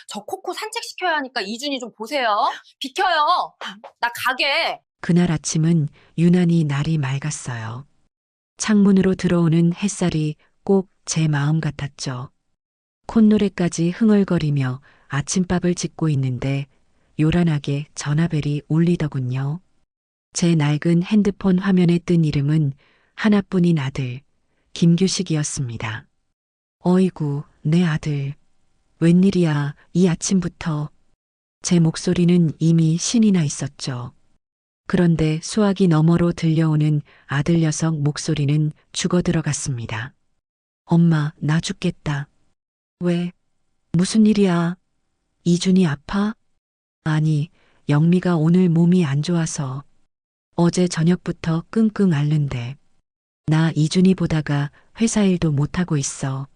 저 코코 산책시켜야 하니까 이준이 좀 보세요. 비켜요. 나 가게. 그날 아침은 유난히 날이 맑았어요. 창문으로 들어오는 햇살이 꼭 제 마음 같았죠. 콧노래까지 흥얼거리며 아침밥을 짓고 있는데 요란하게 전화벨이 울리더군요. 제 낡은 핸드폰 화면에 뜬 이름은 하나뿐인 아들, 김규식이었습니다. 어이구, 내 아들. 웬일이야, 이 아침부터. 제 목소리는 이미 신이 나 있었죠. 그런데 수화기 너머로 들려오는 아들 녀석 목소리는 죽어 들어갔습니다. 엄마, 나 죽겠다. 왜? 무슨 일이야? 이준이 아파? 아니, 영미가 오늘 몸이 안 좋아서 어제 저녁부터 끙끙 앓는데 나 이준이 보다가 회사 일도 못하고 있어.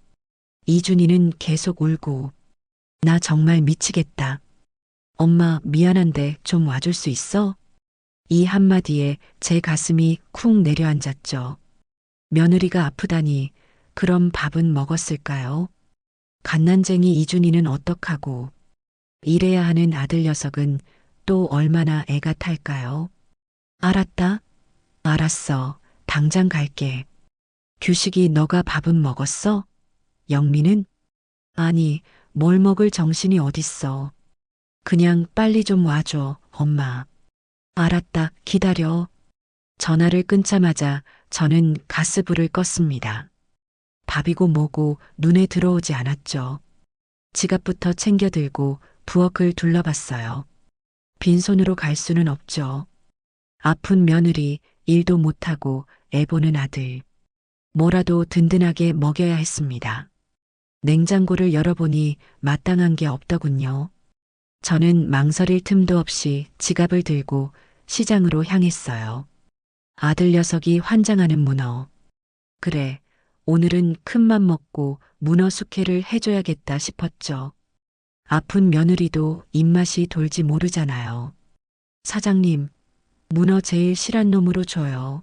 이준이는 계속 울고 나 정말 미치겠다. 엄마 미안한데 좀 와줄 수 있어? 이 한마디에 제 가슴이 쿵 내려앉았죠. 며느리가 아프다니 그럼 밥은 먹었을까요? 갓난쟁이 이준이는 어떡하고 일해야 하는 아들 녀석은 또 얼마나 애가 탈까요? 알았다. 알았어. 당장 갈게. 규식이 너가 밥은 먹었어? 영미는? 아니, 뭘 먹을 정신이 어딨어. 그냥 빨리 좀 와줘, 엄마. 알았다, 기다려. 전화를 끊자마자 저는 가스불을 껐습니다. 밥이고 뭐고 눈에 들어오지 않았죠. 지갑부터 챙겨 들고 부엌을 둘러봤어요. 빈손으로 갈 수는 없죠. 아픈 며느리, 일도 못하고 애 보는 아들. 뭐라도 든든하게 먹여야 했습니다. 냉장고를 열어보니 마땅한 게 없더군요. 저는 망설일 틈도 없이 지갑을 들고 시장으로 향했어요. 아들 녀석이 환장하는 문어. 그래, 오늘은 큰맘 먹고 문어 숙회를 해줘야겠다 싶었죠. 아픈 며느리도 입맛이 돌지 모르잖아요. 사장님, 문어 제일 실한 놈으로 줘요.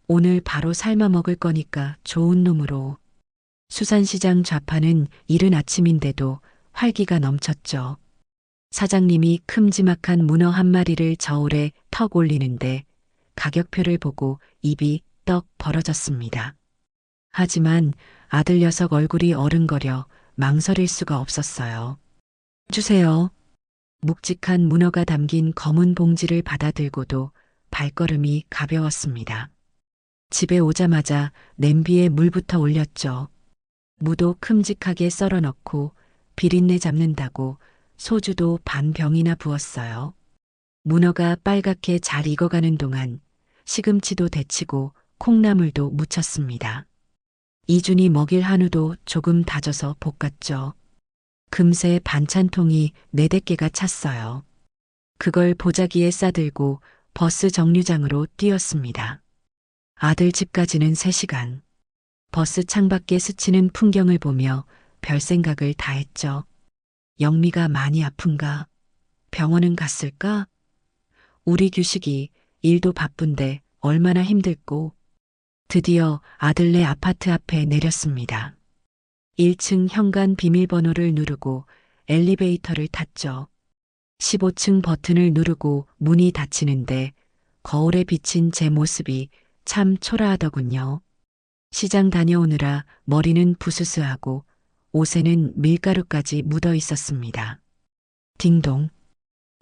오늘 바로 삶아 먹을 거니까 좋은 놈으로. 수산시장 좌파는 이른 아침인데도 활기가 넘쳤죠. 사장님이 큼지막한 문어 한 마리를 저울에 턱 올리는데 가격표를 보고 입이 떡 벌어졌습니다. 하지만 아들 녀석 얼굴이 어른거려 망설일 수가 없었어요. 주세요. 묵직한 문어가 담긴 검은 봉지를 받아들고도 발걸음이 가벼웠습니다. 집에 오자마자 냄비에 물부터 올렸죠. 무도 큼직하게 썰어 넣고 비린내 잡는다고 소주도 반 병이나 부었어요. 문어가 빨갛게 잘 익어가는 동안 시금치도 데치고 콩나물도 무쳤습니다. 이준이 먹일 한우도 조금 다져서 볶았죠. 금세 반찬통이 4-5개가 찼어요. 그걸 보자기에 싸들고 버스 정류장으로 뛰었습니다. 아들 집까지는 3시간. 버스 창밖에 스치는 풍경을 보며 별 생각을 다 했죠. 영미가 많이 아픈가? 병원은 갔을까? 우리 규식이 일도 바쁜데 얼마나 힘들고. 드디어 아들네 아파트 앞에 내렸습니다. 1층 현관 비밀번호를 누르고 엘리베이터를 탔죠. 15층 버튼을 누르고 문이 닫히는데 거울에 비친 제 모습이 참 초라하더군요. 시장 다녀오느라 머리는 부스스하고 옷에는 밀가루까지 묻어 있었습니다. 딩동.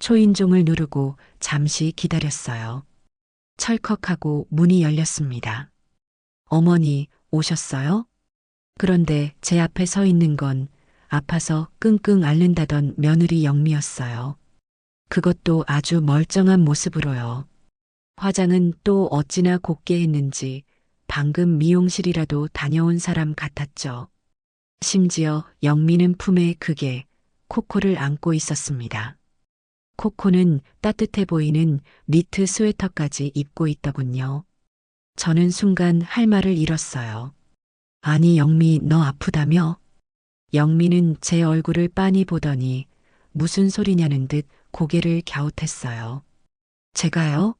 초인종을 누르고 잠시 기다렸어요. 철컥하고 문이 열렸습니다. 어머니, 오셨어요? 그런데 제 앞에 서 있는 건 아파서 끙끙 앓는다던 며느리 영미였어요. 그것도 아주 멀쩡한 모습으로요. 화장은 또 어찌나 곱게 했는지 방금 미용실이라도 다녀온 사람 같았죠. 심지어 영미는 품에 그게 코코를 안고 있었습니다. 코코는 따뜻해 보이는 니트 스웨터까지 입고 있더군요. 저는 순간 할 말을 잃었어요. 아니 영미 너 아프다며? 영미는 제 얼굴을 빤히 보더니 무슨 소리냐는 듯 고개를 갸웃했어요. 제가요?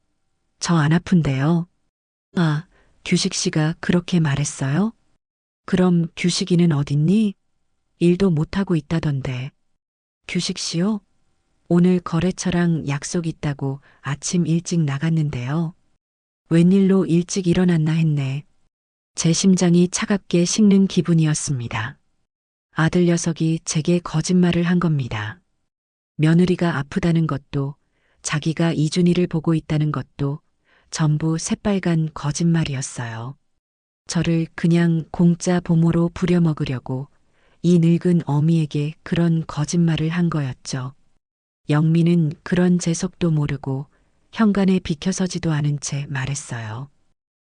저 안 아픈데요. 아, 규식 씨가 그렇게 말했어요? 그럼 규식이는 어딨니? 일도 못하고 있다던데. 규식 씨요? 오늘 거래처랑 약속 있다고 아침 일찍 나갔는데요. 웬일로 일찍 일어났나 했네. 제 심장이 차갑게 식는 기분이었습니다. 아들 녀석이 제게 거짓말을 한 겁니다. 며느리가 아프다는 것도 자기가 이준희를 보고 있다는 것도 전부 새빨간 거짓말이었어요. 저를 그냥 공짜 보모로 부려먹으려고 이 늙은 어미에게 그런 거짓말을 한 거였죠. 영미는 그런 재석도 모르고 현관에 비켜서지도 않은 채 말했어요.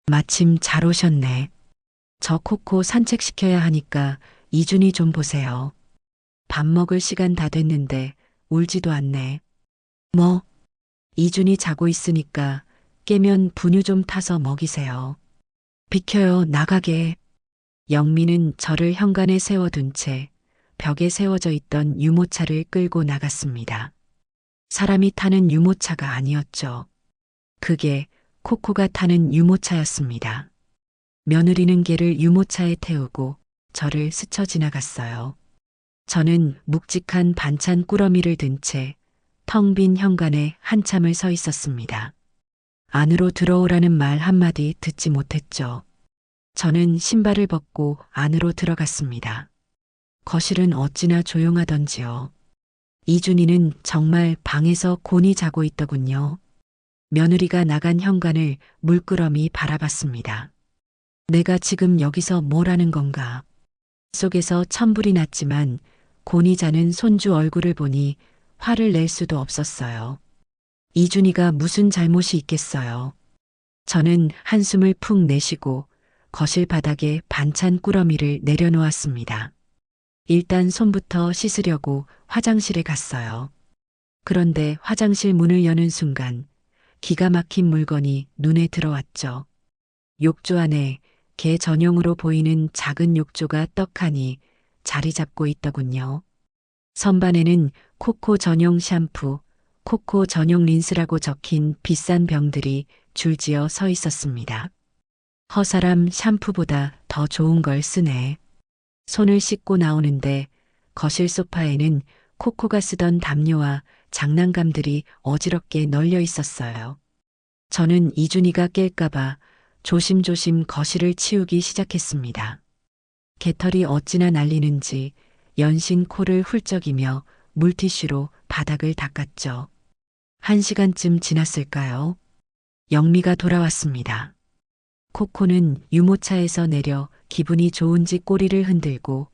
마침 잘 오셨네. 저 코코 산책시켜야 하니까 이준희 좀 보세요. 밥 먹을 시간 다 됐는데 울지도 않네. 뭐? 이준희 자고 있으니까 깨면 분유 좀 타서 먹이세요. 비켜요, 나가게. 영미는 저를 현관에 세워둔 채 벽에 세워져 있던 유모차를 끌고 나갔습니다. 사람이 타는 유모차가 아니었죠. 그게 코코가 타는 유모차였습니다. 며느리는 걔를 유모차에 태우고 저를 스쳐 지나갔어요. 저는 묵직한 반찬 꾸러미를 든 채 텅 빈 현관에 한참을 서 있었습니다. 안으로 들어오라는 말 한마디 듣지 못했죠. 저는 신발을 벗고 안으로 들어갔습니다. 거실은 어찌나 조용하던지요. 이준희는 정말 방에서 곤히 자고 있더군요. 며느리가 나간 현관을 물끄러미 바라봤습니다. 내가 지금 여기서 뭘 하는 건가? 속에서 천불이 났지만 곤히 자는 손주 얼굴을 보니 화를 낼 수도 없었어요. 이준희가 무슨 잘못이 있겠어요. 저는 한숨을 푹 내쉬고 거실 바닥에 반찬 꾸러미를 내려놓았습니다. 일단 손부터 씻으려고 화장실에 갔어요. 그런데 화장실 문을 여는 순간 기가 막힌 물건이 눈에 들어왔죠. 욕조 안에 개 전용으로 보이는 작은 욕조가 떡하니 자리 잡고 있더군요. 선반에는 코코 전용 샴푸, 코코 전용 린스라고 적힌 비싼 병들이 줄지어 서 있었습니다. 허사람 샴푸보다 더 좋은 걸 쓰네. 손을 씻고 나오는데 거실 소파에는 코코가 쓰던 담요와 장난감들이 어지럽게 널려 있었어요. 저는 이준희가 깰까봐 조심조심 거실을 치우기 시작했습니다. 개털이 어찌나 날리는지 연신 코를 훌쩍이며 물티슈로 바닥을 닦았죠. 1시간쯤 지났을까요? 영미가 돌아왔습니다. 코코는 유모차에서 내려 기분이 좋은지 꼬리를 흔들고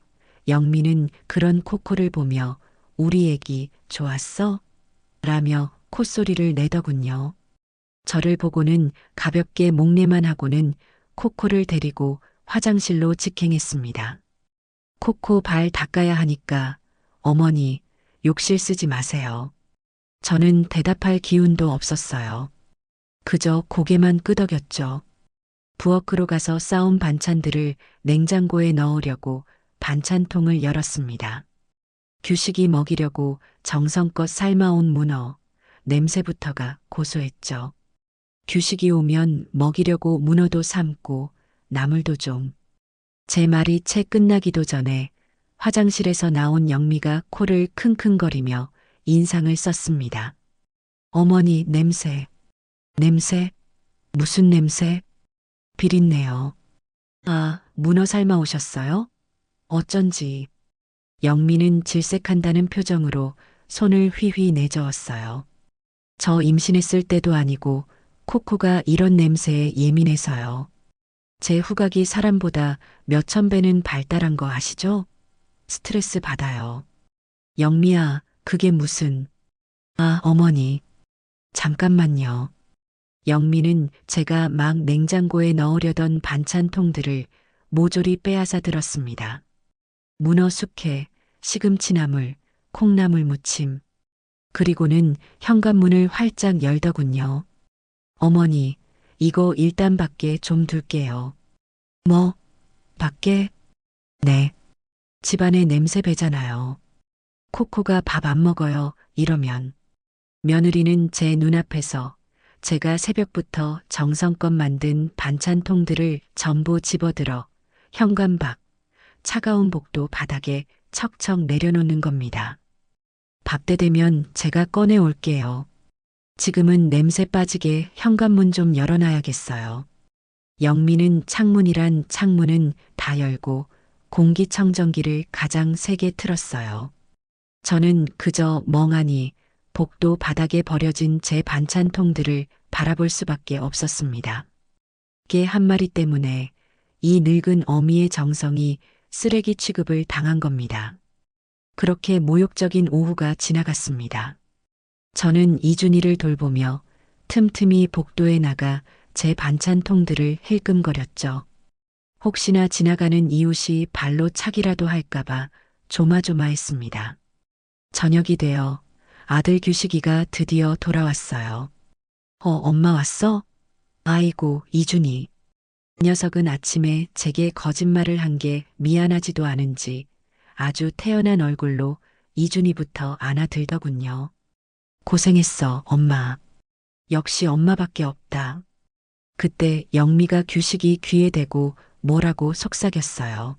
영미는 그런 코코를 보며 우리 애기 좋았어? 라며 콧소리를 내더군요. 저를 보고는 가볍게 목례만 하고는 코코를 데리고 화장실로 직행했습니다. 코코 발 닦아야 하니까 어머니 욕실 쓰지 마세요. 저는 대답할 기운도 없었어요. 그저 고개만 끄덕였죠. 부엌으로 가서 싸온 반찬들을 냉장고에 넣으려고 반찬통을 열었습니다. 규식이 먹이려고 정성껏 삶아온 문어, 냄새부터가 고소했죠. 규식이 오면 먹이려고 문어도 삶고 나물도 좀. 제 말이 채 끝나기도 전에 화장실에서 나온 영미가 코를 킁킁거리며 인상을 썼습니다. 어머니 냄새. 냄새? 무슨 냄새? 비린내요. 아, 문어 삶아 오셨어요? 어쩐지. 영미는 질색한다는 표정으로 손을 휘휘 내저었어요. 저 임신했을 때도 아니고 코코가 이런 냄새에 예민해서요. 제 후각이 사람보다 몇천 배는 발달한 거 아시죠? 스트레스 받아요. 영미야, 그게 무슨... 아, 어머니. 잠깐만요. 영미는 제가 막 냉장고에 넣으려던 반찬통들을 모조리 빼앗아 들었습니다. 문어 숙회, 시금치나물, 콩나물 무침. 그리고는 현관문을 활짝 열더군요. 어머니, 이거 일단 밖에 좀 둘게요. 뭐? 밖에? 네. 집안에 냄새 배잖아요. 코코가 밥 안 먹어요, 이러면. 며느리는 제 눈앞에서 제가 새벽부터 정성껏 만든 반찬통들을 전부 집어들어 현관 밖, 차가운 복도 바닥에 척척 내려놓는 겁니다. 밥때 되면 제가 꺼내 올게요. 지금은 냄새 빠지게 현관문 좀 열어놔야겠어요. 영미는 창문이란 창문은 다 열고 공기청정기를 가장 세게 틀었어요. 저는 그저 멍하니 복도 바닥에 버려진 제 반찬통들을 바라볼 수밖에 없었습니다. 개 한 마리 때문에 이 늙은 어미의 정성이 쓰레기 취급을 당한 겁니다. 그렇게 모욕적인 오후가 지나갔습니다. 저는 이준이를 돌보며 틈틈이 복도에 나가 제 반찬통들을 힐끔거렸죠. 혹시나 지나가는 이웃이 발로 차기라도 할까봐 조마조마했습니다. 저녁이 되어 아들 규식이가 드디어 돌아왔어요. 엄마 왔어? 아이고, 이준이. 이 녀석은 아침에 제게 거짓말을 한 게 미안하지도 않은지 아주 태연한 얼굴로 이준이부터 안아들더군요. 고생했어, 엄마. 역시 엄마밖에 없다. 그때 영미가 규식이 귀에 대고 뭐라고 속삭였어요.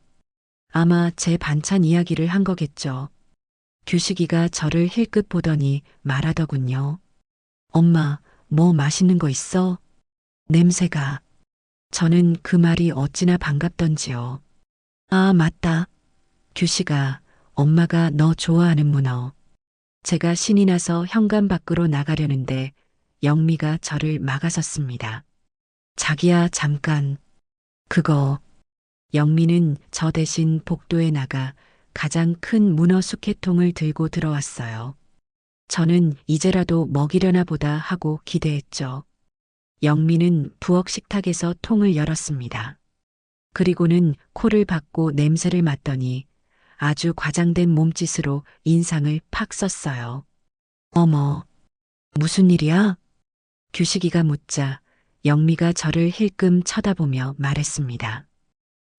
아마 제 반찬 이야기를 한 거겠죠. 규식이가 저를 힐끗 보더니 말하더군요. 엄마, 뭐 맛있는 거 있어? 냄새가. 저는 그 말이 어찌나 반갑던지요. 아, 맞다. 규식아, 엄마가 너 좋아하는 문어. 제가 신이 나서 현관 밖으로 나가려는데 영미가 저를 막아섰습니다. 자기야, 잠깐. 그거. 영미는 저 대신 복도에 나가 가장 큰 문어 숙회통을 들고 들어왔어요. 저는 이제라도 먹이려나 보다 하고 기대했죠. 영미는 부엌 식탁에서 통을 열었습니다. 그리고는 코를 박고 냄새를 맡더니 아주 과장된 몸짓으로 인상을 팍 썼어요. 어머, 무슨 일이야? 규식이가 묻자 영미가 저를 힐끔 쳐다보며 말했습니다.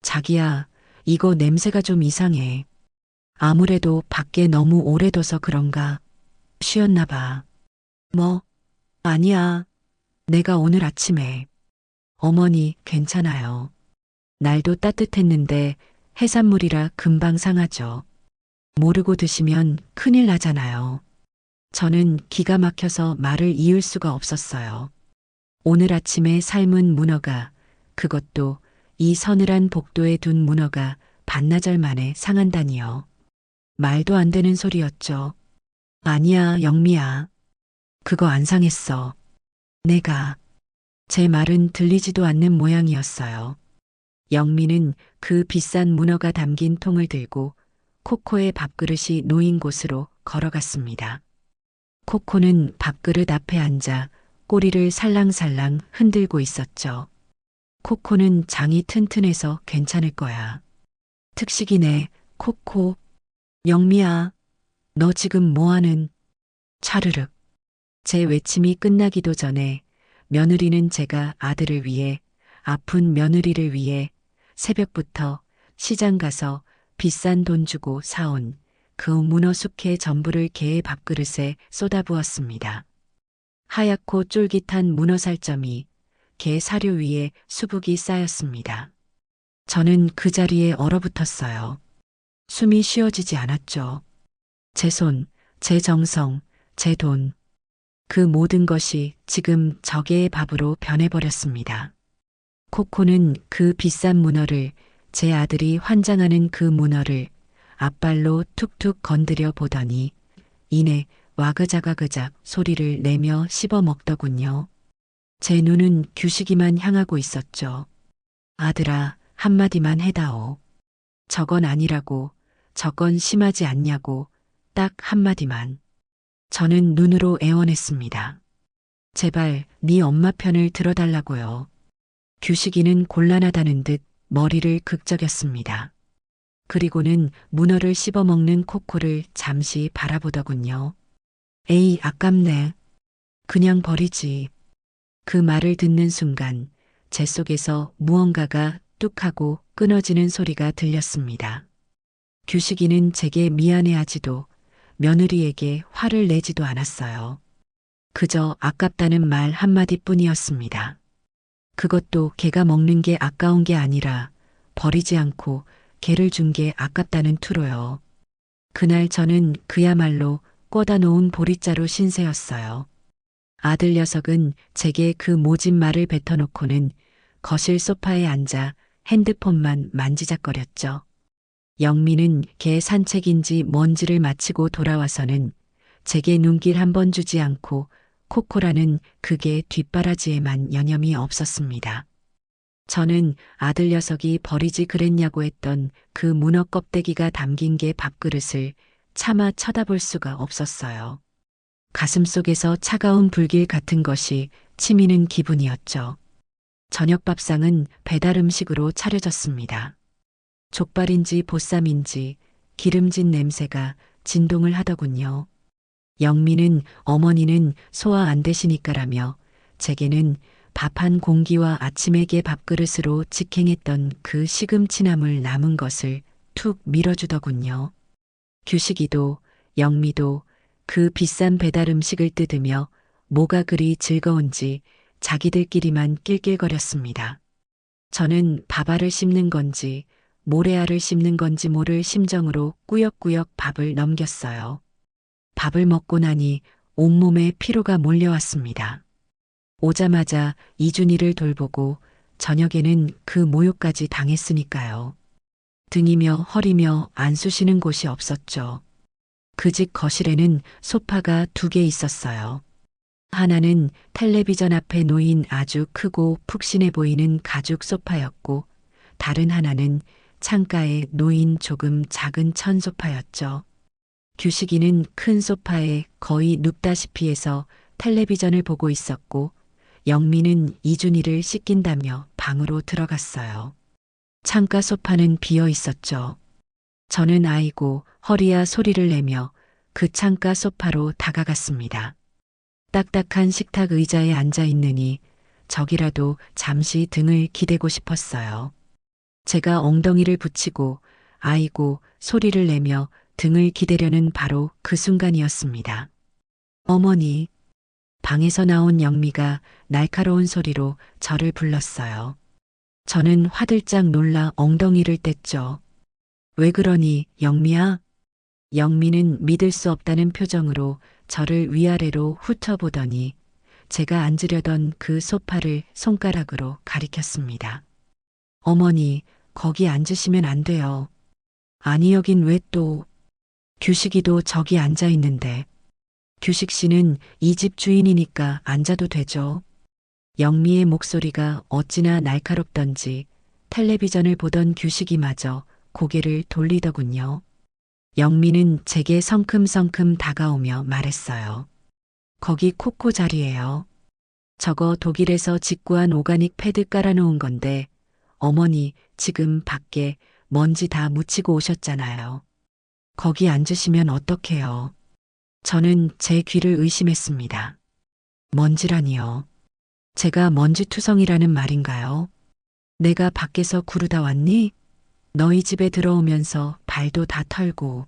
자기야, 이거 냄새가 좀 이상해. 아무래도 밖에 너무 오래 둬서 그런가? 쉬었나 봐. 뭐? 아니야. 내가 오늘 아침에. 어머니, 괜찮아요. 날도 따뜻했는데 해산물이라 금방 상하죠. 모르고 드시면 큰일 나잖아요. 저는 기가 막혀서 말을 이을 수가 없었어요. 오늘 아침에 삶은 문어가, 그것도 이 서늘한 복도에 둔 문어가 반나절 만에 상한다니요. 말도 안 되는 소리였죠. 아니야, 영미야. 그거 안 상했어. 내가. 제 말은 들리지도 않는 모양이었어요. 영미는 그 비싼 문어가 담긴 통을 들고 코코의 밥그릇이 놓인 곳으로 걸어갔습니다. 코코는 밥그릇 앞에 앉아 꼬리를 살랑살랑 흔들고 있었죠. 코코는 장이 튼튼해서 괜찮을 거야. 특식이네, 코코. 영미야, 너 지금 뭐하는? 차르륵. 제 외침이 끝나기도 전에 며느리는 제가 아들을 위해, 아픈 며느리를 위해 새벽부터 시장 가서 비싼 돈 주고 사온 그 문어 숙회 전부를 개의 밥그릇에 쏟아부었습니다. 하얗고 쫄깃한 문어 살점이 개 사료 위에 수북이 쌓였습니다. 저는 그 자리에 얼어붙었어요. 숨이 쉬어지지 않았죠. 제 손, 제 정성, 제 돈. 그 모든 것이 지금 저 개의 밥으로 변해버렸습니다. 코코는 그 비싼 문어를, 제 아들이 환장하는 그 문어를 앞발로 툭툭 건드려 보더니 이내 와그작와그작 소리를 내며 씹어 먹더군요. 제 눈은 규식이만 향하고 있었죠. 아들아, 한마디만 해다오. 저건 아니라고, 저건 심하지 않냐고, 딱 한마디만. 저는 눈으로 애원했습니다. 제발 네 엄마 편을 들어달라고요. 규식이는 곤란하다는 듯 머리를 극적였습니다. 그리고는 문어를 씹어먹는 코코를 잠시 바라보더군요. 에이, 아깝네. 그냥 버리지. 그 말을 듣는 순간 제 속에서 무언가가 뚝 하고 끊어지는 소리가 들렸습니다. 규식이는 제게 미안해하지도 며느리에게 화를 내지도 않았어요. 그저 아깝다는 말 한마디뿐이었습니다. 그것도 개가 먹는 게 아까운 게 아니라 버리지 않고 개를 준 게 아깝다는 투로요. 그날 저는 그야말로 꿔다 놓은 보리자루 신세였어요. 아들 녀석은 제게 그 모진 말을 뱉어놓고는 거실 소파에 앉아 핸드폰만 만지작거렸죠. 영미는 개 산책인지 뭔지를 마치고 돌아와서는 제게 눈길 한 번 주지 않고 코코라는 그게 뒷바라지에만 여념이 없었습니다. 저는 아들 녀석이 버리지 그랬냐고 했던 그 문어 껍데기가 담긴 게 밥그릇을 차마 쳐다볼 수가 없었어요. 가슴속에서 차가운 불길 같은 것이 치미는 기분이었죠. 저녁 밥상은 배달 음식으로 차려졌습니다. 족발인지 보쌈인지 기름진 냄새가 진동을 하더군요. 영미는 어머니는 소화 안 되시니까라며 제게는 밥 한 공기와 아침에 개 밥그릇으로 직행했던 그 시금치나물 남은 것을 툭 밀어주더군요. 규식이도 영미도 그 비싼 배달 음식을 뜯으며 뭐가 그리 즐거운지 자기들끼리만 낄낄거렸습니다. 저는 밥알을 씹는 건지 모래알을 씹는 건지 모를 심정으로 꾸역꾸역 밥을 넘겼어요. 밥을 먹고 나니 온몸에 피로가 몰려왔습니다. 오자마자 이준이를 돌보고 저녁에는 그 모욕까지 당했으니까요. 등이며 허리며 안 쑤시는 곳이 없었죠. 그 집 거실에는 소파가 2개 있었어요. 하나는 텔레비전 앞에 놓인 아주 크고 푹신해 보이는 가죽 소파였고 다른 하나는 창가에 놓인 조금 작은 천 소파였죠. 규식이는 큰 소파에 거의 눕다시피 해서 텔레비전을 보고 있었고 영미는 이준이를 씻긴다며 방으로 들어갔어요. 창가 소파는 비어 있었죠. 저는 아이고 허리야 소리를 내며 그 창가 소파로 다가갔습니다. 딱딱한 식탁 의자에 앉아 있느니 저기라도 잠시 등을 기대고 싶었어요. 제가 엉덩이를 붙이고 아이고 소리를 내며 등을 기대려는 바로 그 순간이었습니다. 어머니, 방에서 나온 영미가 날카로운 소리로 저를 불렀어요. 저는 화들짝 놀라 엉덩이를 뗐죠. 왜 그러니, 영미야? 영미는 믿을 수 없다는 표정으로 저를 위아래로 훑어보더니 제가 앉으려던 그 소파를 손가락으로 가리켰습니다. 어머니, 거기 앉으시면 안 돼요. 아니, 여긴 왜 또? 규식이도 저기 앉아 있는데. 규식 씨는 이 집 주인이니까 앉아도 되죠. 영미의 목소리가 어찌나 날카롭던지 텔레비전을 보던 규식이마저 고개를 돌리더군요. 영미는 제게 성큼성큼 다가오며 말했어요. 거기 코코 자리예요. 저거 독일에서 직구한 오가닉 패드 깔아놓은 건데 어머니 지금 밖에 먼지 다 묻히고 오셨잖아요. 거기 앉으시면 어떡해요. 저는 제 귀를 의심했습니다. 먼지라니요. 제가 먼지투성이라는 말인가요? 내가 밖에서 구르다 왔니? 너희 집에 들어오면서 발도 다 털고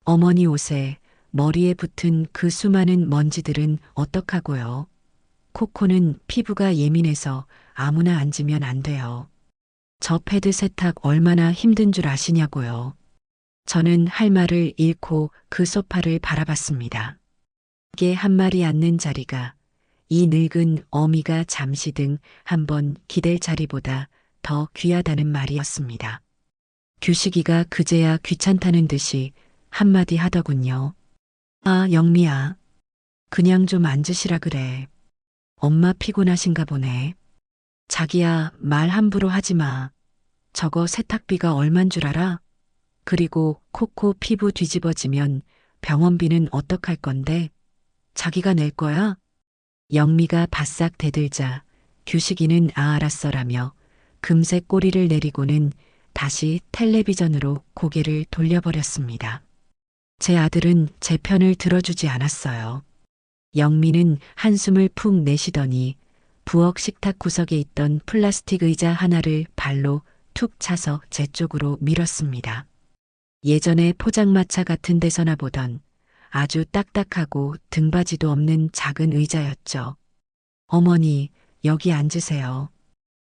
어머니 옷에 머리에 붙은 그 수많은 먼지들은 어떡하고요? 코코는 피부가 예민해서 아무나 앉으면 안 돼요. 저 패드 세탁 얼마나 힘든 줄 아시냐고요. 저는 할 말을 잃고 그 소파를 바라봤습니다. 개 한 마리 앉는 자리가 이 늙은 어미가 잠시 등 한번 기댈 자리보다 더 귀하다는 말이었습니다. 규식이가 그제야 귀찮다는 듯이 한마디 하더군요. 아, 영미야. 그냥 좀 앉으시라 그래. 엄마 피곤하신가 보네. 자기야, 말 함부로 하지 마. 저거 세탁비가 얼만 줄 알아? 그리고 코코 피부 뒤집어지면 병원비는 어떡할 건데? 자기가 낼 거야? 영미가 바싹 대들자 규식이는 아 알았어라며 금세 꼬리를 내리고는 다시 텔레비전으로 고개를 돌려버렸습니다. 제 아들은 제 편을 들어주지 않았어요. 영미는 한숨을 푹 내쉬더니 부엌 식탁 구석에 있던 플라스틱 의자 하나를 발로 툭 차서 제 쪽으로 밀었습니다. 예전에 포장마차 같은 데서나 보던 아주 딱딱하고 등받이도 없는 작은 의자였죠. 어머니, 여기 앉으세요.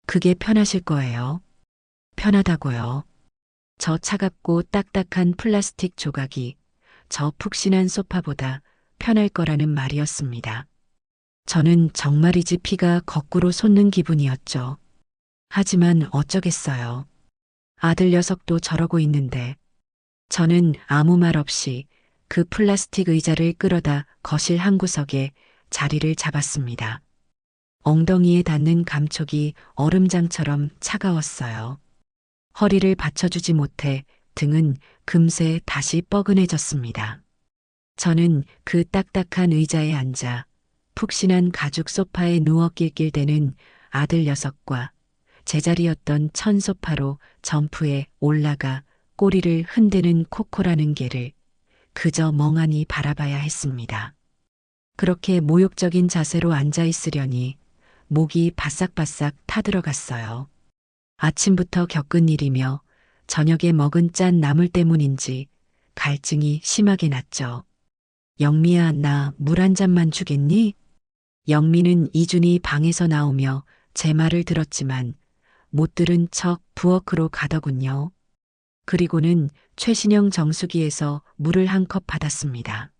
그게 편하실 거예요. 편하다고요. 저 차갑고 딱딱한 플라스틱 조각이 저 푹신한 소파보다 편할 거라는 말이었습니다. 저는 정말이지 피가 거꾸로 솟는 기분이었죠. 하지만 어쩌겠어요. 아들 녀석도 저러고 있는데. 저는 아무 말 없이 그 플라스틱 의자를 끌어다 거실 한 구석에 자리를 잡았습니다. 엉덩이에 닿는 감촉이 얼음장처럼 차가웠어요. 허리를 받쳐주지 못해 등은 금세 다시 뻐근해졌습니다. 저는 그 딱딱한 의자에 앉아 푹신한 가죽 소파에 누워 낄낄대는 아들 녀석과 제자리였던 천 소파로 점프해 올라가 꼬리를 흔드는 코코라는 개를 그저 멍하니 바라봐야 했습니다. 그렇게 모욕적인 자세로 앉아 있으려니 목이 바싹바싹 타들어갔어요. 아침부터 겪은 일이며 저녁에 먹은 짠 나물 때문인지 갈증이 심하게 났죠. 영미야, 나 물 한 잔만 주겠니? 영미는 이준이 방에서 나오며 제 말을 들었지만 못 들은 척 부엌으로 가더군요. 그리고는 최신형 정수기에서 물을 한 컵 받았습니다.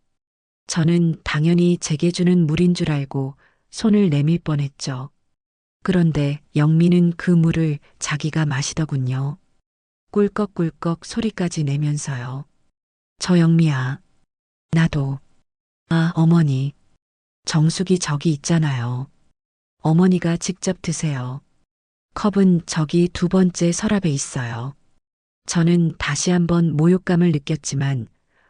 저는 당연히 제게 주는 물인 줄 알고 손을 내밀 뻔했죠. 그런데 영미는 그 물을 자기가 마시더군요. 꿀꺽꿀꺽 소리까지 내면서요. 저 영미야. 나도. 아, 어머니. 정수기 저기 있잖아요. 어머니가 직접 드세요. 컵은 저기 두 번째 서랍에 있어요. 저는 다시 한번 모욕감을 느꼈지만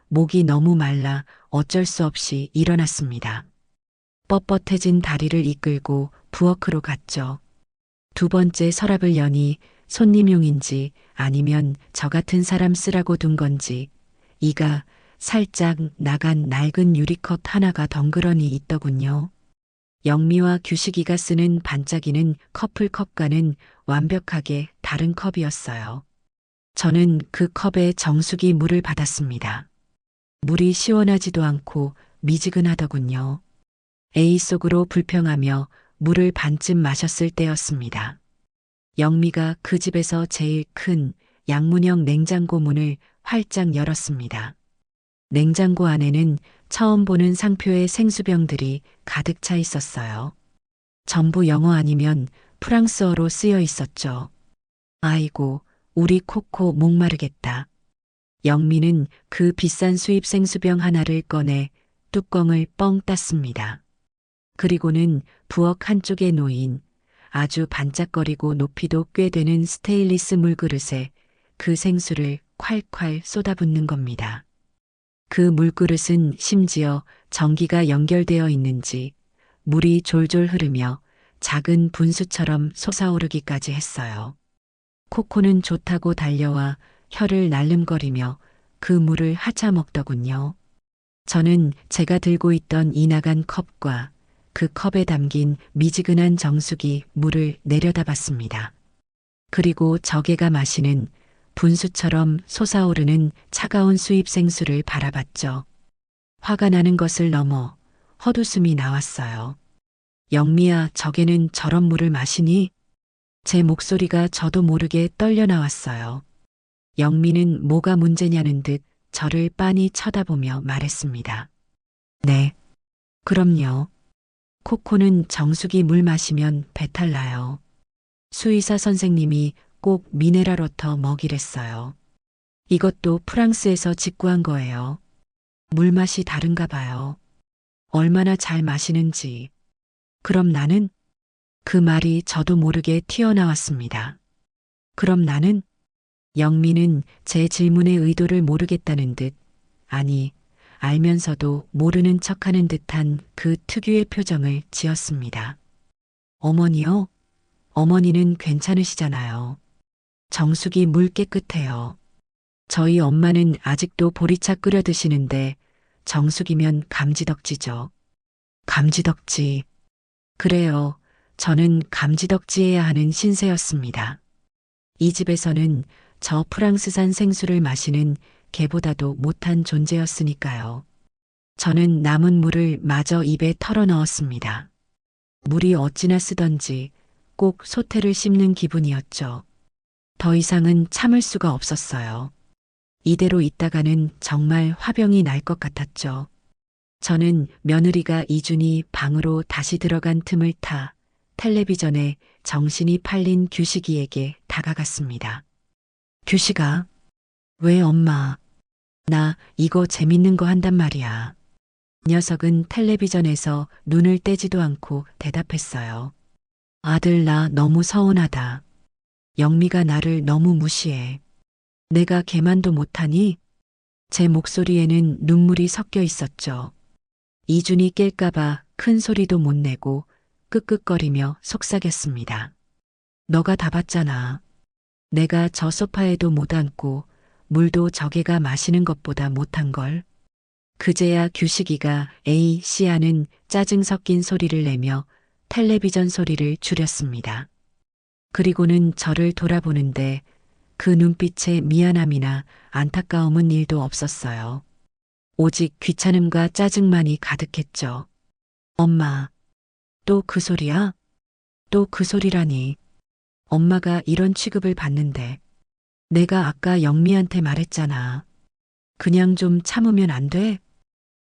목이 너무 말라 어쩔 수 없이 일어났습니다. 뻣뻣해진 다리를 이끌고 부엌으로 갔죠. 두 번째 서랍을 여니 손님용인지 아니면 저 같은 사람 쓰라고 둔 건지 이가 살짝 나간 낡은 유리컵 하나가 덩그러니 있더군요. 영미와 규식이가 쓰는 반짝이는 커플컵과는 완벽하게 다른 컵이었어요. 저는 그 컵에 정수기 물을 받았습니다. 물이 시원하지도 않고 미지근하더군요. 에이 속으로 불평하며 물을 반쯤 마셨을 때였습니다. 영미가 그 집에서 제일 큰 양문형 냉장고 문을 활짝 열었습니다. 냉장고 안에는 처음 보는 상표의 생수병들이 가득 차 있었어요. 전부 영어 아니면 프랑스어로 쓰여 있었죠. 아이고, 우리 코코 목마르겠다. 영미는 그 비싼 수입 생수병 하나를 꺼내 뚜껑을 뻥 땄습니다. 그리고는 부엌 한쪽에 놓인 아주 반짝거리고 높이도 꽤 되는 스테인리스 물그릇에 그 생수를 콸콸 쏟아붓는 겁니다. 그 물그릇은 심지어 전기가 연결되어 있는지 물이 졸졸 흐르며 작은 분수처럼 솟아오르기까지 했어요. 코코는 좋다고 달려와 혀를 날름거리며 그 물을 하차 먹더군요. 저는 제가 들고 있던 이 나간 컵과 그 컵에 담긴 미지근한 정수기 물을 내려다봤습니다. 그리고 저개가 마시는 분수처럼 솟아오르는 차가운 수입 생수를 바라봤죠. 화가 나는 것을 넘어 헛웃음이 나왔어요. 영미야, 저개는 저런 물을 마시니? 제 목소리가 저도 모르게 떨려 나왔어요. 영미는 뭐가 문제냐는 듯 저를 빤히 쳐다보며 말했습니다. 네. 그럼요. 코코는 정수기 물 마시면 배탈 나요. 수의사 선생님이 꼭 미네랄 워터 먹이랬어요. 이것도 프랑스에서 직구한 거예요. 물맛이 다른가 봐요. 얼마나 잘 마시는지. 그럼 나는? 그 말이 저도 모르게 튀어나왔습니다. 그럼 나는? 영미는 제 질문의 의도를 모르겠다는 듯, 아니, 알면서도 모르는 척하는 듯한 그 특유의 표정을 지었습니다. 어머니요? 어머니는 괜찮으시잖아요. 정수기 물 깨끗해요. 저희 엄마는 아직도 보리차 끓여 드시는데 정수기면 감지덕지죠. 감지덕지. 그래요. 저는 감지덕지해야 하는 신세였습니다. 이 집에서는 저 프랑스산 생수를 마시는 개보다도 못한 존재였으니까요. 저는 남은 물을 마저 입에 털어 넣었습니다. 물이 어찌나 쓰던지 꼭 소태를 씹는 기분이었죠. 더 이상은 참을 수가 없었어요. 이대로 있다가는 정말 화병이 날 것 같았죠. 저는 며느리가 이준이 방으로 다시 들어간 틈을 타 텔레비전에 정신이 팔린 규식이에게 다가갔습니다. 규식아, 왜 엄마? 나 이거 재밌는 거 한단 말이야. 녀석은 텔레비전에서 눈을 떼지도 않고 대답했어요. 아들, 나 너무 서운하다. 영미가 나를 너무 무시해. 내가 걔만도 못하니? 제 목소리에는 눈물이 섞여 있었죠. 이준이 깰까봐 큰 소리도 못 내고 끄끄거리며 속삭였습니다. 너가 다 봤잖아. 내가 저 소파에도 못 앉고 물도 저개가 마시는 것보다 못한 걸. 그제야 규식이가 에이 씨 하는 짜증 섞인 소리를 내며 텔레비전 소리를 줄였습니다. 그리고는 저를 돌아보는데 그 눈빛에 미안함이나 안타까움은 일도 없었어요. 오직 귀찮음과 짜증만이 가득했죠. 엄마, 또 그 소리야? 또 그 소리라니. 엄마가 이런 취급을 받는데 내가 아까 영미한테 말했잖아. 그냥 좀 참으면 안 돼?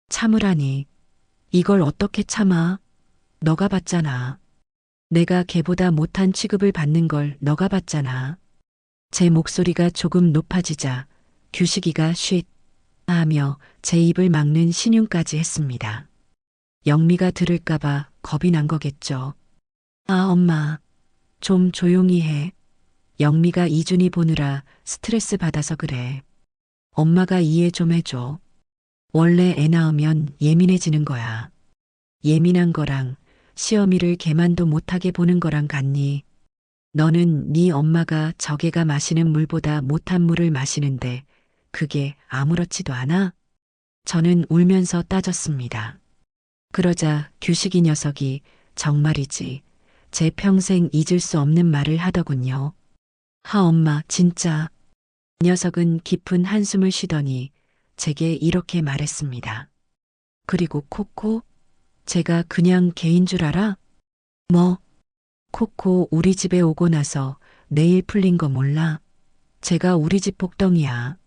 참으라니. 이걸 어떻게 참아? 너가 봤잖아. 내가 걔보다 못한 취급을 받는 걸 너가 봤잖아. 제 목소리가 조금 높아지자 규식이가 쉿 하며 제 입을 막는 신용까지 했습니다. 영미가 들을까봐 겁이 난 거겠죠. 아, 엄마. 좀 조용히 해. 영미가 이준이 보느라 스트레스 받아서 그래. 엄마가 이해 좀 해줘. 원래 애 낳으면 예민해지는 거야. 예민한 거랑 시어미를 걔만도 못하게 보는 거랑 같니? 너는 네 엄마가 저개가 마시는 물보다 못한 물을 마시는데 그게 아무렇지도 않아? 저는 울면서 따졌습니다. 그러자 규식이 녀석이 정말이지 제 평생 잊을 수 없는 말을 하더군요. 하 엄마 진짜. 녀석은 깊은 한숨을 쉬더니 제게 이렇게 말했습니다. 그리고 코코? 제가 그냥 개인 줄 알아? 뭐? 코코 우리 집에 오고 나서 내일 풀린 거 몰라? 제가 우리 집 복덩이야.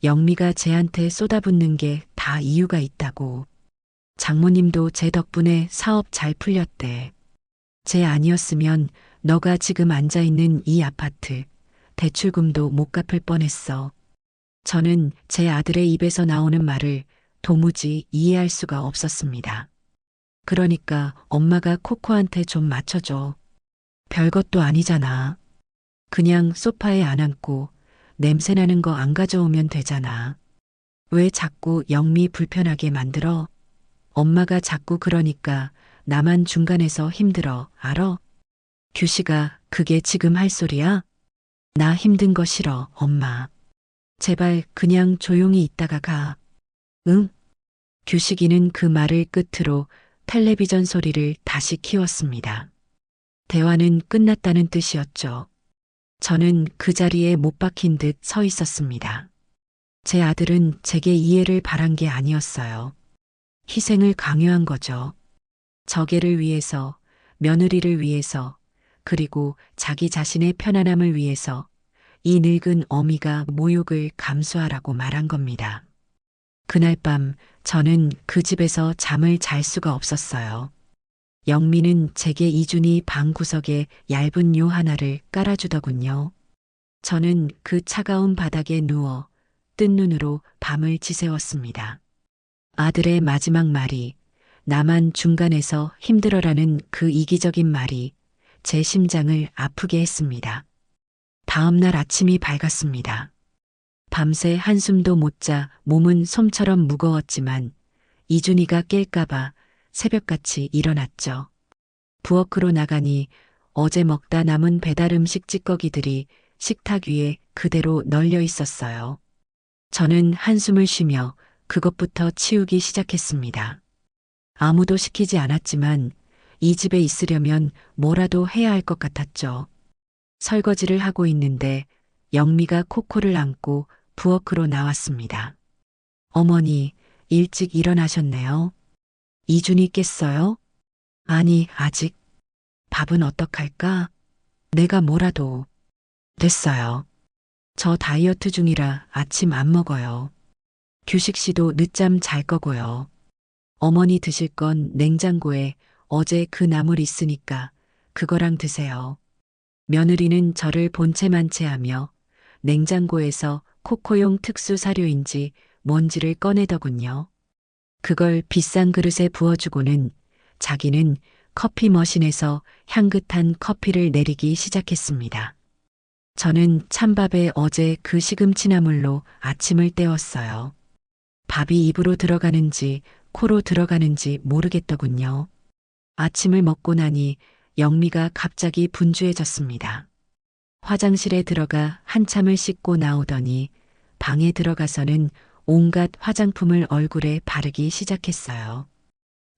영미가 쟤한테 쏟아붓는 게 다 이유가 있다고. 장모님도 제 덕분에 사업 잘 풀렸대. 쟤 아니었으면 너가 지금 앉아있는 이 아파트 대출금도 못 갚을 뻔했어. 저는 제 아들의 입에서 나오는 말을 도무지 이해할 수가 없었습니다. 그러니까 엄마가 코코한테 좀 맞춰줘. 별것도 아니잖아. 그냥 소파에 안 앉고 냄새나는 거 안 가져오면 되잖아. 왜 자꾸 영미 불편하게 만들어? 엄마가 자꾸 그러니까 나만 중간에서 힘들어, 알어? 규식아, 그게 지금 할 소리야? 나 힘든 거 싫어, 엄마. 제발 그냥 조용히 있다가 가. 응? 규식이는 그 말을 끝으로 텔레비전 소리를 다시 키웠습니다. 대화는 끝났다는 뜻이었죠. 저는 그 자리에 못 박힌 듯 서 있었습니다. 제 아들은 제게 이해를 바란 게 아니었어요. 희생을 강요한 거죠. 저개를 위해서, 며느리를 위해서, 그리고 자기 자신의 편안함을 위해서 이 늙은 어미가 모욕을 감수하라고 말한 겁니다. 그날 밤 저는 그 집에서 잠을 잘 수가 없었어요. 영미는 제게 이준이 방 구석에 얇은 요 하나를 깔아주더군요. 저는 그 차가운 바닥에 누워 뜬 눈으로 밤을 지새웠습니다. 아들의 마지막 말이 나만 중간에서 힘들어라는 그 이기적인 말이 제 심장을 아프게 했습니다. 다음 날 아침이 밝았습니다. 밤새 한숨도 못 자 몸은 솜처럼 무거웠지만 이준이가 깰까봐 새벽같이 일어났죠. 부엌으로 나가니 어제 먹다 남은 배달 음식 찌꺼기들이 식탁 위에 그대로 널려 있었어요. 저는 한숨을 쉬며 그것부터 치우기 시작했습니다. 아무도 시키지 않았지만 이 집에 있으려면 뭐라도 해야 할 것 같았죠. 설거지를 하고 있는데 영미가 코코를 안고 부엌으로 나왔습니다. 어머니, 일찍 일어나셨네요. 이준이 깼어요? 아니, 아직. 밥은 어떡할까? 내가 뭐라도. 됐어요. 저 다이어트 중이라 아침 안 먹어요. 규식 씨도 늦잠 잘 거고요. 어머니 드실 건 냉장고에 어제 그 나물 있으니까 그거랑 드세요. 며느리는 저를 본체만체 하며 냉장고에서 코코용 특수 사료인지 뭔지를 꺼내더군요. 그걸 비싼 그릇에 부어주고는 자기는 커피 머신에서 향긋한 커피를 내리기 시작했습니다. 저는 찬밥에 어제 그 시금치나물로 아침을 때웠어요. 밥이 입으로 들어가는지 코로 들어가는지 모르겠더군요. 아침을 먹고 나니 영미가 갑자기 분주해졌습니다. 화장실에 들어가 한참을 씻고 나오더니 방에 들어가서는 온갖 화장품을 얼굴에 바르기 시작했어요.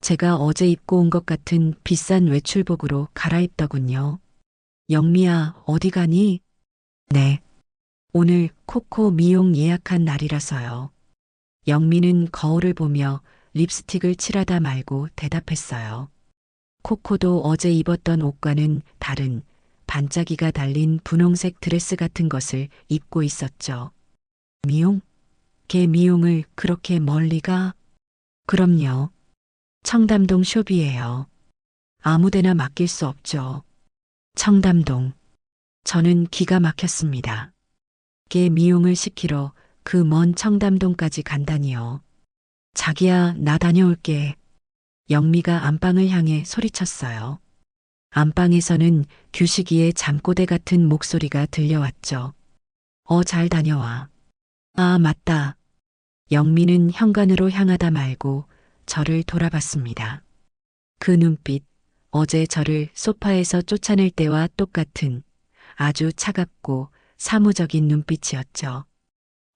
제가 어제 입고 온 것 같은 비싼 외출복으로 갈아입더군요. 영미야, 어디 가니? 네. 오늘 코코 미용 예약한 날이라서요. 영미는 거울을 보며 립스틱을 칠하다 말고 대답했어요. 코코도 어제 입었던 옷과는 다른 반짝이가 달린 분홍색 드레스 같은 것을 입고 있었죠. 미용? 걔 미용을 그렇게 멀리 가? 그럼요. 청담동 쇼비예요. 아무데나 맡길 수 없죠. 청담동. 저는 기가 막혔습니다. 걔 미용을 시키러 그 먼 청담동까지 간다니요. 자기야, 나 다녀올게. 영미가 안방을 향해 소리쳤어요. 안방에서는 규식이의 잠꼬대 같은 목소리가 들려왔죠. 잘 다녀와. 아, 맞다. 영미는 현관으로 향하다 말고 저를 돌아봤습니다. 그 눈빛, 어제 저를 소파에서 쫓아낼 때와 똑같은 아주 차갑고 사무적인 눈빛이었죠.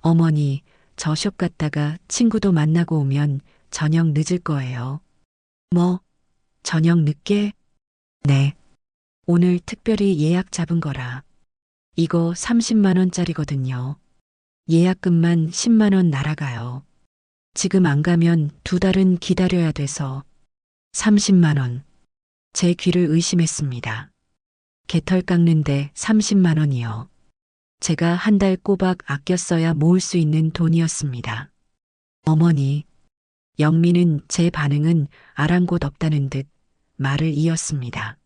어머니, 저 숍 갔다가 친구도 만나고 오면 저녁 늦을 거예요. 뭐, 저녁 늦게? 네. 오늘 특별히 예약 잡은 거라. 이거 30만 원짜리거든요. 예약금만 10만 원 날아가요. 지금 안 가면 2달은 기다려야 돼서 30만 원. 제 귀를 의심했습니다. 개털 깎는데 30만 원이요. 제가 한 달 꼬박 아껴 써야 모을 수 있는 돈이었습니다. 어머니, 영미는 제 반응은 아랑곳 없다는 듯 말을 이었습니다.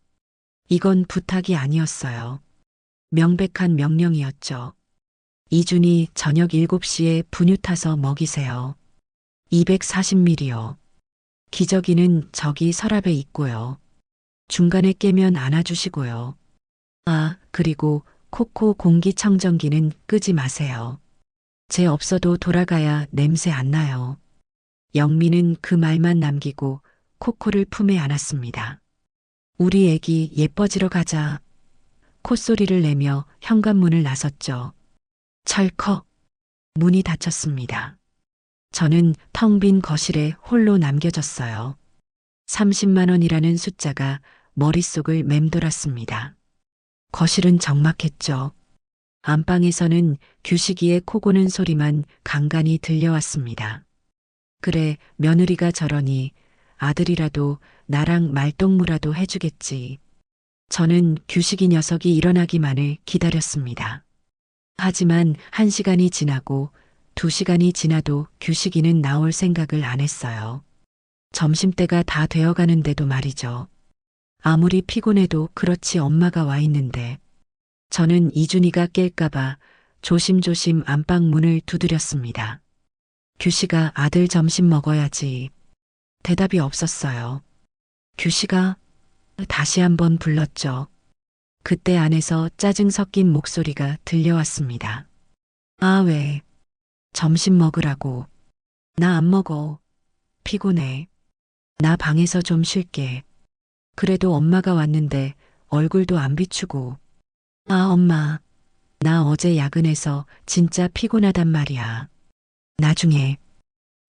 이건 부탁이 아니었어요. 명백한 명령이었죠. 이준이 저녁 7시에 분유 타서 먹이세요. 240ml요. 기저귀는 저기 서랍에 있고요. 중간에 깨면 안아주시고요. 아, 그리고 코코 공기청정기는 끄지 마세요. 제 없어도 돌아가야 냄새 안 나요. 영미는 그 말만 남기고 코코를 품에 안았습니다. 우리 애기 예뻐지러 가자. 콧소리를 내며 현관문을 나섰죠. 철컥. 문이 닫혔습니다. 저는 텅 빈 거실에 홀로 남겨졌어요. 30만 원이라는 숫자가 머릿속을 맴돌았습니다. 거실은 적막했죠. 안방에서는 규식이의 코 고는 소리만 간간히 들려왔습니다. 그래, 며느리가 저러니 아들이라도 나랑 말동무라도 해주겠지. 저는 규식이 녀석이 일어나기만을 기다렸습니다. 하지만 1시간이 지나고 2시간이 지나도 규식이는 나올 생각을 안 했어요. 점심때가 다 되어가는데도 말이죠. 아무리 피곤해도 그렇지 엄마가 와 있는데 저는 이준이가 깰까봐 조심조심 안방 문을 두드렸습니다. 규식아, 아들 점심 먹어야지. 대답이 없었어요. 규식아, 다시 한번 불렀죠. 그때 안에서 짜증 섞인 목소리가 들려왔습니다. 아, 왜? 점심 먹으라고. 나 안 먹어. 피곤해. 나 방에서 좀 쉴게. 그래도 엄마가 왔는데 얼굴도 안 비추고. 아, 엄마. 나 어제 야근해서 진짜 피곤하단 말이야. 나중에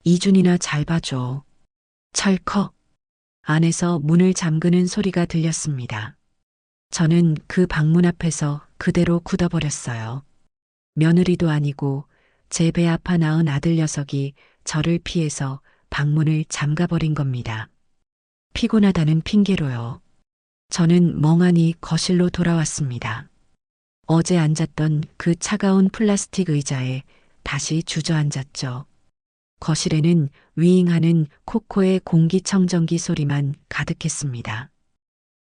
이준이나 잘 봐줘. 철컥. 안에서 문을 잠그는 소리가 들렸습니다. 저는 그 방문 앞에서 그대로 굳어버렸어요. 며느리도 아니고 제 배 아파 낳은 아들 녀석이 저를 피해서 방문을 잠가버린 겁니다. 피곤하다는 핑계로요. 저는 멍하니 거실로 돌아왔습니다. 어제 앉았던 그 차가운 플라스틱 의자에 다시 주저앉았죠. 거실에는 윙하는 코코의 공기청정기 소리만 가득했습니다.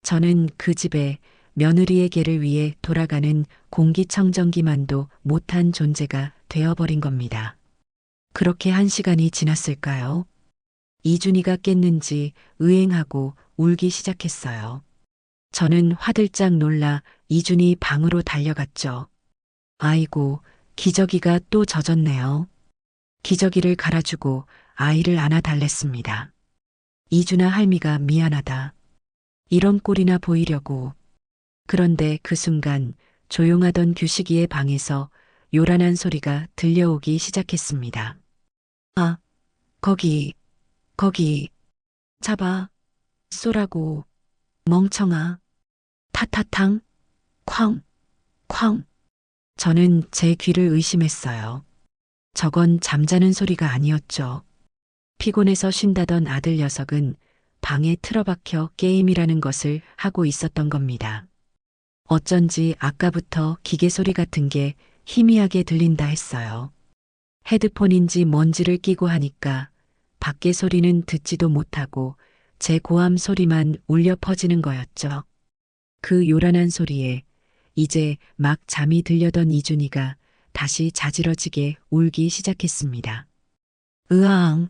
저는 그 집에 며느리에게를 위해 돌아가는 공기청정기만도 못한 존재가 되어버린 겁니다. 그렇게 1시간이 지났을까요? 이준이가 깼는지 의행하고 울기 시작했어요. 저는 화들짝 놀라 이준이 방으로 달려갔죠. 아이고, 기저귀가 또 젖었네요. 기저귀를 갈아주고 아이를 안아 달랬습니다. 이준아 할미가 미안하다. 이런 꼴이나 보이려고. 그런데 그 순간 조용하던 규식이의 방에서 요란한 소리가 들려오기 시작했습니다. 아, 거기, 잡아, 쏘라고, 멍청아, 타타탕, 쾅, 쾅. 저는 제 귀를 의심했어요. 저건 잠자는 소리가 아니었죠. 피곤해서 쉰다던 아들 녀석은 방에 틀어박혀 게임이라는 것을 하고 있었던 겁니다. 어쩐지 아까부터 기계 소리 같은 게 희미하게 들린다 했어요. 헤드폰인지 뭔지를 끼고 하니까 밖의 소리는 듣지도 못하고 제 고함 소리만 울려 퍼지는 거였죠. 그 요란한 소리에 이제 막 잠이 들려던 이준이가 다시 자지러지게 울기 시작했습니다. 으앙,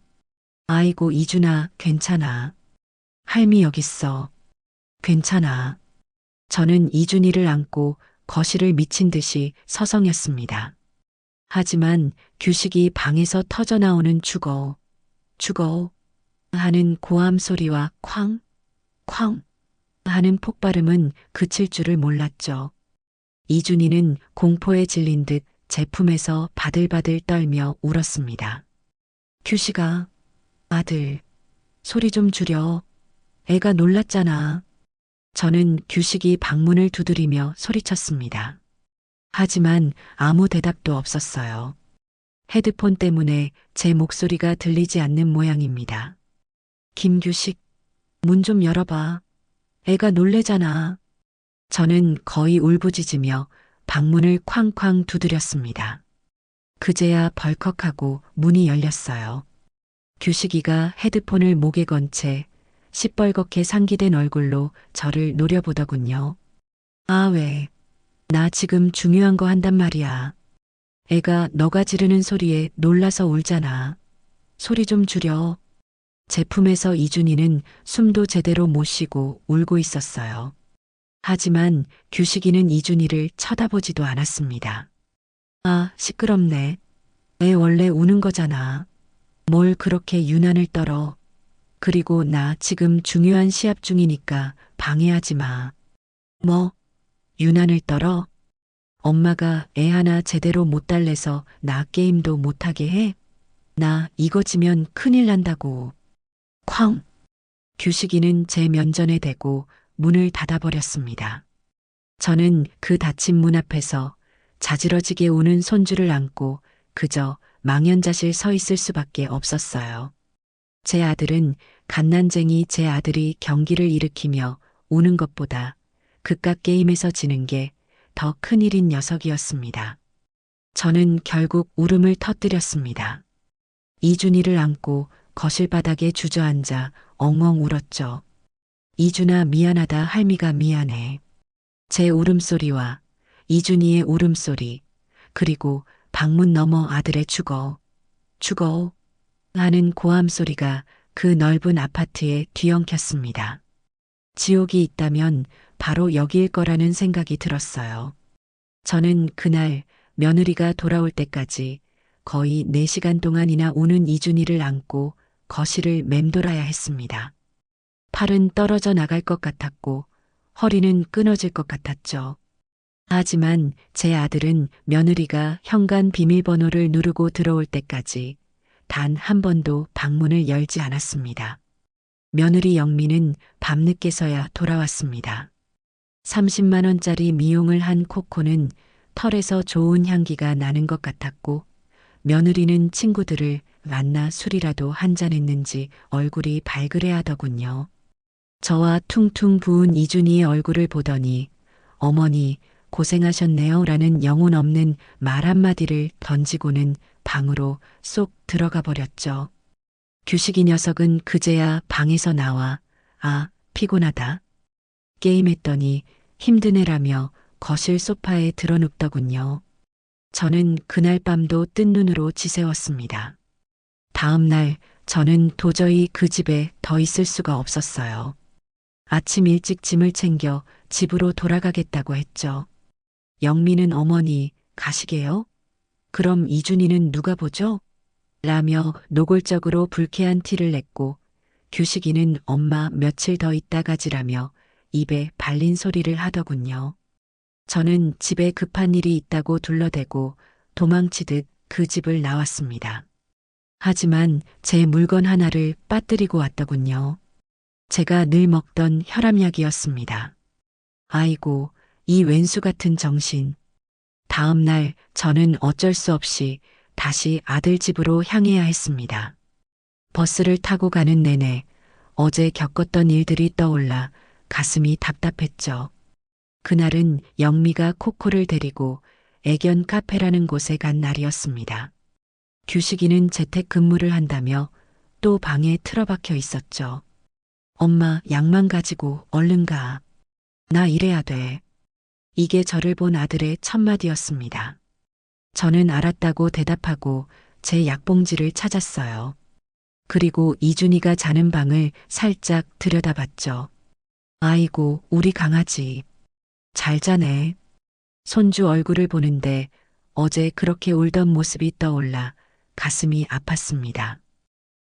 아이고 이준아, 괜찮아. 할미 여기 있어. 괜찮아. 저는 이준이를 안고 거실을 미친 듯이 서성였습니다. 하지만 규식이 방에서 터져나오는 죽어 하는 고함 소리와 쾅, 쾅 하는 폭발음은 그칠 줄을 몰랐죠. 이준이는 공포에 질린 듯 제품에서 바들바들 떨며 울었습니다. 규식아, 아들, 소리 좀 줄여. 애가 놀랐잖아. 저는 규식이 방문을 두드리며 소리쳤습니다. 하지만 아무 대답도 없었어요. 헤드폰 때문에 제 목소리가 들리지 않는 모양입니다. 김규식, 문 좀 열어봐. 애가 놀래잖아. 저는 거의 울부짖으며 방문을 쾅쾅 두드렸습니다. 그제야 벌컥하고 문이 열렸어요. 규식이가 헤드폰을 목에 건 채 시뻘겋게 상기된 얼굴로 저를 노려보더군요. 아, 왜? 나 지금 중요한 거 한단 말이야. 애가 너가 지르는 소리에 놀라서 울잖아. 소리 좀 줄여. 제품에서 이준이는 숨도 제대로 못 쉬고 울고 있었어요. 하지만 규식이는 이준이를 쳐다보지도 않았습니다. 아, 시끄럽네. 애 원래 우는 거잖아. 뭘 그렇게 유난을 떨어. 그리고 나 지금 중요한 시합 중이니까 방해하지 마. 뭐? 유난을 떨어? 엄마가 애 하나 제대로 못 달래서 나 게임도 못하게 해? 나 이거 지면 큰일 난다고. 쾅! 규식이는 제 면전에 대고 문을 닫아버렸습니다. 저는 그 닫힌 문 앞에서 자지러지게 우는 손주를 안고 그저 망연자실 서 있을 수밖에 없었어요. 제 아들은 갓난쟁이 제 아들이 경기를 일으키며 우는 것보다 그깟 게임에서 지는 게 더 큰일인 녀석이었습니다. 저는 결국 울음을 터뜨렸습니다. 이준이를 안고 거실 바닥에 주저앉아 엉엉 울었죠. 이준아 미안하다 할미가 미안해. 제 울음소리와 이준이의 울음소리 그리고 방문 너머 아들의 죽어 하는 고함 소리가 그 넓은 아파트에 뒤엉켰습니다. 지옥이 있다면 바로 여기일 거라는 생각이 들었어요. 저는 그날 며느리가 돌아올 때까지 거의 4시간 동안이나 우는 이준이를 안고 거실을 맴돌아야 했습니다. 팔은 떨어져 나갈 것 같았고 허리는 끊어질 것 같았죠. 하지만 제 아들은 며느리가 현관 비밀번호를 누르고 들어올 때까지 단 한 번도 방문을 열지 않았습니다. 며느리 영미는 밤늦게서야 돌아왔습니다. 30만 원짜리 미용을 한 코코는 털에서 좋은 향기가 나는 것 같았고 며느리는 친구들을 만나 술이라도 한잔했는지 얼굴이 발그레하더군요. 저와 퉁퉁 부은 이준이의 얼굴을 보더니 어머니 고생하셨네요. 라는 영혼 없는 말 한마디를 던지고는 방으로 쏙 들어가 버렸죠. 규식이 녀석은 그제야 방에서 나와 피곤하다. 게임했더니 힘든 애라며 거실 소파에 드러눕더군요. 저는 그날 밤도 뜬 눈으로 지새웠습니다. 다음 날 저는 도저히 그 집에 더 있을 수가 없었어요. 아침 일찍 짐을 챙겨 집으로 돌아가겠다고 했죠. 영미는 어머니 가시게요? 그럼 이준이는 누가 보죠? 라며 노골적으로 불쾌한 티를 냈고 규식이는 엄마 며칠 더 있다 가지라며 입에 발린 소리를 하더군요. 저는 집에 급한 일이 있다고 둘러대고 도망치듯 그 집을 나왔습니다. 하지만 제 물건 하나를 빠뜨리고 왔더군요. 제가 늘 먹던 혈압약이었습니다. 아이고, 이 왼수 같은 정신. 다음 날 저는 어쩔 수 없이 다시 아들 집으로 향해야 했습니다. 버스를 타고 가는 내내 어제 겪었던 일들이 떠올라 가슴이 답답했죠. 그날은 영미가 코코를 데리고 애견 카페라는 곳에 간 날이었습니다. 규식이는 재택근무를 한다며 또 방에 틀어박혀 있었죠. 엄마 약만 가지고 얼른 가. 나 일해야 돼. 이게 저를 본 아들의 첫마디였습니다. 저는 알았다고 대답하고 제 약봉지를 찾았어요. 그리고 이준이가 자는 방을 살짝 들여다봤죠. 아이고, 우리 강아지. 잘 자네. 손주 얼굴을 보는데 어제 그렇게 울던 모습이 떠올라 가슴이 아팠습니다.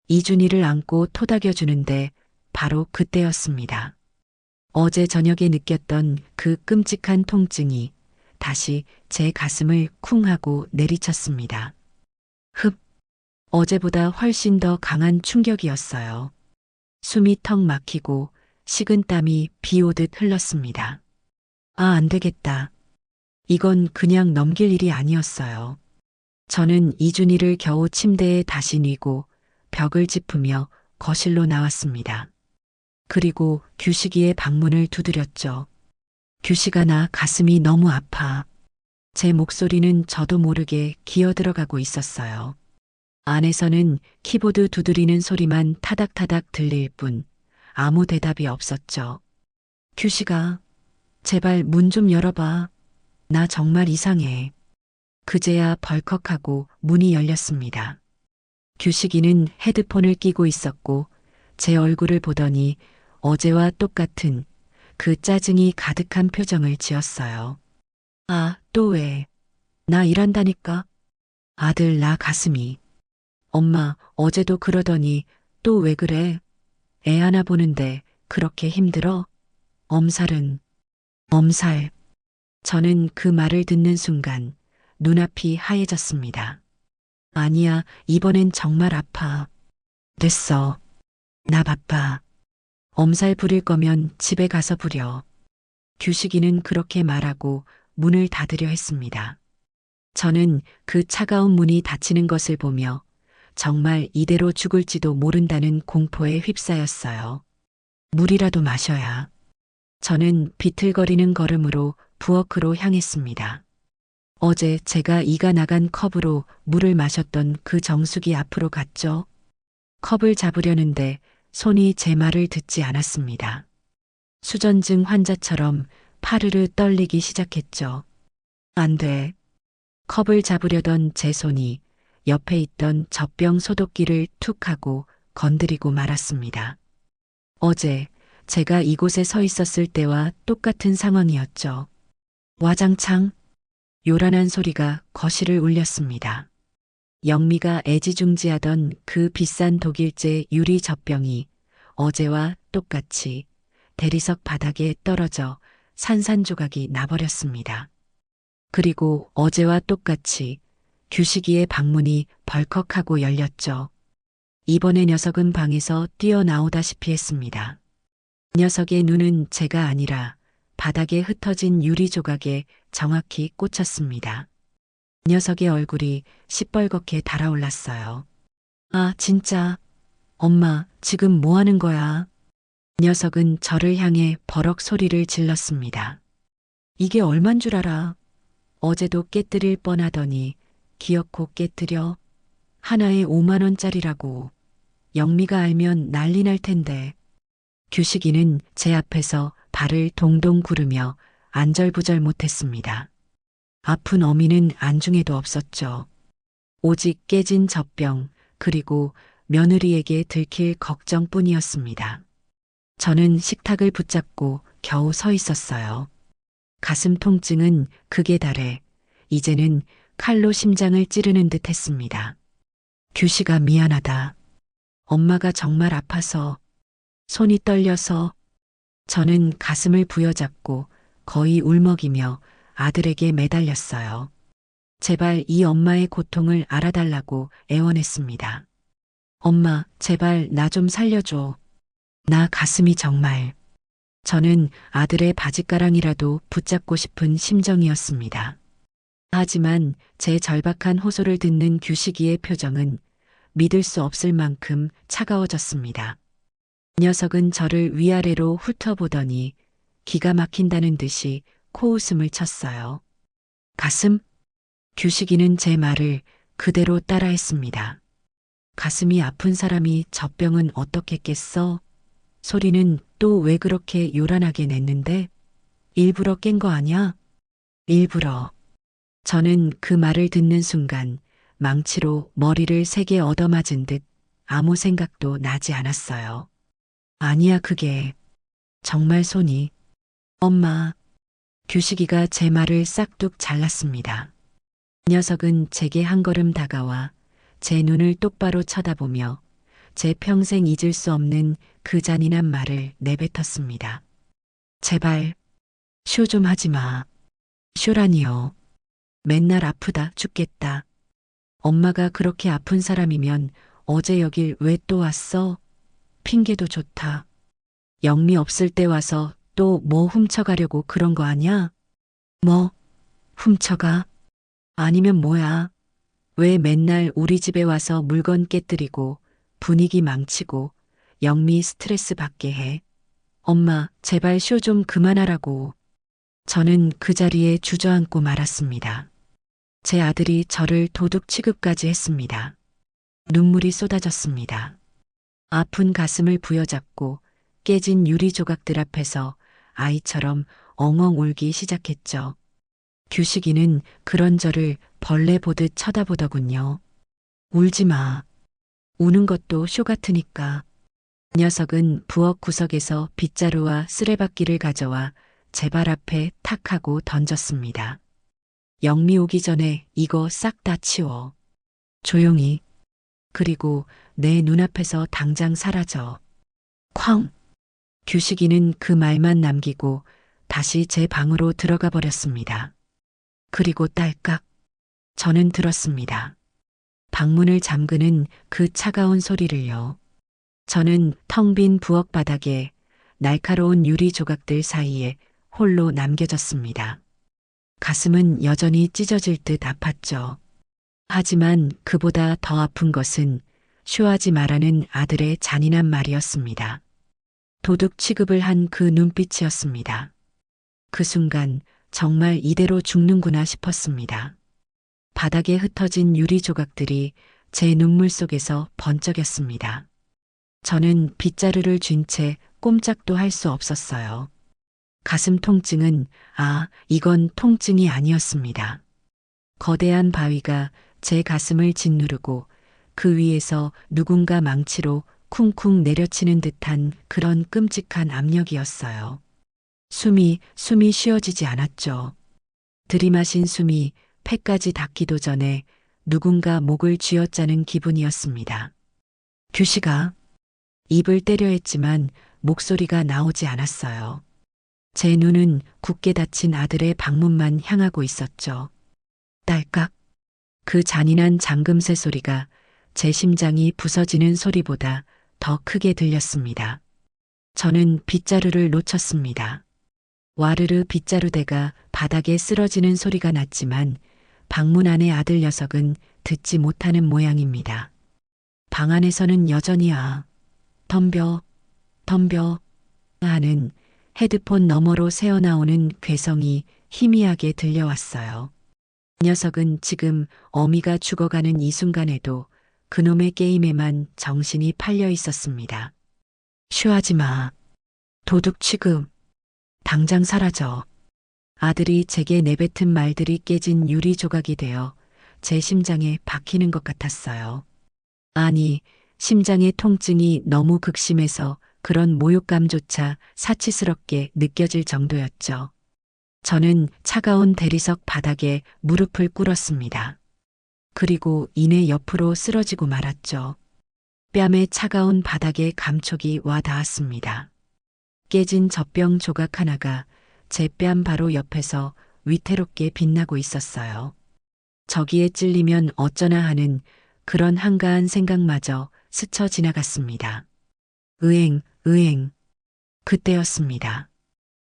이준이를 안고 토닥여주는데 바로 그때였습니다. 어제 저녁에 느꼈던 그 끔찍한 통증이 다시 제 가슴을 쿵 하고 내리쳤습니다. 흡, 어제보다 훨씬 더 강한 충격이었어요. 숨이 턱 막히고 식은 땀이 비 오듯 흘렀습니다. 안 되겠다. 이건 그냥 넘길 일이 아니었어요. 저는 이준이를 겨우 침대에 다시 뉘고 벽을 짚으며 거실로 나왔습니다. 그리고 규식이의 방문을 두드렸죠. 규식아, 나 가슴이 너무 아파. 제 목소리는 저도 모르게 기어들어가고 있었어요. 안에서는 키보드 두드리는 소리만 타닥타닥 들릴 뿐 아무 대답이 없었죠. 규식아, 제발 문 좀 열어봐. 나 정말 이상해. 그제야 벌컥하고 문이 열렸습니다. 규식이는 헤드폰을 끼고 있었고 제 얼굴을 보더니 어제와 똑같은 그 짜증이 가득한 표정을 지었어요. 또 왜? 나 일한다니까. 아들, 나 가슴이. 엄마, 어제도 그러더니 또 왜 그래? 애 하나 보는데 그렇게 힘들어? 엄살은. 엄살. 저는 그 말을 듣는 순간 눈앞이 하얘졌습니다. 아니야, 이번엔 정말 아파. 됐어. 나 바빠. 엄살 부릴 거면 집에 가서 부려. 규식이는 그렇게 말하고 문을 닫으려 했습니다. 저는 그 차가운 문이 닫히는 것을 보며 정말 이대로 죽을지도 모른다는 공포에 휩싸였어요. 물이라도 마셔야. 저는 비틀거리는 걸음으로 부엌으로 향했습니다. 어제 제가 이가 나간 컵으로 물을 마셨던 그 정수기 앞으로 갔죠. 컵을 잡으려는데 손이 제 말을 듣지 않았습니다. 수전증 환자처럼 파르르 떨리기 시작했죠. 안 돼. 컵을 잡으려던 제 손이 옆에 있던 젖병 소독기를 툭 하고 건드리고 말았습니다. 어제 제가 이곳에 서 있었을 때와 똑같은 상황이었죠. 와장창 요란한 소리가 거실을 울렸습니다. 영미가 애지중지하던 그 비싼 독일제 유리 젖병이 어제와 똑같이 대리석 바닥에 떨어져 산산조각이 나버렸습니다. 그리고 어제와 똑같이 규식이의 방문이 벌컥하고 열렸죠. 이번에 녀석은 방에서 뛰어나오다시피 했습니다. 녀석의 눈은 제가 아니라 바닥에 흩어진 유리 조각에 정확히 꽂혔습니다. 녀석의 얼굴이 시뻘겋게 달아올랐어요. 진짜. 엄마, 지금 뭐 하는 거야? 녀석은 저를 향해 버럭 소리를 질렀습니다. 이게 얼만 줄 알아? 어제도 깨뜨릴 뻔하더니 기어코 깨뜨려. 하나에 5만 원짜리라고. 영미가 알면 난리 날 텐데. 규식이는 제 앞에서 발을 동동 구르며 안절부절 못했습니다. 아픈 어미는 안중에도 없었죠. 오직 깨진 젖병 그리고 며느리에게 들킬 걱정뿐이었습니다. 저는 식탁을 붙잡고 겨우 서 있었어요. 가슴 통증은 극에 달해 이제는 칼로 심장을 찌르는 듯 했습니다. 규식아 미안하다. 엄마가 정말 아파서 손이 떨려서 저는 가슴을 부여잡고 거의 울먹이며 아들에게 매달렸어요. 제발 이 엄마의 고통을 알아달라고 애원했습니다. 엄마, 제발 나 좀 살려줘. 나 가슴이 정말. 저는 아들의 바짓가랑이라도 붙잡고 싶은 심정이었습니다. 하지만 제 절박한 호소를 듣는 규식이의 표정은 믿을 수 없을 만큼 차가워졌습니다. 녀석은 저를 위아래로 훑어보더니 기가 막힌다는 듯이 코웃음을 쳤어요. 가슴? 규식이는 제 말을 그대로 따라했습니다. 가슴이 아픈 사람이 젖병은 어떻게 깼어? 소리는 또 왜 그렇게 요란하게 냈는데? 일부러 깬 거 아냐? 일부러. 저는 그 말을 듣는 순간 망치로 머리를 세게 얻어맞은 듯 아무 생각도 나지 않았어요. 아니야, 그게. 정말 손이. 엄마. 규식이가 제 말을 싹둑 잘랐습니다. 녀석은 제게 한 걸음 다가와 제 눈을 똑바로 쳐다보며 제 평생 잊을 수 없는 그 잔인한 말을 내뱉었습니다. 제발, 쇼 좀 하지 마. 쇼라니요. 맨날 아프다 죽겠다. 엄마가 그렇게 아픈 사람이면 어제 여길 왜 또 왔어? 핑계도 좋다. 영미 없을 때 와서 또 뭐 훔쳐가려고 그런 거 아냐? 뭐? 훔쳐가? 아니면 뭐야? 왜 맨날 우리 집에 와서 물건 깨뜨리고 분위기 망치고 영미 스트레스 받게 해? 엄마, 제발 쇼 좀 그만하라고. 저는 그 자리에 주저앉고 말았습니다. 제 아들이 저를 도둑 취급까지 했습니다. 눈물이 쏟아졌습니다. 아픈 가슴을 부여잡고 깨진 유리 조각들 앞에서 아이처럼 엉엉 울기 시작했죠. 규식이는 그런 저를 벌레 보듯 쳐다보더군요. 울지 마. 우는 것도 쇼 같으니까. 녀석은 부엌 구석에서 빗자루와 쓰레받기를 가져와 제 발 앞에 탁 하고 던졌습니다. 영미 오기 전에 이거 싹 다 치워. 조용히. 그리고 내 눈앞에서 당장 사라져. 쾅! 규식이는 그 말만 남기고 다시 제 방으로 들어가 버렸습니다. 그리고 딸깍. 저는 들었습니다. 방문을 잠그는 그 차가운 소리를요. 저는 텅 빈 부엌 바닥에 날카로운 유리 조각들 사이에 홀로 남겨졌습니다. 가슴은 여전히 찢어질 듯 아팠죠. 하지만 그보다 더 아픈 것은 쇼하지 말라는 아들의 잔인한 말이었습니다. 도둑 취급을 한 그 눈빛이었습니다. 그 순간 정말 이대로 죽는구나 싶었습니다. 바닥에 흩어진 유리 조각들이 제 눈물 속에서 번쩍였습니다. 저는 빗자루를 쥔 채 꼼짝도 할 수 없었어요. 가슴 통증은, 이건 통증이 아니었습니다. 거대한 바위가 제 가슴을 짓누르고 그 위에서 누군가 망치로 쿵쿵 내려치는 듯한 그런 끔찍한 압력이었어요. 숨이 쉬어지지 않았죠. 들이마신 숨이 폐까지 닿기도 전에 누군가 목을 쥐어짜는 기분이었습니다. 규식아. 입을 때려 했지만 목소리가 나오지 않았어요. 제 눈은 굳게 닫힌 아들의 방문만 향하고 있었죠. 딸깍. 그 잔인한 잠금새 소리가 제 심장이 부서지는 소리보다 더 크게 들렸습니다. 저는 빗자루를 놓쳤습니다. 와르르 빗자루대가 바닥에 쓰러지는 소리가 났지만 방문 안의 아들 녀석은 듣지 못하는 모양입니다. 방 안에서는 여전히 덤벼 하는 헤드폰 너머로 새어나오는 괴성이 희미하게 들려왔어요. 녀석은 지금 어미가 죽어가는 이 순간에도 그놈의 게임에만 정신이 팔려 있었습니다. 쉬하지 마. 도둑 취급. 당장 사라져. 아들이 제게 내뱉은 말들이 깨진 유리 조각이 되어 제 심장에 박히는 것 같았어요. 아니, 심장의 통증이 너무 극심해서 그런 모욕감조차 사치스럽게 느껴질 정도였죠. 저는 차가운 대리석 바닥에 무릎을 꿇었습니다. 그리고 이내 옆으로 쓰러지고 말았죠. 뺨에 차가운 바닥에 감촉이 와 닿았습니다. 깨진 젖병 조각 하나가 제 뺨 바로 옆에서 위태롭게 빛나고 있었어요. 저기에 찔리면 어쩌나 하는 그런 한가한 생각마저 스쳐 지나갔습니다. 으엥. 그때였습니다.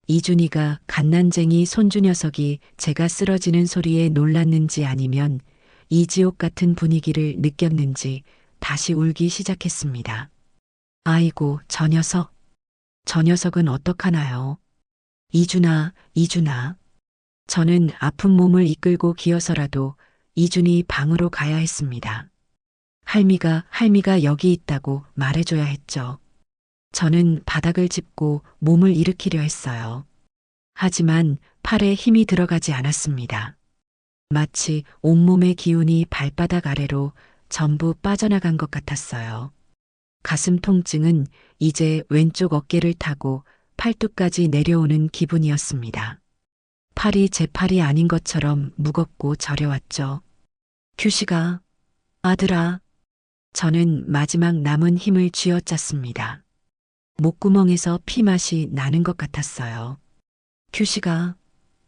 이준이가 갓난쟁이 손주 녀석이 제가 쓰러지는 소리에 놀랐는지 아니면 이 지옥 같은 분위기를 느꼈는지 다시 울기 시작했습니다. 아이고, 저 녀석. 저 녀석은 어떡하나요? 이준아. 저는 아픈 몸을 이끌고 기어서라도 이준이 방으로 가야 했습니다. 할미가 여기 있다고 말해줘야 했죠. 저는 바닥을 짚고 몸을 일으키려 했어요. 하지만 팔에 힘이 들어가지 않았습니다. 마치 온몸의 기운이 발바닥 아래로 전부 빠져나간 것 같았어요. 가슴 통증은 이제 왼쪽 어깨를 타고 팔뚝까지 내려오는 기분이었습니다. 팔이 제 팔이 아닌 것처럼 무겁고 저려왔죠. 규식아, 아들아. 저는 마지막 남은 힘을 쥐어짰습니다. 목구멍에서 피맛이 나는 것 같았어요. 규식아,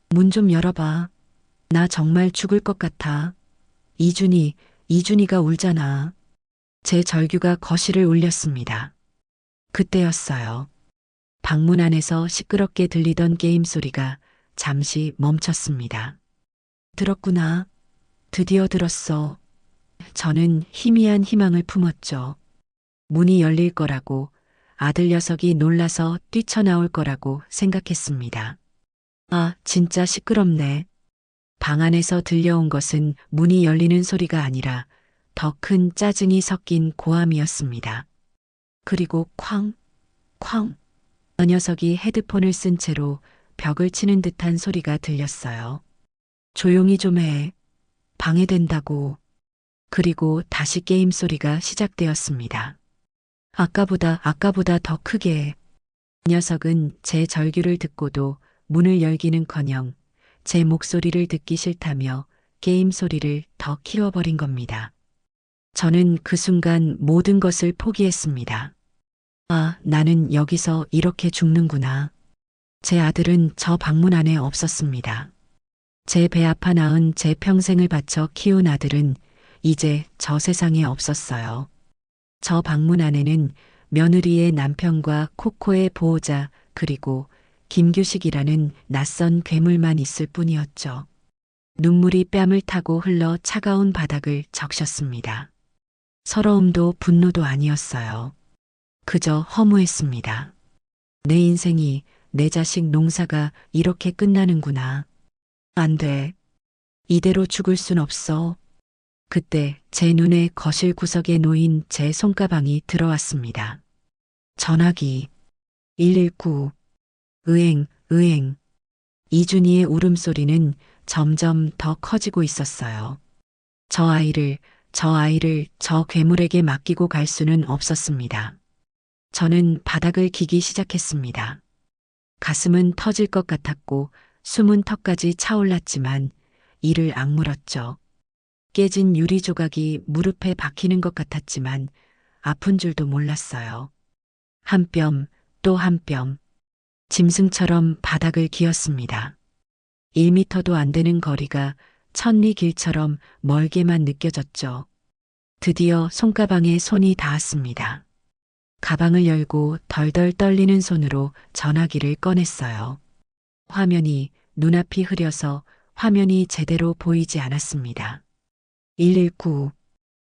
문 좀 열어봐. 나 정말 죽을 것 같아. 이준이가 울잖아. 제 절규가 거실을 울렸습니다. 그때였어요. 방문 안에서 시끄럽게 들리던 게임 소리가 잠시 멈췄습니다. 들었구나. 드디어 들었어. 저는 희미한 희망을 품었죠. 문이 열릴 거라고, 아들 녀석이 놀라서 뛰쳐나올 거라고 생각했습니다. 아, 진짜 시끄럽네. 방 안에서 들려온 것은 문이 열리는 소리가 아니라 더 큰 짜증이 섞인 고함이었습니다. 그리고 쾅. 저 녀석이 헤드폰을 쓴 채로 벽을 치는 듯한 소리가 들렸어요. 조용히 좀 해. 방해된다고. 그리고 다시 게임 소리가 시작되었습니다. 아까보다 더 크게. 녀석은 제 절규를 듣고도 문을 열기는커녕 제 목소리를 듣기 싫다며 게임 소리를 더 키워버린 겁니다. 저는 그 순간 모든 것을 포기했습니다. 아, 나는 여기서 이렇게 죽는구나. 제 아들은 저 방문 안에 없었습니다. 제 배 아파 낳은 제 평생을 바쳐 키운 아들은 이제 저 세상에 없었어요. 저 방문 안에는 며느리의 남편과 코코의 보호자 그리고 김규식이라는 낯선 괴물만 있을 뿐이었죠. 눈물이 뺨을 타고 흘러 차가운 바닥을 적셨습니다. 서러움도 분노도 아니었어요. 그저 허무했습니다. 내 인생이, 내 자식 농사가 이렇게 끝나는구나. 안 돼. 이대로 죽을 순 없어. 그때 제 눈에 거실 구석에 놓인 제 손가방이 들어왔습니다. 전화기. 119. 으엥. 이준이의 울음소리는 점점 더 커지고 있었어요. 저 아이를 저 괴물에게 맡기고 갈 수는 없었습니다. 저는 바닥을 기기 시작했습니다. 가슴은 터질 것 같았고 숨은 턱까지 차올랐지만 이를 악물었죠. 깨진 유리 조각이 무릎에 박히는 것 같았지만 아픈 줄도 몰랐어요. 한 뼘, 또 한 뼘. 짐승처럼 바닥을 기었습니다. 1미터도 안 되는 거리가 천리 길처럼 멀게만 느껴졌죠. 드디어 손가방에 손이 닿았습니다. 가방을 열고 덜덜 떨리는 손으로 전화기를 꺼냈어요. 화면이 눈앞이 흐려서 화면이 제대로 보이지 않았습니다. 119.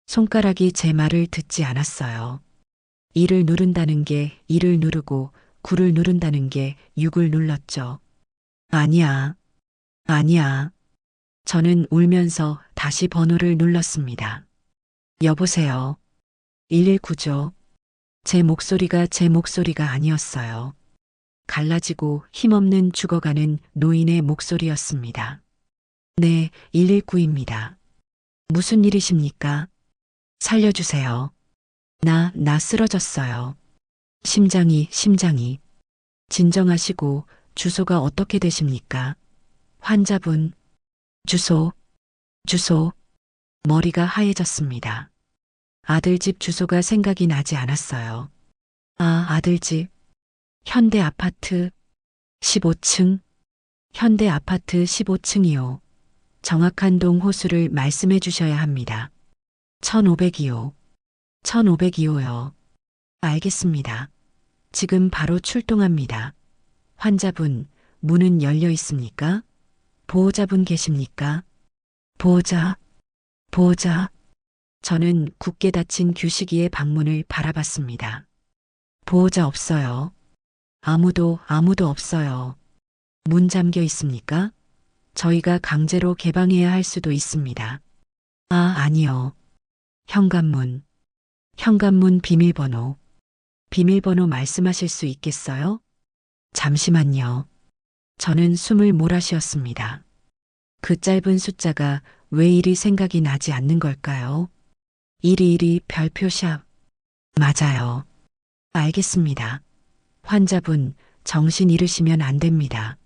손가락이 제 말을 듣지 않았어요. 1을 누른다는 게 1을 누르고 9를 누른다는 게 6을 눌렀죠. 아니야. 아니야. 저는 울면서 다시 번호를 눌렀습니다. 여보세요. 119죠. 제 목소리가 아니었어요. 갈라지고 힘없는 죽어가는 노인의 목소리였습니다. 네, 119입니다. 무슨 일이십니까? 살려주세요. 나 쓰러졌어요. 심장이. 진정하시고 주소가 어떻게 되십니까? 환자분. 주소. 머리가 하얘졌습니다. 아들 집 주소가 생각이 나지 않았어요. 아, 아들 집. 현대 아파트 15층. 현대 아파트 15층이요. 정확한 동 호수를 말씀해 주셔야 합니다. 1502호. 1502호요. 알겠습니다. 지금 바로 출동합니다. 환자분, 문은 열려 있습니까? 보호자분 계십니까? 보호자. 저는 굳게 닫힌 규식이의 방문을 바라봤습니다. 보호자 없어요. 아무도 없어요. 문 잠겨 있습니까? 저희가 강제로 개방해야 할 수도 있습니다. 아, 아니요. 현관문 비밀번호. 비밀번호 말씀하실 수 있겠어요? 잠시만요. 저는 숨을 몰아쉬었습니다. 그 짧은 숫자가 왜 이리 생각이 나지 않는 걸까요? 122 별표 샵. 맞아요. 알겠습니다. 환자분, 정신 잃으시면 안 됩니다.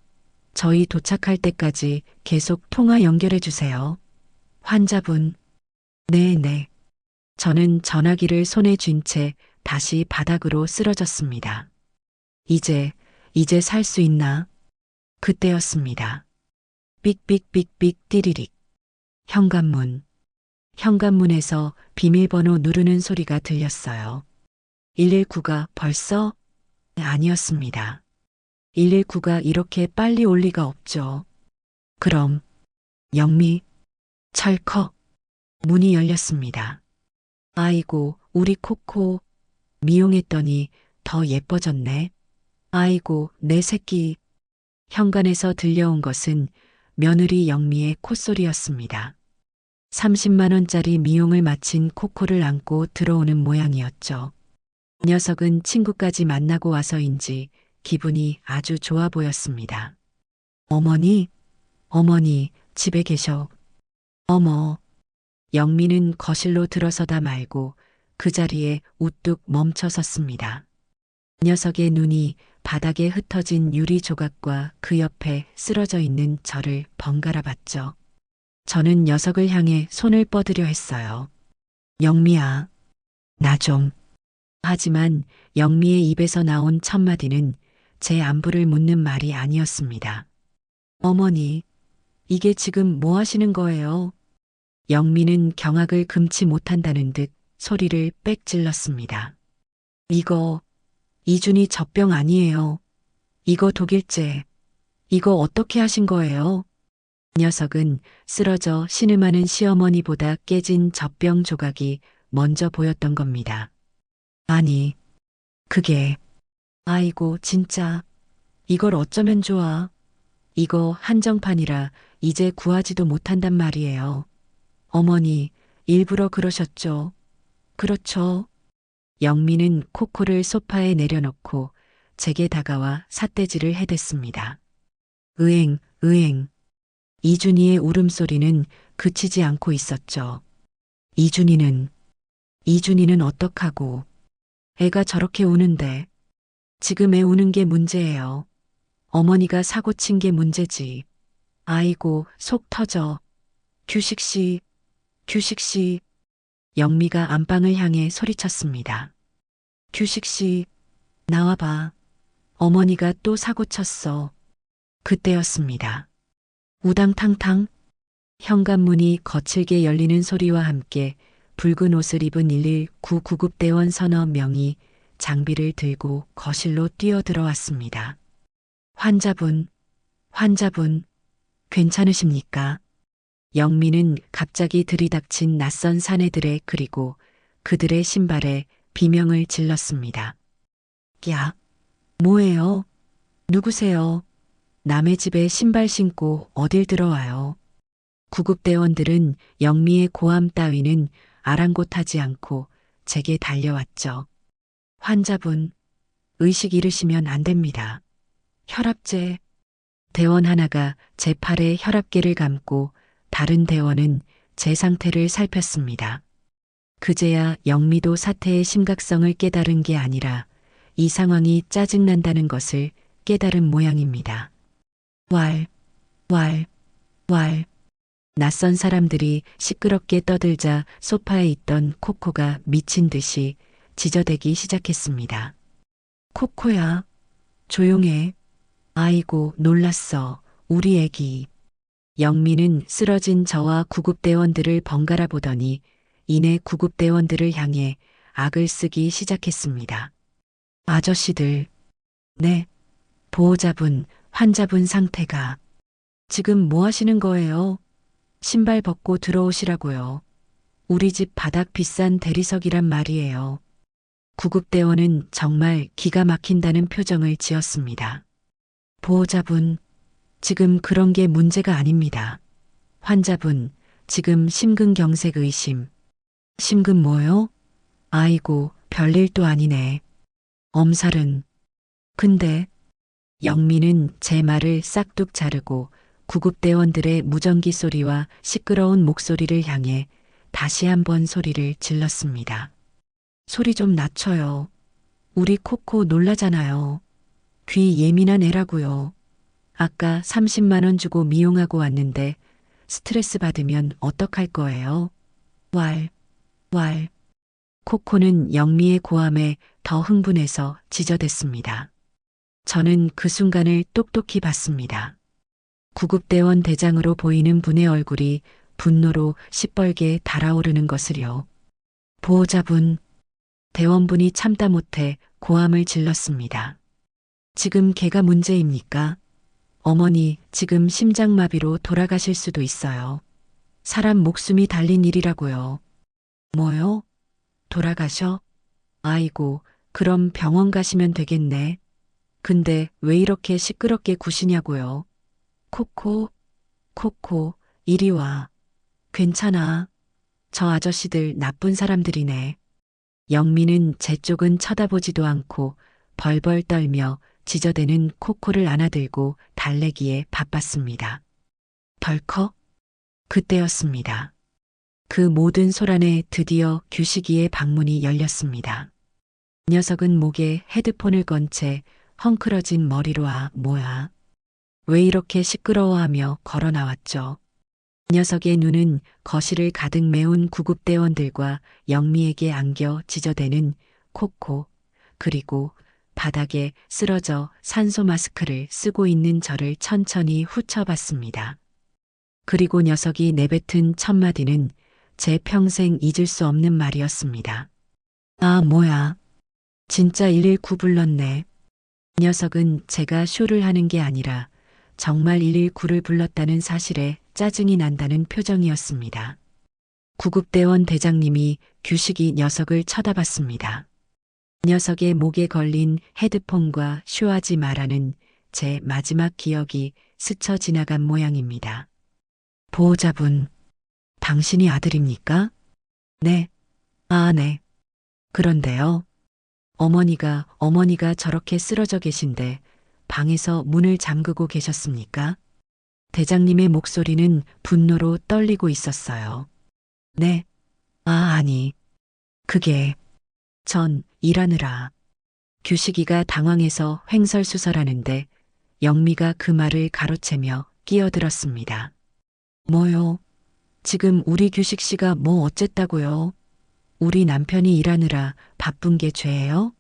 저희 도착할 때까지 계속 통화 연결해 주세요. 환자분. 네. 저는 전화기를 손에 쥔 채 다시 바닥으로 쓰러졌습니다. 이제 살 수 있나? 그때였습니다. 삑삑삑삑 띠리릭. 현관문에서 비밀번호 누르는 소리가 들렸어요. 119가 벌써? 아니었습니다. 119가 이렇게 빨리 올 리가 없죠. 그럼 영미, 철컥. 문이 열렸습니다. 아이고, 우리 코코. 미용했더니 더 예뻐졌네. 아이고, 내 새끼. 현관에서 들려온 것은 며느리 영미의 콧소리였습니다. 30만 원짜리 미용을 마친 코코를 안고 들어오는 모양이었죠. 녀석은 친구까지 만나고 와서인지 기분이 아주 좋아 보였습니다. 어머니, 집에 계셔. 어머. 영미는 거실로 들어서다 말고 그 자리에 우뚝 멈춰 섰습니다. 녀석의 눈이 바닥에 흩어진 유리 조각과 그 옆에 쓰러져 있는 저를 번갈아 봤죠. 저는 녀석을 향해 손을 뻗으려 했어요. 영미야, 나 좀. 하지만 영미의 입에서 나온 첫 마디는 제 안부를 묻는 말이 아니었습니다. 어머니, 이게 지금 뭐 하시는 거예요? 영미는 경악을 금치 못한다는 듯 소리를 빽 질렀습니다. 이거, 이준이 젖병 아니에요. 이거 독일제. 이거 어떻게 하신 거예요? 녀석은 쓰러져 신음하는 시어머니보다 깨진 젖병 조각이 먼저 보였던 겁니다. 아니, 그게, 아이고, 진짜, 이걸 어쩌면 좋아. 이거 한정판이라 이제 구하지도 못한단 말이에요. 어머니, 일부러 그러셨죠? 그렇죠. 영미는 코코를 소파에 내려놓고 제게 다가와 삿대질을 해댔습니다. 으엥. 이준이의 울음소리는 그치지 않고 있었죠. 이준이는 어떡하고. 애가 저렇게 우는데. 지금 애 우는 게 문제예요. 어머니가 사고 친 게 문제지. 아이고, 속 터져. 규식 씨. 영미가 안방을 향해 소리쳤습니다. 규식 씨, 나와봐. 어머니가 또 사고 쳤어. 그때였습니다. 우당탕탕. 현관문이 거칠게 열리는 소리와 함께 붉은 옷을 입은 119 구급대원 서너 명이 장비를 들고 거실로 뛰어들어왔습니다. 환자분, 괜찮으십니까? 영미는 갑자기 들이닥친 낯선 사내들의 그리고 그들의 신발에 비명을 질렀습니다. 야, 뭐예요? 누구세요? 남의 집에 신발 신고 어딜 들어와요. 구급대원들은 영미의 고함 따위는 아랑곳하지 않고 제게 달려왔죠. 환자분, 의식 잃으시면 안 됩니다. 혈압제. 대원 하나가 제 팔에 혈압계를 감고 다른 대원은 제 상태를 살폈습니다. 그제야 영미도 사태의 심각성을 깨달은 게 아니라 이 상황이 짜증난다는 것을 깨달은 모양입니다. 왈, 왈, 왈. 낯선 사람들이 시끄럽게 떠들자 소파에 있던 코코가 미친 듯이 지저대기 시작했습니다. 코코야, 조용해. 아이고, 놀랐어. 우리 애기. 영미는 쓰러진 저와 구급대원들을 번갈아 보더니 이내 구급대원들을 향해 악을 쓰기 시작했습니다. 아저씨들. 네. 보호자분, 환자분 상태가. 지금 뭐 하시는 거예요? 신발 벗고 들어오시라고요. 우리 집 바닥 비싼 대리석이란 말이에요. 구급대원은 정말 기가 막힌다는 표정을 지었습니다. 보호자분, 지금 그런 게 문제가 아닙니다. 환자분, 지금 심근경색 의심. 심근 뭐요? 아이고, 별일도 아니네. 엄살은. 근데 영미는 제 말을 싹둑 자르고 구급대원들의 무전기 소리와 시끄러운 목소리를 향해 다시 한번 소리를 질렀습니다. 소리 좀 낮춰요. 우리 코코 놀라잖아요. 귀 예민한 애라고요. 아까 30만 원 주고 미용하고 왔는데 스트레스 받으면 어떡할 거예요? 왈, 왈. 코코는 영미의 고함에 더 흥분해서 지저댔습니다. 저는 그 순간을 똑똑히 봤습니다. 구급대원 대장으로 보이는 분의 얼굴이 분노로 시뻘게 달아오르는 것을요. 보호자분, 대원분이 참다 못해 고함을 질렀습니다. 지금 걔가 문제입니까? 어머니, 지금 심장마비로 돌아가실 수도 있어요. 사람 목숨이 달린 일이라고요. 뭐요? 돌아가셔? 아이고, 그럼 병원 가시면 되겠네. 근데 왜 이렇게 시끄럽게 구시냐고요? 코코, 코코, 이리 와. 괜찮아. 저 아저씨들 나쁜 사람들이네. 영미는 제 쪽은 쳐다보지도 않고 벌벌 떨며 지저대는 코코를 안아들고 달래기에 바빴습니다. 덜컥? 그때였습니다. 그 모든 소란에 드디어 규식이의 방문이 열렸습니다. 녀석은 목에 헤드폰을 건 채 헝클어진 머리로 뭐야. 왜 이렇게 시끄러워하며 걸어 나왔죠. 녀석의 눈은 거실을 가득 메운 구급대원들과 영미에게 안겨 지저대는 코코, 그리고 바닥에 쓰러져 산소 마스크를 쓰고 있는 저를 천천히 훑어봤습니다. 그리고 녀석이 내뱉은 첫마디는 제 평생 잊을 수 없는 말이었습니다. 아, 뭐야. 진짜 119 불렀네. 녀석은 제가 쇼를 하는 게 아니라 정말 119를 불렀다는 사실에 짜증이 난다는 표정이었습니다. 구급대원 대장님이 규식이 녀석을 쳐다봤습니다. 녀석의 목에 걸린 헤드폰과 쇼하지 마라는 제 마지막 기억이 스쳐 지나간 모양입니다. 보호자분, 당신이 아들입니까? 네. 아, 네. 그런데요. 어머니가 저렇게 쓰러져 계신데 방에서 문을 잠그고 계셨습니까? 대장님의 목소리는 분노로 떨리고 있었어요. 네. 아, 아니. 그게 전 일하느라. 규식이가 당황해서 횡설수설하는데 영미가 그 말을 가로채며 끼어들었습니다. 뭐요? 지금 우리 규식 씨가 뭐 어쨌다고요? 우리 남편이 일하느라 바쁜 게 죄예요?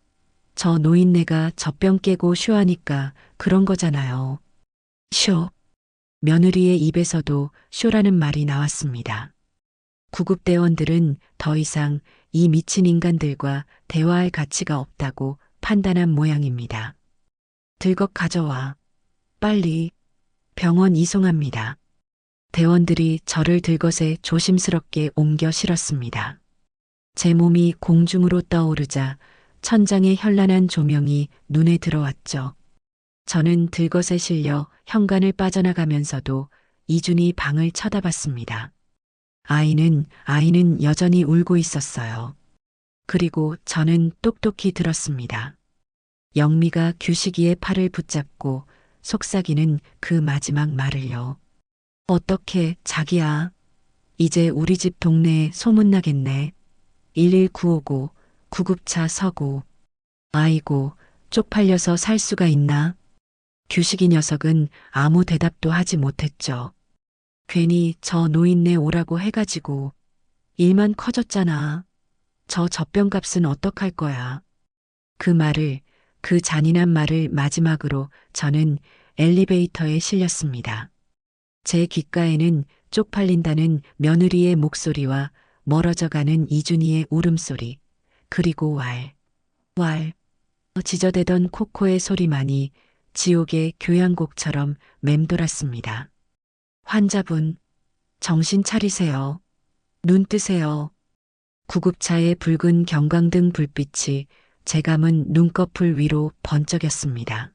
저 노인네가 젖병 깨고 쇼하니까 그런 거잖아요. 쇼. 며느리의 입에서도 쇼라는 말이 나왔습니다. 구급대원들은 더 이상 이 미친 인간들과 대화할 가치가 없다고 판단한 모양입니다. 들것 가져와. 빨리. 병원 이송합니다. 대원들이 저를 들것에 조심스럽게 옮겨 실었습니다. 제 몸이 공중으로 떠오르자 천장의 현란한 조명이 눈에 들어왔죠. 저는 들것에 실려 현관을 빠져나가면서도 이준이 방을 쳐다봤습니다. 아이는 여전히 울고 있었어요. 그리고 저는 똑똑히 들었습니다. 영미가 규식이의 팔을 붙잡고 속삭이는 그 마지막 말을요. 어떻게 자기야. 이제 우리 집 동네에 소문나겠네. 119오고 구급차 서고. 아이고 쪽팔려서 살 수가 있나. 규식이 녀석은 아무 대답도 하지 못했죠. 괜히 저 노인네 오라고 해가지고 일만 커졌잖아. 저 젖병값은 어떡할 거야. 그 잔인한 말을 마지막으로 저는 엘리베이터에 실렸습니다. 제 귓가에는 쪽팔린다는 며느리의 목소리와 멀어져가는 이준희의 울음소리, 그리고 왈, 지저대던 코코의 소리만이 지옥의 교향곡처럼 맴돌았습니다. 환자분, 정신 차리세요. 눈 뜨세요. 구급차의 붉은 경광등 불빛이 제 감은 눈꺼풀 위로 번쩍였습니다.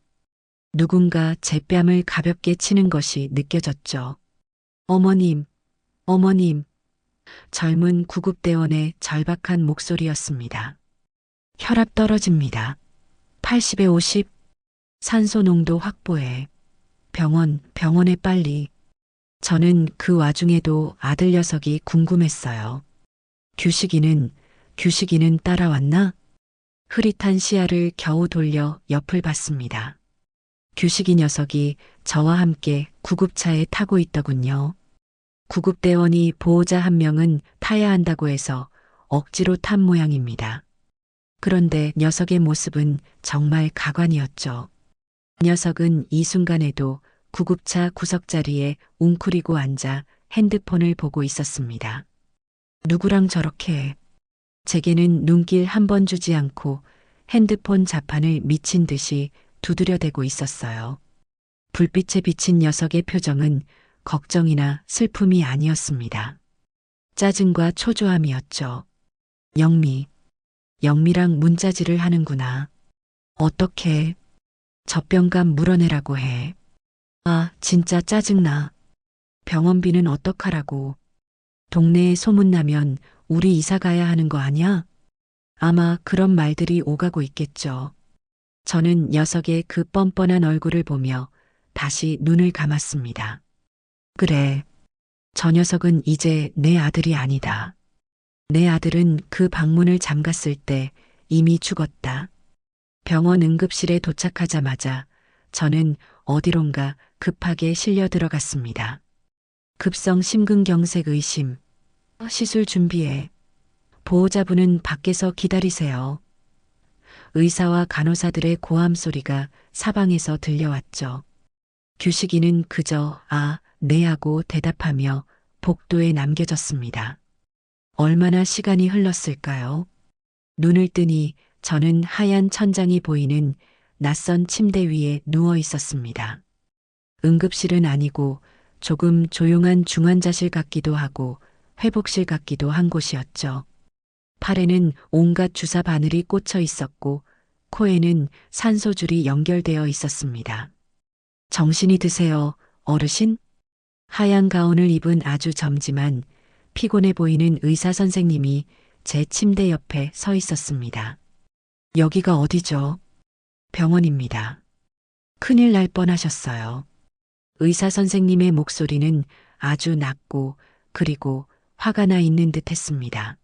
누군가 제 뺨을 가볍게 치는 것이 느껴졌죠. 어머님, 어머님. 젊은 구급대원의 절박한 목소리였습니다. 혈압 떨어집니다. 80에 50. 산소 농도 확보해. 병원에 빨리. 저는 그 와중에도 아들 녀석이 궁금했어요. 규식이는 따라왔나? 흐릿한 시야를 겨우 돌려 옆을 봤습니다. 규식이 녀석이 저와 함께 구급차에 타고 있더군요. 구급대원이 보호자 한 명은 타야 한다고 해서 억지로 탄 모양입니다. 그런데 녀석의 모습은 정말 가관이었죠. 녀석은 이 순간에도 구급차 구석자리에 웅크리고 앉아 핸드폰을 보고 있었습니다. 누구랑 저렇게. 제게는 눈길 한 번 주지 않고 핸드폰 자판을 미친 듯이 두드려대고 있었어요. 불빛에 비친 녀석의 표정은 걱정이나 슬픔이 아니었습니다. 짜증과 초조함이었죠. 영미랑 문자질을 하는구나. 어떻게 젖병감 물어내라고 해. 아, 진짜 짜증나. 병원비는 어떡하라고. 동네에 소문나면 우리 이사 가야 하는 거 아냐? 아마 그런 말들이 오가고 있겠죠. 저는 녀석의 그 뻔뻔한 얼굴을 보며 다시 눈을 감았습니다. 그래. 저 녀석은 이제 내 아들이 아니다. 내 아들은 그 방문을 잠갔을 때 이미 죽었다. 병원 응급실에 도착하자마자 저는 어디론가 급하게 실려 들어갔습니다. 급성 심근경색 의심. 시술 준비해. 보호자분은 밖에서 기다리세요. 의사와 간호사들의 고함 소리가 사방에서 들려왔죠. 규식이는 그저 네 하고 대답하며 복도에 남겨졌습니다. 얼마나 시간이 흘렀을까요? 눈을 뜨니 저는 하얀 천장이 보이는 낯선 침대 위에 누워 있었습니다. 응급실은 아니고 조금 조용한 중환자실 같기도 하고 회복실 같기도 한 곳이었죠. 팔에는 온갖 주사 바늘이 꽂혀 있었고 코에는 산소줄이 연결되어 있었습니다. 정신이 드세요, 어르신? 하얀 가운을 입은 아주 젊지만 피곤해 보이는 의사 선생님이 제 침대 옆에 서 있었습니다. 여기가 어디죠? 병원입니다. 큰일 날 뻔하셨어요. 의사 선생님의 목소리는 아주 낮고 그리고 화가 나 있는 듯 했습니다.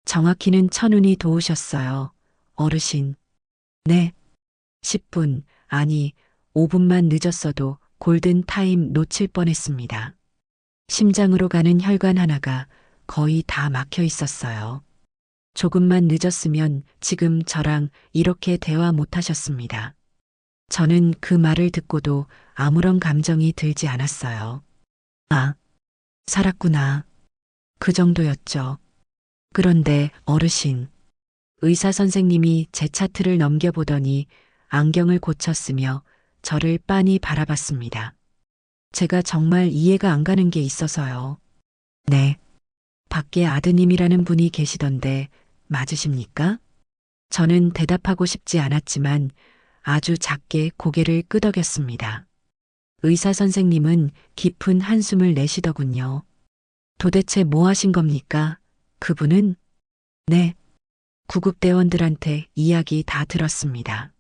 정확히는 천운이 도우셨어요, 어르신. 네. 10분, 아니 5분만 늦었어도 골든 타임 놓칠 뻔했습니다. 심장으로 가는 혈관 하나가 거의 다 막혀 있었어요. 조금만 늦었으면 지금 저랑 이렇게 대화 못 하셨습니다. 저는 그 말을 듣고도 아무런 감정이 들지 않았어요. 아, 살았구나. 그 정도였죠. 그런데 어르신, 의사 선생님이 제 차트를 넘겨보더니 안경을 고쳤으며 저를 빤히 바라봤습니다. 제가 정말 이해가 안 가는 게 있어서요. 네. 밖에 아드님이라는 분이 계시던데 맞으십니까? 저는 대답하고 싶지 않았지만 아주 작게 고개를 끄덕였습니다. 의사 선생님은 깊은 한숨을 내쉬더군요. 도대체 뭐 하신 겁니까? 그분은? 네. 구급대원들한테 이야기 다 들었습니다.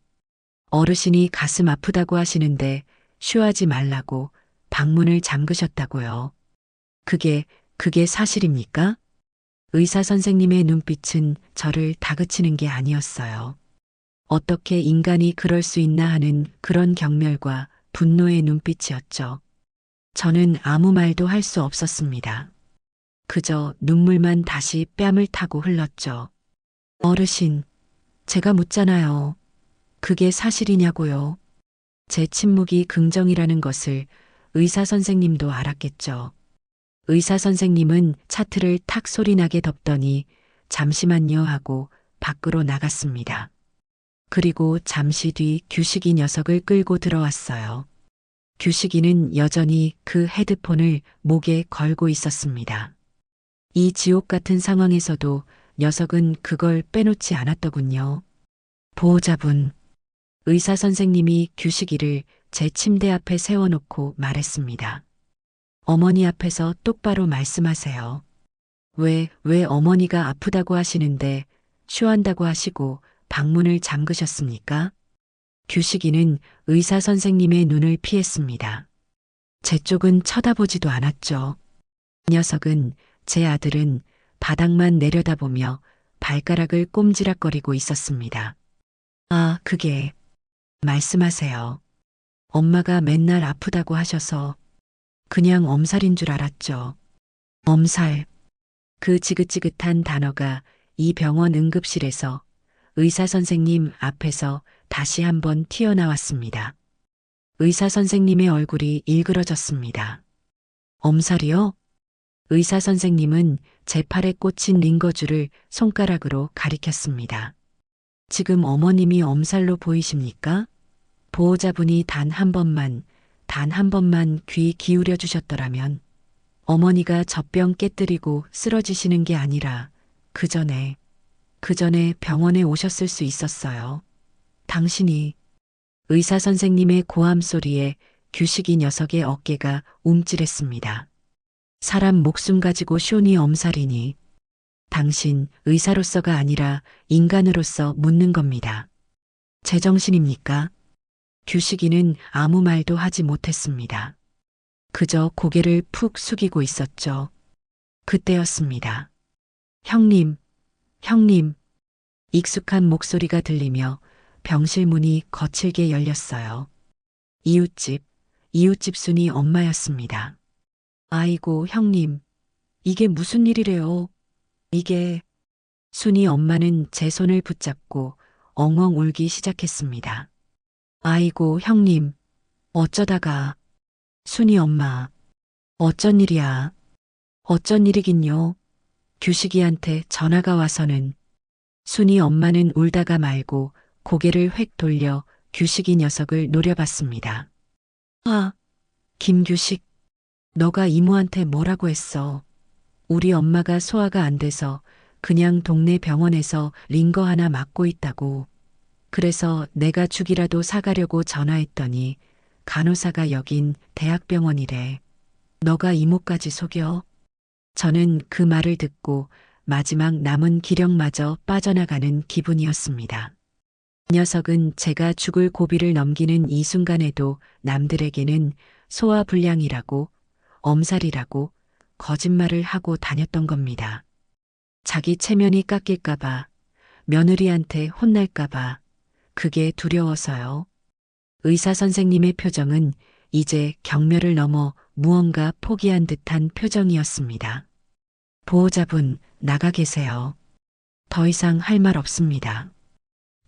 어르신이 가슴 아프다고 하시는데 쉬하지 말라고 방문을 잠그셨다고요. 그게 사실입니까? 의사 선생님의 눈빛은 저를 다그치는 게 아니었어요. 어떻게 인간이 그럴 수 있나 하는 그런 경멸과 분노의 눈빛이었죠. 저는 아무 말도 할 수 없었습니다. 그저 눈물만 다시 뺨을 타고 흘렀죠. 어르신, 제가 묻잖아요. 그게 사실이냐고요. 제 침묵이 긍정이라는 것을 의사 선생님도 알았겠죠. 의사 선생님은 차트를 탁 소리나게 덮더니 잠시만요 하고 밖으로 나갔습니다. 그리고 잠시 뒤 규식이 녀석을 끌고 들어왔어요. 규식이는 여전히 그 헤드폰을 목에 걸고 있었습니다. 이 지옥 같은 상황에서도 녀석은 그걸 빼놓지 않았더군요. 보호자분, 의사 선생님이 규식이를 제 침대 앞에 세워놓고 말했습니다. 어머니 앞에서 똑바로 말씀하세요. 왜 어머니가 아프다고 하시는데 쉬한다고 하시고 방문을 잠그셨습니까? 규식이는 의사 선생님의 눈을 피했습니다. 제 쪽은 쳐다보지도 않았죠. 녀석은 제 아들은 바닥만 내려다보며 발가락을 꼼지락거리고 있었습니다. 아, 그게. 말씀하세요. 엄마가 맨날 아프다고 하셔서 그냥 엄살인 줄 알았죠. 엄살. 그 지긋지긋한 단어가 이 병원 응급실에서 의사 선생님 앞에서 다시 한번 튀어나왔습니다. 의사 선생님의 얼굴이 일그러졌습니다. 엄살이요? 의사 선생님은 제 팔에 꽂힌 링거줄을 손가락으로 가리켰습니다. 지금 어머님이 엄살로 보이십니까? 보호자분이 단 한 번만 귀 기울여 주셨더라면 어머니가 젖병 깨뜨리고 쓰러지시는 게 아니라 그 전에 병원에 오셨을 수 있었어요. 당신이. 의사 선생님의 고함 소리에 규식이 녀석의 어깨가 움찔했습니다. 사람 목숨 가지고 쇼니 엄살이니. 당신 의사로서가 아니라 인간으로서 묻는 겁니다. 제정신입니까? 규식이는 아무 말도 하지 못했습니다. 그저 고개를 푹 숙이고 있었죠. 그때였습니다. 형님. 익숙한 목소리가 들리며 병실 문이 거칠게 열렸어요. 이웃집 순이 엄마였습니다. 아이고, 형님. 이게 무슨 일이래요? 순이 엄마는 제 손을 붙잡고 엉엉 울기 시작했습니다. 아이고, 형님. 어쩌다가. 순이 엄마. 어쩐 일이야. 어쩐 일이긴요. 규식이한테 전화가 와서는. 순이 엄마는 울다가 말고 고개를 획 돌려 규식이 녀석을 노려봤습니다. 아, 김규식. 너가 이모한테 뭐라고 했어? 우리 엄마가 소화가 안 돼서 그냥 동네 병원에서 링거 하나 맞고 있다고. 그래서 내가 죽이라도 사가려고 전화했더니 간호사가 여긴 대학병원이래. 너가 이모까지 속여? 저는 그 말을 듣고 마지막 남은 기력마저 빠져나가는 기분이었습니다. 녀석은 제가 죽을 고비를 넘기는 이 순간에도 남들에게는 소화불량이라고, 엄살이라고 거짓말을 하고 다녔던 겁니다. 자기 체면이 깎일까봐, 며느리한테 혼날까봐, 그게 두려워서요. 의사 선생님의 표정은 이제 경멸을 넘어 무언가 포기한 듯한 표정이었습니다. 보호자분, 나가 계세요. 더 이상 할 말 없습니다.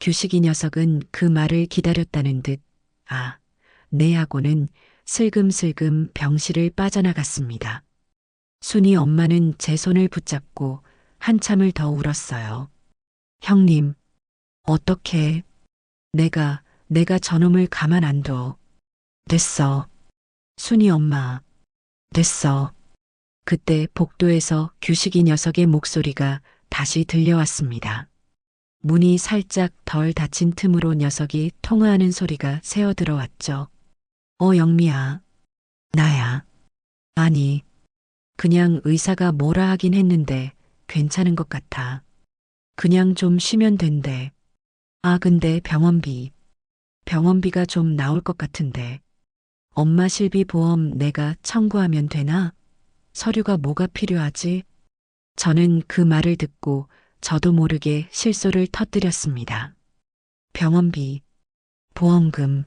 규식이 녀석은 그 말을 기다렸다는 듯, 네 하고는 슬금슬금 병실을 빠져나갔습니다. 순이 엄마는 제 손을 붙잡고 한참을 더 울었어요. 형님, 어떻게, 내가 저놈을 가만 안 둬. 됐어. 순이 엄마, 됐어. 그때 복도에서 규식이 녀석의 목소리가 다시 들려왔습니다. 문이 살짝 덜 닫힌 틈으로 녀석이 통화하는 소리가 새어 들어왔죠. 영미야. 나야. 아니, 그냥 의사가 뭐라 하긴 했는데 괜찮은 것 같아. 그냥 좀 쉬면 된대. 근데 병원비가 좀 나올 것 같은데. 엄마 실비 보험 내가 청구하면 되나? 서류가 뭐가 필요하지? 저는 그 말을 듣고 저도 모르게 실소를 터뜨렸습니다. 병원비, 보험금.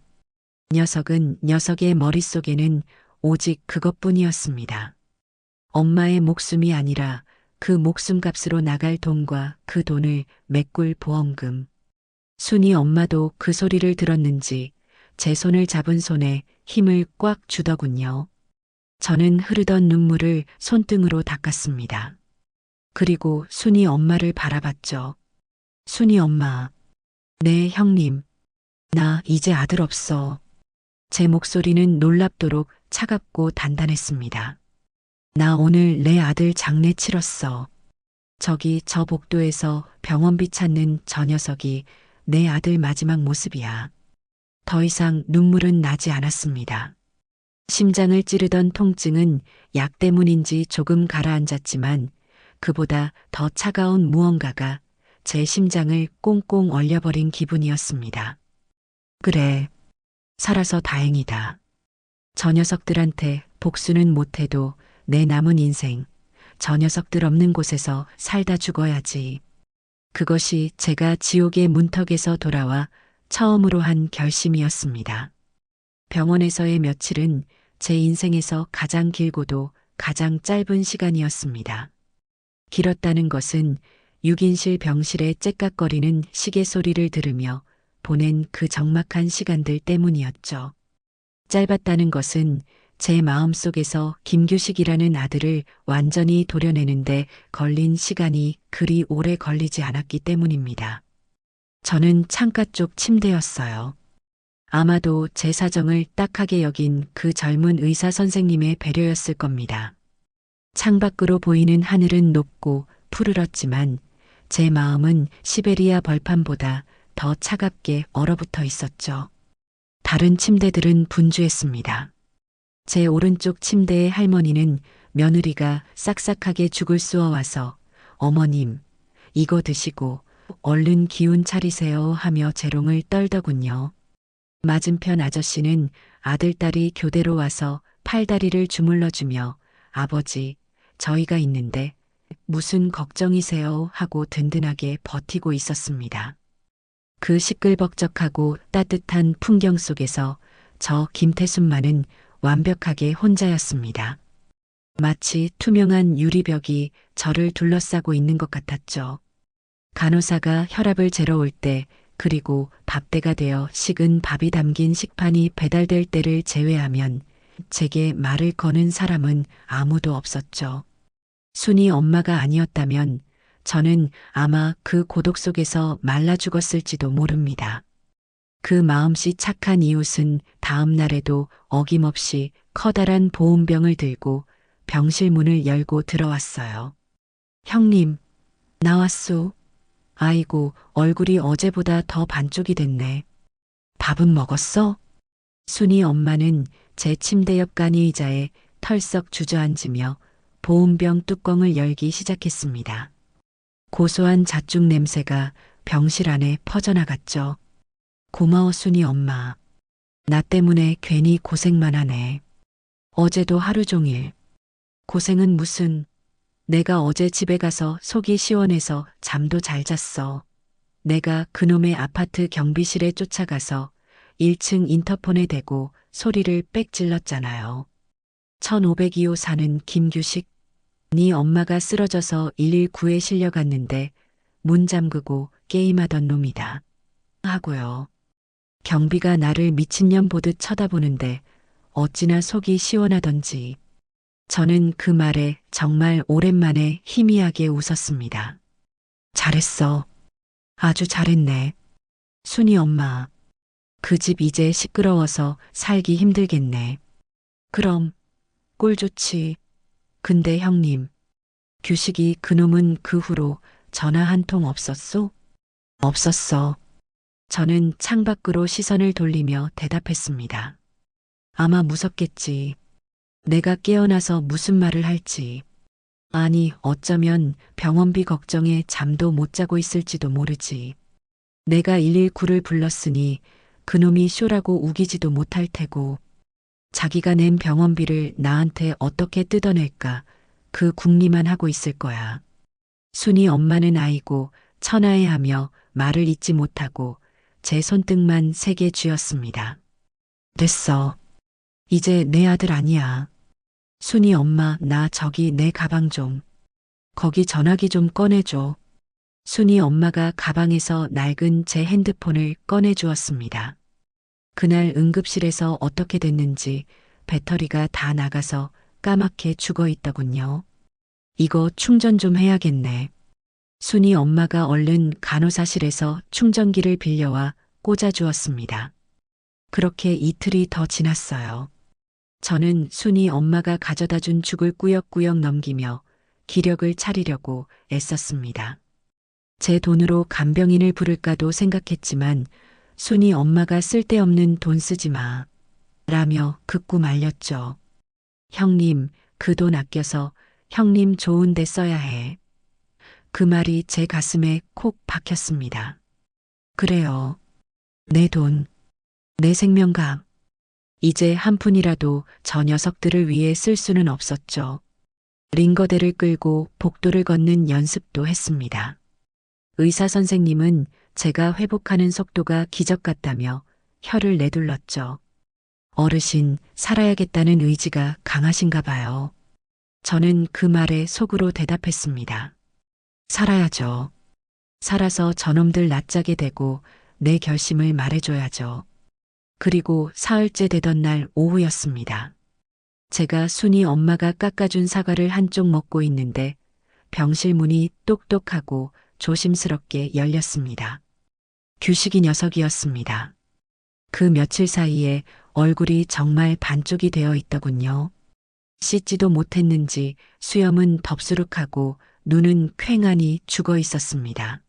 녀석은 녀석의 머릿속에는 오직 그것뿐이었습니다. 엄마의 목숨이 아니라 그 목숨값으로 나갈 돈과 그 돈을 메꿀 보험금. 순이 엄마도 그 소리를 들었는지 제 손을 잡은 손에 힘을 꽉 주더군요. 저는 흐르던 눈물을 손등으로 닦았습니다. 그리고 순이 엄마를 바라봤죠. 순이 엄마. 네, 형님. 나 이제 아들 없어. 제 목소리는 놀랍도록 차갑고 단단했습니다. 나 오늘 내 아들 장례 치렀어. 저기 저 복도에서 병원비 찾는 저 녀석이 내 아들 마지막 모습이야. 더 이상 눈물은 나지 않았습니다. 심장을 찌르던 통증은 약 때문인지 조금 가라앉았지만 그보다 더 차가운 무언가가 제 심장을 꽁꽁 얼려버린 기분이었습니다. 그래, 살아서 다행이다. 저 녀석들한테 복수는 못해도 내 남은 인생, 저 녀석들 없는 곳에서 살다 죽어야지. 그것이 제가 지옥의 문턱에서 돌아와 처음으로 한 결심이었습니다. 병원에서의 며칠은 제 인생에서 가장 길고도 가장 짧은 시간이었습니다. 길었다는 것은 6인실 병실의 째깍거리는 시계 소리를 들으며 보낸 그 적막한 시간들 때문이었죠. 짧았다는 것은 제 마음속에서 김규식이라는 아들을 완전히 도려내는데 걸린 시간이 그리 오래 걸리지 않았기 때문입니다. 저는 창가 쪽 침대였어요. 아마도 제 사정을 딱하게 여긴 그 젊은 의사 선생님의 배려였을 겁니다. 창밖으로 보이는 하늘은 높고 푸르렀지만 제 마음은 시베리아 벌판보다 더 차갑게 얼어붙어 있었죠. 다른 침대들은 분주했습니다. 제 오른쪽 침대의 할머니는 며느리가 싹싹하게 죽을 쑤어와서 어머님, 이거 드시고 얼른 기운 차리세요 하며 재롱을 떨더군요. 맞은편 아저씨는 아들딸이 교대로 와서 팔다리를 주물러주며 아버지, 저희가 있는데 무슨 걱정이세요 하고 든든하게 버티고 있었습니다. 그 시끌벅적하고 따뜻한 풍경 속에서 저 김태순만은 완벽하게 혼자였습니다. 마치 투명한 유리벽이 저를 둘러싸고 있는 것 같았죠. 간호사가 혈압을 재러 올 때, 그리고 밥때가 되어 식은 밥이 담긴 식판이 배달될 때를 제외하면 제게 말을 거는 사람은 아무도 없었죠. 순이 엄마가 아니었다면 저는 아마 그 고독 속에서 말라 죽었을지도 모릅니다. 그 마음씨 착한 이웃은 다음 날에도 어김없이 커다란 보온병을 들고 병실 문을 열고 들어왔어요. 형님, 나왔소. 아이고, 얼굴이 어제보다 더 반쪽이 됐네. 밥은 먹었어? 순이 엄마는 제 침대 옆 간이 의자에 털썩 주저앉으며 보온병 뚜껑을 열기 시작했습니다. 고소한 잣죽 냄새가 병실 안에 퍼져나갔죠. 고마워 순이 엄마. 나 때문에 괜히 고생만 하네. 어제도 하루 종일. 고생은 무슨. 내가 어제 집에 가서 속이 시원해서 잠도 잘 잤어. 내가 그놈의 아파트 경비실에 쫓아가서 1층 인터폰에 대고 소리를 빽 질렀잖아요. 1502호 사는 김규식. 네 엄마가 쓰러져서 119에 실려갔는데 문 잠그고 게임하던 놈이다. 하고요. 경비가 나를 미친년 보듯 쳐다보는데 어찌나 속이 시원하던지. 저는 그 말에 정말 오랜만에 희미하게 웃었습니다. 잘했어. 아주 잘했네. 순이 엄마. 그 집 이제 시끄러워서 살기 힘들겠네. 그럼 꼴 좋지. 근데 형님, 규식이 그놈은 그 후로 전화 한 통 없었소? 없었어. 저는 창밖으로 시선을 돌리며 대답했습니다. 아마 무섭겠지. 내가 깨어나서 무슨 말을 할지. 아니, 어쩌면 병원비 걱정에 잠도 못 자고 있을지도 모르지. 내가 119를 불렀으니 그놈이 쇼라고 우기지도 못할 테고, 자기가 낸 병원비를 나한테 어떻게 뜯어낼까 그 궁리만 하고 있을 거야. 순이 엄마는 아이고 천하에하며 말을 잇지 못하고 제 손등만 세게 쥐었습니다. 됐어. 이제 내 아들 아니야. 순이 엄마, 나 저기 내 가방 좀. 거기 전화기 좀 꺼내줘. 순이 엄마가 가방에서 낡은 제 핸드폰을 꺼내 주었습니다. 그날 응급실에서 어떻게 됐는지 배터리가 다 나가서 까맣게 죽어 있더군요. 이거 충전 좀 해야겠네. 순이 엄마가 얼른 간호사실에서 충전기를 빌려와 꽂아 주었습니다. 그렇게 이틀이 더 지났어요. 저는 순이 엄마가 가져다 준 죽을 꾸역꾸역 넘기며 기력을 차리려고 애썼습니다. 제 돈으로 간병인을 부를까도 생각했지만 순이 엄마가 쓸데없는 돈 쓰지 마. 라며 극구 말렸죠. 형님, 그 돈 아껴서 형님 좋은 데 써야 해. 그 말이 제 가슴에 콕 박혔습니다. 그래요. 내 돈, 내 생명감. 이제 한 푼이라도 저 녀석들을 위해 쓸 수는 없었죠. 링거대를 끌고 복도를 걷는 연습도 했습니다. 의사 선생님은 제가 회복하는 속도가 기적 같다며 혀를 내둘렀죠. 어르신, 살아야겠다는 의지가 강하신가 봐요. 저는 그 말에 속으로 대답했습니다. 살아야죠. 살아서 저놈들 낯짜게 되고 내 결심을 말해줘야죠. 그리고 사흘째 되던 날 오후였습니다. 제가 순이 엄마가 깎아준 사과를 한쪽 먹고 있는데 병실 문이 똑똑하고 조심스럽게 열렸습니다. 규식이 녀석이었습니다. 그 며칠 사이에 얼굴이 정말 반쪽이 되어 있더군요. 씻지도 못했는지 수염은 덥수룩하고 눈은 퀭하니 죽어 있었습니다.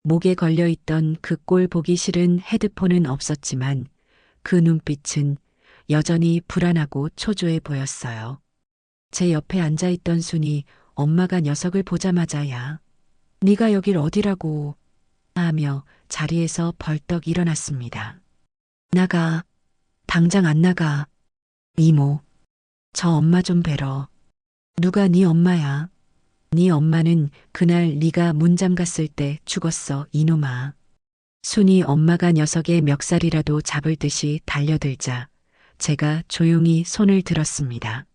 목에 걸려 있던 그 꼴 보기 싫은 헤드폰은 없었지만 그 눈빛은 여전히 불안하고 초조해 보였어요. 제 옆에 앉아있던 순이 엄마가 녀석을 보자마자 야, 네가 여길 어디라고 하며 자리에서 벌떡 일어났습니다. 나가. 당장 안 나가. 이모. 저 엄마 좀 뵈러. 누가 네 엄마야? 네 엄마는 그날 네가 문 잠갔을 때 죽었어, 이놈아. 순이 엄마가 녀석의 멱살이라도 잡을 듯이 달려들자 제가 조용히 손을 들었습니다.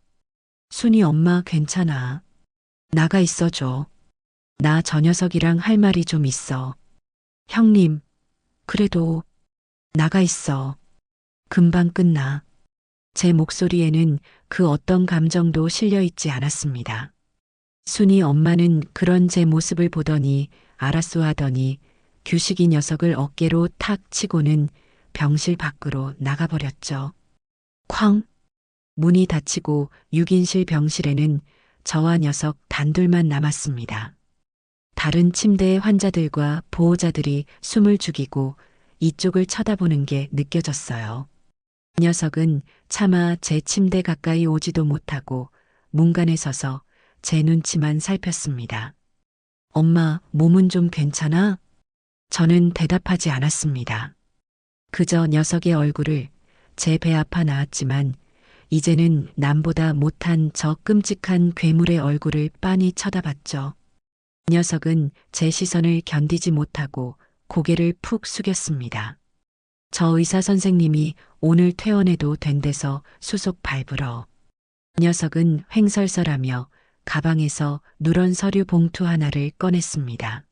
순이 엄마 괜찮아. 나가 있어줘. 나 저 녀석이랑 할 말이 좀 있어. 형님, 그래도 나가 있어. 금방 끝나. 제 목소리에는 그 어떤 감정도 실려 있지 않았습니다. 순이 엄마는 그런 제 모습을 보더니 알았소 하더니 규식이 녀석을 어깨로 탁 치고는 병실 밖으로 나가버렸죠. 쾅! 문이 닫히고 6인실 병실에는 저와 녀석 단둘만 남았습니다. 다른 침대의 환자들과 보호자들이 숨을 죽이고 이쪽을 쳐다보는 게 느껴졌어요. 녀석은 차마 제 침대 가까이 오지도 못하고 문간에 서서 제 눈치만 살폈습니다. 엄마, 몸은 좀 괜찮아? 저는 대답하지 않았습니다. 그저 녀석의 얼굴을 제 배 아파 나았지만 이제는 남보다 못한 저 끔찍한 괴물의 얼굴을 빤히 쳐다봤죠. 녀석은 제 시선을 견디지 못하고 고개를 푹 숙였습니다. 저 의사 선생님이 오늘 퇴원해도 된대서 수속 밟으러. 녀석은 횡설설하며 가방에서 누런 서류 봉투 하나를 꺼냈습니다.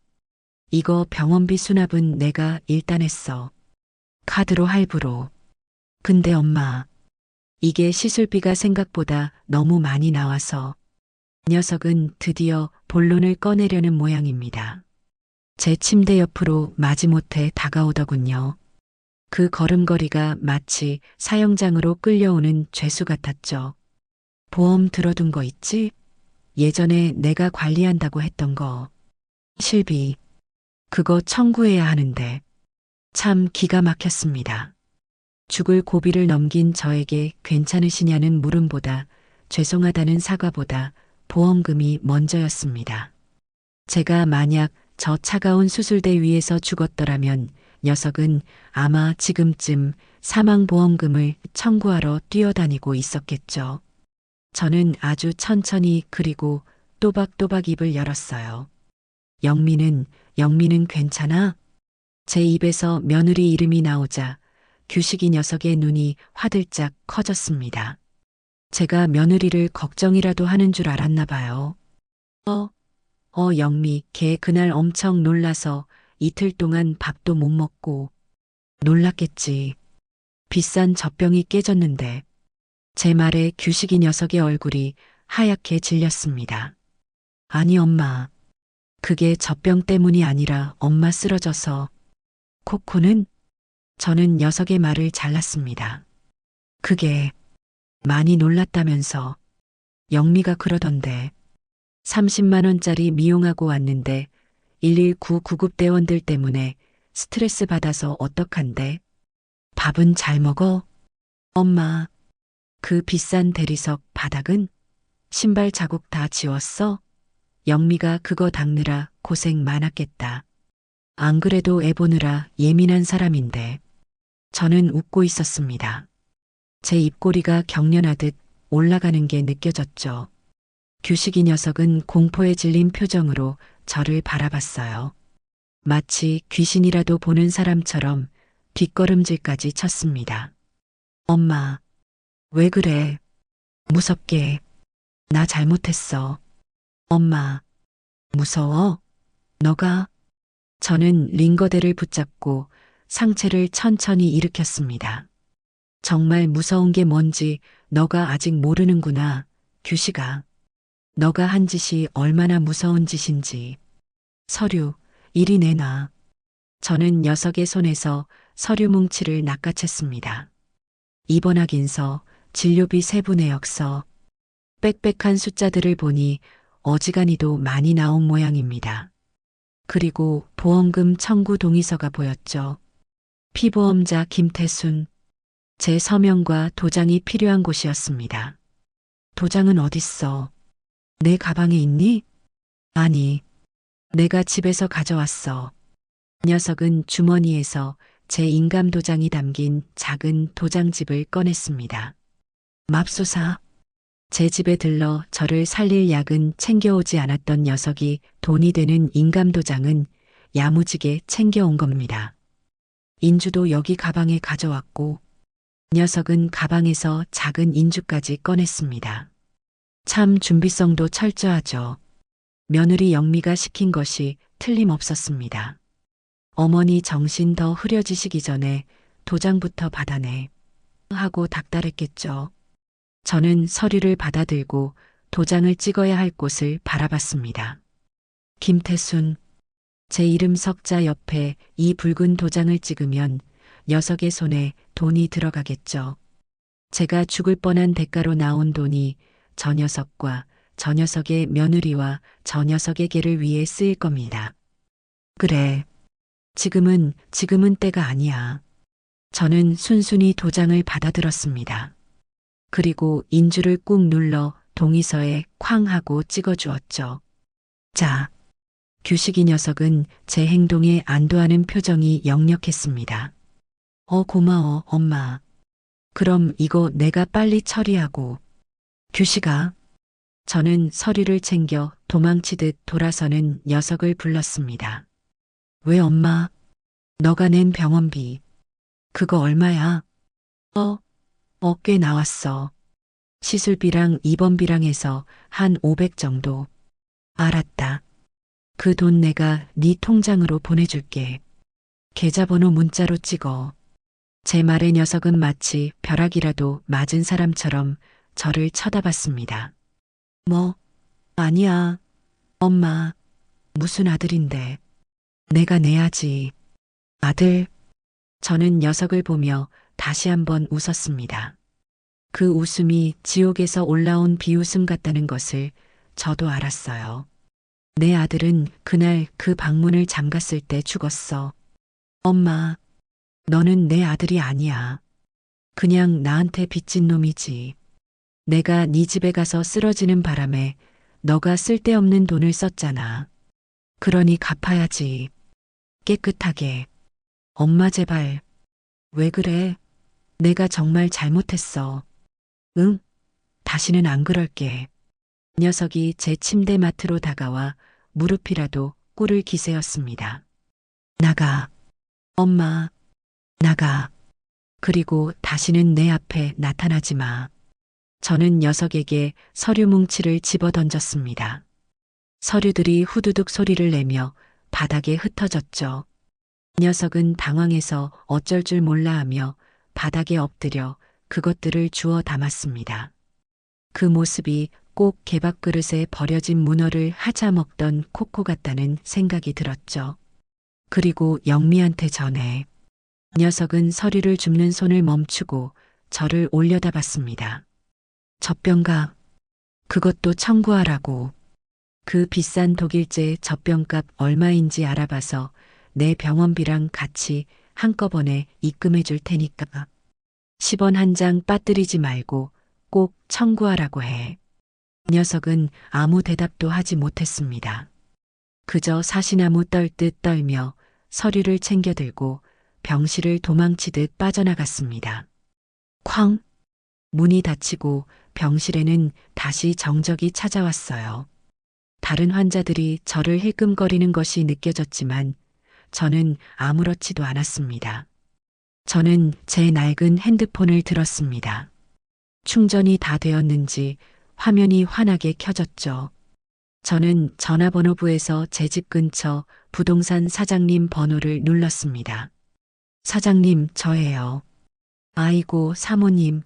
이거 병원비 수납은 내가 일단 했어. 카드로 할부로. 근데 엄마, 이게 시술비가 생각보다 너무 많이 나와서. 녀석은 드디어 본론을 꺼내려는 모양입니다. 제 침대 옆으로 마지못해 다가오더군요. 그 걸음걸이가 마치 사형장으로 끌려오는 죄수 같았죠. 보험 들어둔 거 있지? 예전에 내가 관리한다고 했던 거. 실비. 그거 청구해야 하는데. 참 기가 막혔습니다. 죽을 고비를 넘긴 저에게 괜찮으시냐는 물음보다 죄송하다는 사과보다 보험금이 먼저였습니다. 제가 만약 저 차가운 수술대 위에서 죽었더라면 녀석은 아마 지금쯤 사망보험금을 청구하러 뛰어다니고 있었겠죠. 저는 아주 천천히 그리고 또박또박 입을 열었어요. 영미는 괜찮아? 제 입에서 며느리 이름이 나오자 규식이 녀석의 눈이 화들짝 커졌습니다. 제가 며느리를 걱정이라도 하는 줄 알았나 봐요. 영미, 걔 그날 엄청 놀라서 이틀 동안 밥도 못 먹고. 놀랐겠지. 비싼 젖병이 깨졌는데. 제 말에 규식이 녀석의 얼굴이 하얗게 질렸습니다. 아니 엄마. 그게 젖병 때문이 아니라 엄마 쓰러져서. 코코는? 저는 녀석의 말을 잘랐습니다. 그게 많이 놀랐다면서. 영미가 그러던데. 30만 원짜리 미용하고 왔는데 119 구급대원들 때문에 스트레스 받아서 어떡한데? 밥은 잘 먹어? 엄마, 그 비싼 대리석 바닥은? 신발 자국 다 지웠어? 영미가 그거 닦느라 고생 많았겠다. 안 그래도 애 보느라 예민한 사람인데. 저는 웃고 있었습니다. 제 입꼬리가 경련하듯 올라가는 게 느껴졌죠. 규식이 녀석은 공포에 질린 표정으로 저를 바라봤어요. 마치 귀신이라도 보는 사람처럼 뒷걸음질까지 쳤습니다. 엄마, 왜 그래? 무섭게. 나 잘못했어. 엄마, 무서워? 너가? 저는 링거대를 붙잡고 상체를 천천히 일으켰습니다. 정말 무서운 게 뭔지 너가 아직 모르는구나, 규식아. 너가 한 짓이 얼마나 무서운 짓인지. 서류, 이리 내놔. 저는 녀석의 손에서 서류 뭉치를 낚아챘습니다. 입원 확인서, 진료비 세부 내역서, 빽빽한 숫자들을 보니 어지간히도 많이 나온 모양입니다. 그리고 보험금 청구 동의서가 보였죠. 피보험자 김태순. 제 서명과 도장이 필요한 곳이었습니다. 도장은 어딨어? 내 가방에 있니? 아니, 내가 집에서 가져왔어. 녀석은 주머니에서 제 인감 도장이 담긴 작은 도장집을 꺼냈습니다. 맙소사. 제 집에 들러 저를 살릴 약은 챙겨오지 않았던 녀석이 돈이 되는 인감 도장은 야무지게 챙겨온 겁니다. 인주도 여기 가방에 가져왔고, 녀석은 가방에서 작은 인주까지 꺼냈습니다. 참 준비성도 철저하죠. 며느리 영미가 시킨 것이 틀림없었습니다. 어머니 정신 더 흐려지시기 전에 도장부터 받아내 하고 닥달했겠죠. 저는 서류를 받아들고 도장을 찍어야 할 곳을 바라봤습니다. 김태순. 제 이름 석자 옆에 이 붉은 도장을 찍으면 녀석의 손에 돈이 들어가겠죠. 제가 죽을 뻔한 대가로 나온 돈이 저 녀석과 저 녀석의 며느리와 저 녀석의 개를 위해 쓰일 겁니다. 그래. 지금은 때가 아니야. 저는 순순히 도장을 받아들었습니다. 그리고 인주를 꾹 눌러 동의서에 쾅 하고 찍어주었죠. 자, 규식이 녀석은 제 행동에 안도하는 표정이 역력했습니다. 고마워, 엄마. 그럼 이거 내가 빨리 처리하고. 규식아. 저는 서류를 챙겨 도망치듯 돌아서는 녀석을 불렀습니다. 왜 엄마? 너가 낸 병원비. 그거 얼마야? 꽤 나왔어. 시술비랑 입원비랑 해서 한 500 정도. 알았다. 그 돈 내가 네 통장으로 보내줄게. 계좌번호 문자로 찍어. 제 말에 녀석은 마치 벼락이라도 맞은 사람처럼 저를 쳐다봤습니다. 뭐? 아니야. 엄마. 무슨 아들인데. 내가 내야지. 아들. 저는 녀석을 보며 다시 한번 웃었습니다. 그 웃음이 지옥에서 올라온 비웃음 같다는 것을 저도 알았어요. 내 아들은 그날 그 방문을 잠갔을 때 죽었어. 엄마, 너는 내 아들이 아니야. 그냥 나한테 빚진 놈이지. 내가 네 집에 가서 쓰러지는 바람에 너가 쓸데없는 돈을 썼잖아. 그러니 갚아야지. 깨끗하게. 엄마 제발. 왜 그래? 내가 정말 잘못했어. 응? 다시는 안 그럴게. 녀석이 제 침대 맡으로 다가와 무릎이라도 꿇을 기세였습니다. 나가. 엄마. 나가. 그리고 다시는 내 앞에 나타나지 마. 저는 녀석에게 서류 뭉치를 집어 던졌습니다. 서류들이 후두둑 소리를 내며 바닥에 흩어졌죠. 녀석은 당황해서 어쩔 줄 몰라 하며 바닥에 엎드려 그것들을 주워 담았습니다. 그 모습이 꼭 개밥그릇에 버려진 문어를 하자 먹던 코코 같다는 생각이 들었죠. 그리고 영미한테 전해. 녀석은 서류를 줍는 손을 멈추고 저를 올려다봤습니다. 젖병가, 그것도 청구하라고. 그 비싼 독일제 젖병값 얼마인지 알아봐서 내 병원비랑 같이 한꺼번에 입금해 줄 테니까. 10원 한 장 빠뜨리지 말고 꼭 청구하라고 해. 녀석은 아무 대답도 하지 못했습니다. 그저 사시나무 떨듯 떨며 서류를 챙겨들고 병실을 도망치듯 빠져나갔습니다. 쾅! 문이 닫히고 병실에는 다시 정적이 찾아왔어요. 다른 환자들이 저를 힐끔거리는 것이 느껴졌지만 저는 아무렇지도 않았습니다. 저는 제 낡은 핸드폰을 들었습니다. 충전이 다 되었는지 화면이 환하게 켜졌죠. 저는 전화번호부에서 제 집 근처 부동산 사장님 번호를 눌렀습니다. 사장님, 저예요. 아이고, 사모님,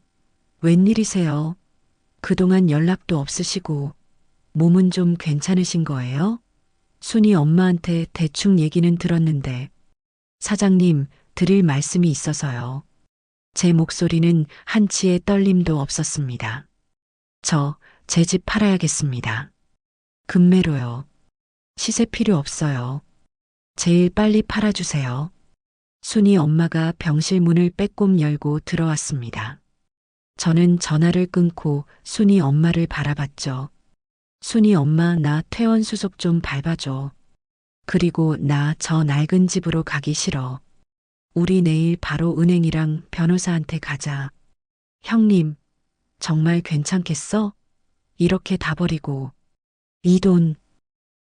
웬일이세요? 그동안 연락도 없으시고 몸은 좀 괜찮으신 거예요? 순이 엄마한테 대충 얘기는 들었는데 사장님, 드릴 말씀이 있어서요. 제 목소리는 한치의 떨림도 없었습니다. 제 집 팔아야겠습니다. 금매로요. 시세 필요 없어요. 제일 빨리 팔아주세요. 순이 엄마가 병실 문을 빼꼼 열고 들어왔습니다. 저는 전화를 끊고 순이 엄마를 바라봤죠. 순이 엄마, 나 퇴원 수속 좀 밟아줘. 그리고 나 저 낡은 집으로 가기 싫어. 우리 내일 바로 은행이랑 변호사한테 가자. 형님, 정말 괜찮겠어? 이렇게 다 버리고. 이 돈.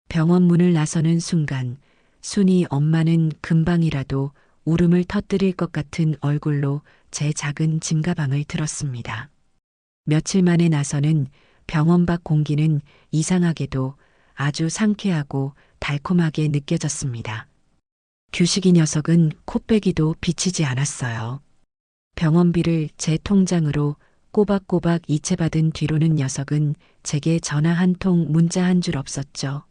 병원 문을 나서는 순간 순이 엄마는 금방이라도 울음을 터뜨릴 것 같은 얼굴로 제 작은 짐가방을 들었습니다. 며칠 만에 나서는 병원 밖 공기는 이상하게도 아주 상쾌하고 달콤하게 느껴졌습니다. 규식이 녀석은 코빼기도 비치지 않았어요. 병원비를 제 통장으로 꼬박꼬박 이체받은 뒤로는 녀석은 제게 전화 한 통, 문자 한 줄 없었죠.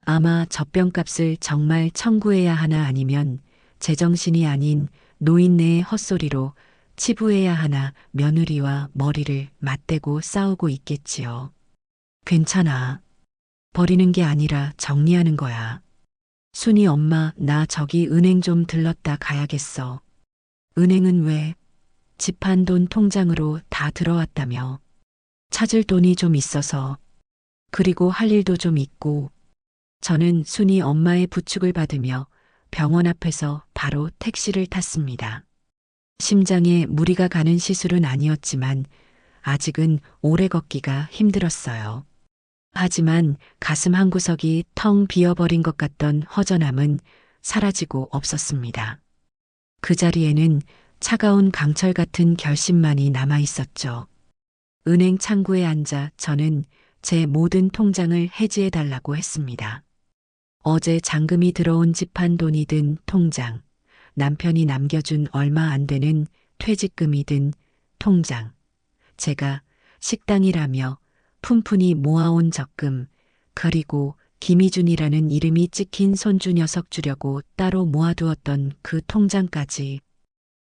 아마 젖병값을 정말 청구해야 하나 아니면 제정신이 아닌 노인네의 헛소리로 치부해야 하나 며느리와 머리를 맞대고 싸우고 있겠지요. 괜찮아. 버리는 게 아니라 정리하는 거야. 순이 엄마, 나 저기 은행 좀 들렀다 가야겠어. 은행은 왜? 집 판 돈 통장으로 다 들어왔다며. 찾을 돈이 좀 있어서. 그리고 할 일도 좀 있고. 저는 순이 엄마의 부축을 받으며 병원 앞에서 바로 택시를 탔습니다. 심장에 무리가 가는 시술은 아니었지만 아직은 오래 걷기가 힘들었어요. 하지만 가슴 한구석이 텅 비어버린 것 같던 허전함은 사라지고 없었습니다. 그 자리에는 차가운 강철 같은 결심만이 남아 있었죠. 은행 창구에 앉아 저는 제 모든 통장을 해지해 달라고 했습니다. 어제 잔금이 들어온 집한 돈이 든 통장, 남편이 남겨준 얼마 안 되는 퇴직금이 든 통장, 제가 식당이라며 푼푼히 모아온 적금, 그리고 김희준이라는 이름이 찍힌 손주 녀석 주려고 따로 모아두었던 그 통장까지.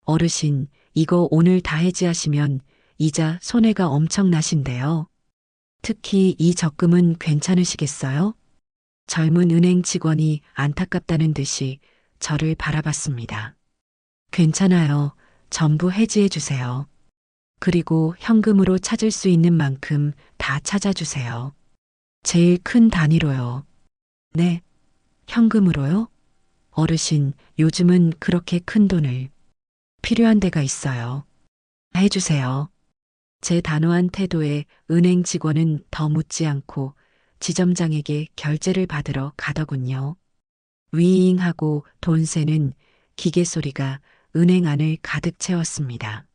어르신, 이거 오늘 다 해지하시면 이자 손해가 엄청나신데요. 특히 이 적금은 괜찮으시겠어요? 젊은 은행 직원이 안타깝다는 듯이 저를 바라봤습니다. 괜찮아요. 전부 해지해 주세요. 그리고 현금으로 찾을 수 있는 만큼 다 찾아주세요. 제일 큰 단위로요. 네, 현금으로요? 어르신, 요즘은 그렇게 큰 돈을 필요한 데가 있어요. 해주세요. 제 단호한 태도에 은행 직원은 더 묻지 않고 지점장에게 결제를 받으러 가더군요. 위잉하고 돈 세는 기계 소리가 은행 안을 가득 채웠습니다.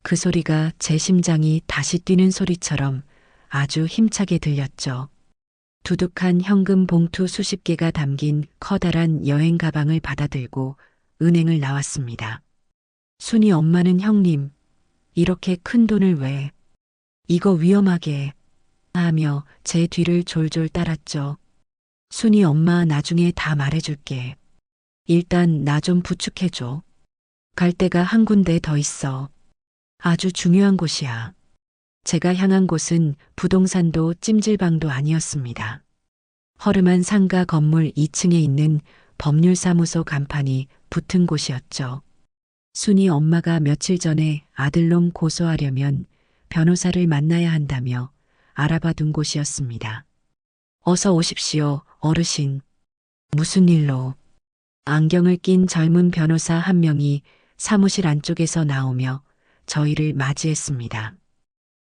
그 소리가 제 심장이 다시 뛰는 소리처럼 아주 힘차게 들렸죠. 두둑한 현금 봉투 수십 개가 담긴 커다란 여행 가방을 받아들고 은행을 나왔습니다. 순이 엄마는 형님, 이렇게 큰 돈을 왜, 이거 위험하게 하며 제 뒤를 졸졸 따랐죠. 순이 엄마 나중에 다 말해줄게. 일단 나 좀 부축해줘. 갈 데가 한 군데 더 있어. 아주 중요한 곳이야. 제가 향한 곳은 부동산도 찜질방도 아니었습니다. 허름한 상가 건물 2층에 있는 법률사무소 간판이 붙은 곳이었죠. 순이 엄마가 며칠 전에 아들놈 고소하려면 변호사를 만나야 한다며 알아봐 둔 곳이었습니다. 어서 오십시오, 어르신. 무슨 일로? 안경을 낀 젊은 변호사 한 명이 사무실 안쪽에서 나오며 저희를 맞이했습니다.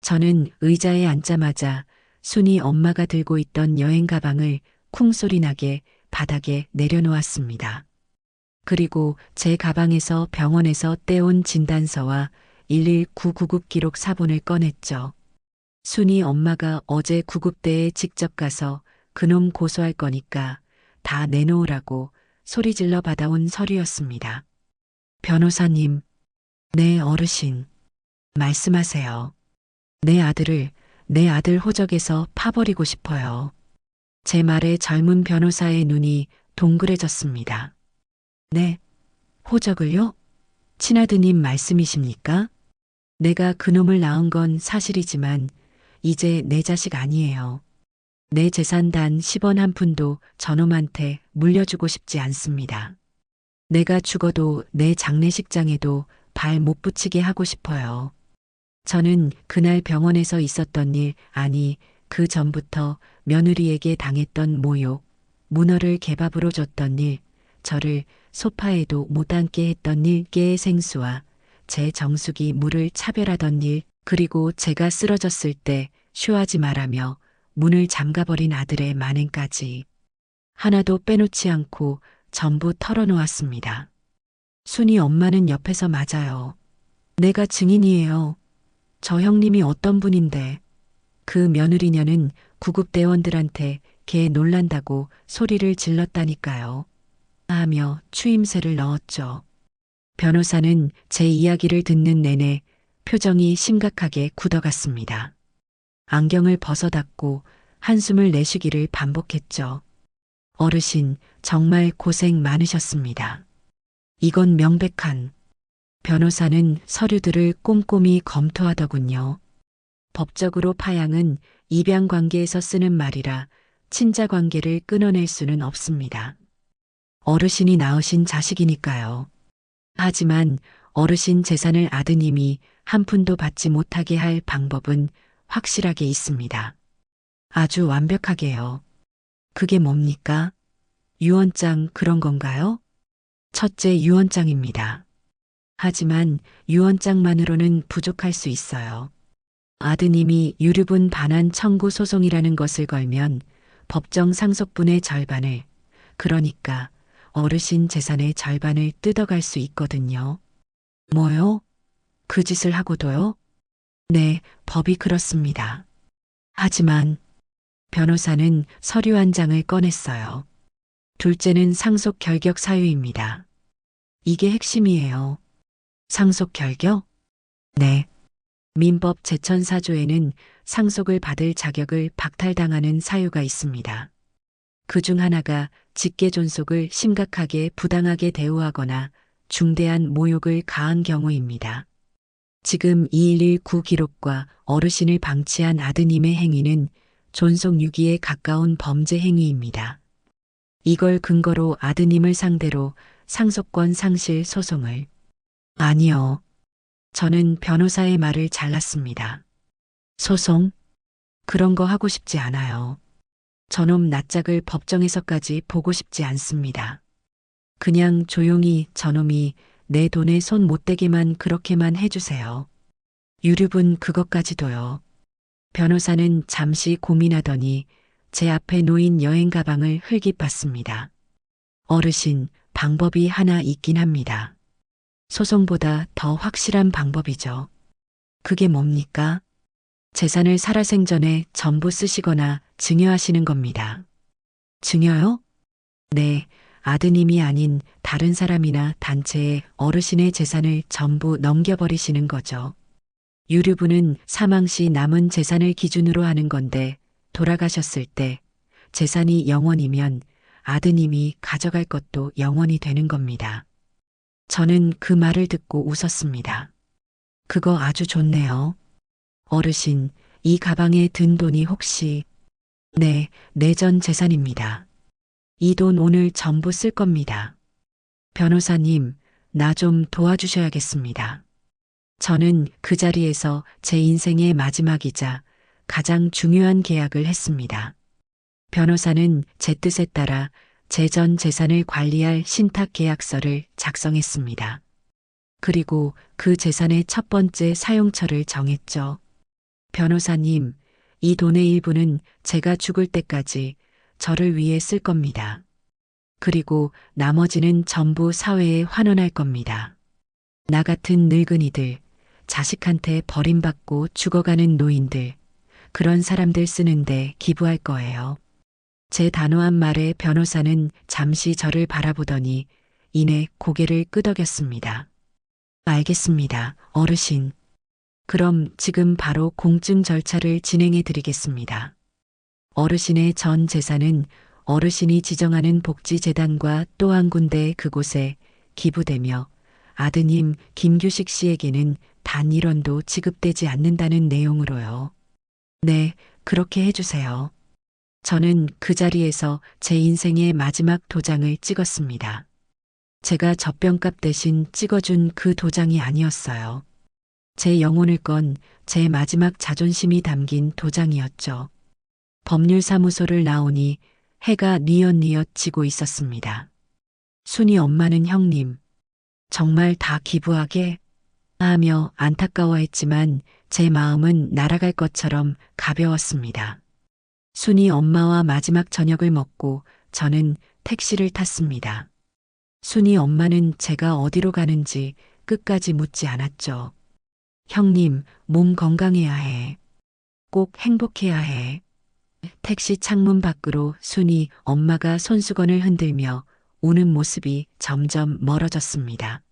저는 의자에 앉자마자 순이 엄마가 들고 있던 여행 가방을 쿵소리 나게 바닥에 내려놓았습니다. 그리고 제 가방에서 병원에서 떼온 진단서와 119 구급 기록 사본을 꺼냈죠. 순이 엄마가 어제 구급대에 직접 가서 그놈 고소할 거니까 다 내놓으라고 소리질러 받아온 서류였습니다. 변호사님, 네 어르신, 말씀하세요. 내 아들 호적에서 파버리고 싶어요. 제 말에 젊은 변호사의 눈이 동그래졌습니다. 네, 호적을요? 친아드님 말씀이십니까? 내가 그놈을 낳은 건 사실이지만 이제 내 자식 아니에요. 내 재산 단 10원 한 푼도 저놈한테 물려주고 싶지 않습니다. 내가 죽어도 내 장례식장에도 발 못 붙이게 하고 싶어요. 저는 그날 병원에서 있었던 일, 아니, 그 전부터 며느리에게 당했던 모욕, 문어를 개밥으로 줬던 일, 저를 소파에도 못 앉게 했던 일, 깨의 생수와 제 정수기 물을 차별하던 일, 그리고 제가 쓰러졌을 때 쉬하지 말라며 문을 잠가버린 아들의 만행까지 하나도 빼놓지 않고 전부 털어놓았습니다. 순이 엄마는 옆에서 맞아요. 내가 증인이에요. 저 형님이 어떤 분인데 그 며느리녀는 구급대원들한테 걔 놀란다고 소리를 질렀다니까요. 하며 추임새를 넣었죠. 변호사는 제 이야기를 듣는 내내 표정이 심각하게 굳어갔습니다. 안경을 벗어닫고 한숨을 내쉬기를 반복했죠. 어르신, 정말 고생 많으셨습니다. 이건 명백한. 변호사는 서류들을 꼼꼼히 검토하더군요. 법적으로 파양은 입양 관계에서 쓰는 말이라 친자 관계를 끊어낼 수는 없습니다. 어르신이 낳으신 자식이니까요. 하지만 어르신 재산을 아드님이 한 푼도 받지 못하게 할 방법은 확실하게 있습니다. 아주 완벽하게요. 그게 뭡니까? 유언장 그런 건가요? 첫째 유언장입니다. 하지만 유언장만으로는 부족할 수 있어요. 아드님이 유류분 반환 청구 소송이라는 것을 걸면 법정 상속분의 절반을, 그러니까 어르신 재산의 절반을 뜯어갈 수 있거든요. 뭐요? 그 짓을 하고도요? 네, 법이 그렇습니다. 하지만 변호사는 서류 한 장을 꺼냈어요. 둘째는 상속 결격 사유입니다. 이게 핵심이에요. 상속 결격? 네. 민법 제1004조에는 상속을 받을 자격을 박탈당하는 사유가 있습니다. 그 중 하나가 직계존속을 심각하게 부당하게 대우하거나 중대한 모욕을 가한 경우입니다. 지금 2119 기록과 어르신을 방치한 아드님의 행위는 존속 유기에 가까운 범죄 행위입니다. 이걸 근거로 아드님을 상대로 상속권 상실 소송을. 아니요. 저는 변호사의 말을 잘랐습니다. 소송? 그런 거 하고 싶지 않아요. 저놈 낯짝을 법정에서까지 보고 싶지 않습니다. 그냥 조용히 저놈이 내 돈에 손 못 대게만 그렇게만 해주세요. 유류분 그것까지도요. 변호사는 잠시 고민하더니 제 앞에 놓인 여행 가방을 흘깃봤습니다. 어르신, 방법이 하나 있긴 합니다. 소송보다 더 확실한 방법이죠. 그게 뭡니까? 재산을 살아생전에 전부 쓰시거나 증여하시는 겁니다. 증여요? 네, 아드님이 아닌 다른 사람이나 단체에 어르신의 재산을 전부 넘겨버리시는 거죠. 유류분은 사망 시 남은 재산을 기준으로 하는 건데 돌아가셨을 때 재산이 0원이면 아드님이 가져갈 것도 0원이 되는 겁니다. 저는 그 말을 듣고 웃었습니다. 그거 아주 좋네요. 어르신, 이 가방에 든 돈이 혹시... 네, 내전 재산입니다. 이 돈 오늘 전부 쓸 겁니다. 변호사님, 나 좀 도와주셔야겠습니다. 저는 그 자리에서 제 인생의 마지막이자 가장 중요한 계약을 했습니다. 변호사는 제 뜻에 따라 제 전 재산을 관리할 신탁 계약서를 작성했습니다. 그리고 그 재산의 첫 번째 사용처를 정했죠. 변호사님, 이 돈의 일부는 제가 죽을 때까지 저를 위해 쓸 겁니다. 그리고 나머지는 전부 사회에 환원할 겁니다. 나 같은 늙은이들, 자식한테 버림받고 죽어가는 노인들, 그런 사람들 쓰는데 기부할 거예요. 제 단호한 말에 변호사는 잠시 저를 바라보더니 이내 고개를 끄덕였습니다. 알겠습니다, 어르신. 그럼 지금 바로 공증 절차를 진행해 드리겠습니다. 어르신의 전 재산은 어르신이 지정하는 복지재단과 또 한 군데 그곳에 기부되며 아드님 김규식 씨에게는 단 1원도 지급되지 않는다는 내용으로요. 네, 그렇게 해주세요. 저는 그 자리에서 제 인생의 마지막 도장을 찍었습니다. 제가 젖병값 대신 찍어준 그 도장이 아니었어요. 제 영혼을 건 제 마지막 자존심이 담긴 도장이었죠. 법률사무소를 나오니 해가 뉘엿뉘엿 지고 있었습니다. 순이 엄마는 형님, 정말 다 기부하게? 하며 안타까워했지만 제 마음은 날아갈 것처럼 가벼웠습니다. 순이 엄마와 마지막 저녁을 먹고 저는 택시를 탔습니다. 순이 엄마는 제가 어디로 가는지 끝까지 묻지 않았죠. 형님, 몸 건강해야 해. 꼭 행복해야 해. 택시 창문 밖으로 순이 엄마가 손수건을 흔들며 우는 모습이 점점 멀어졌습니다.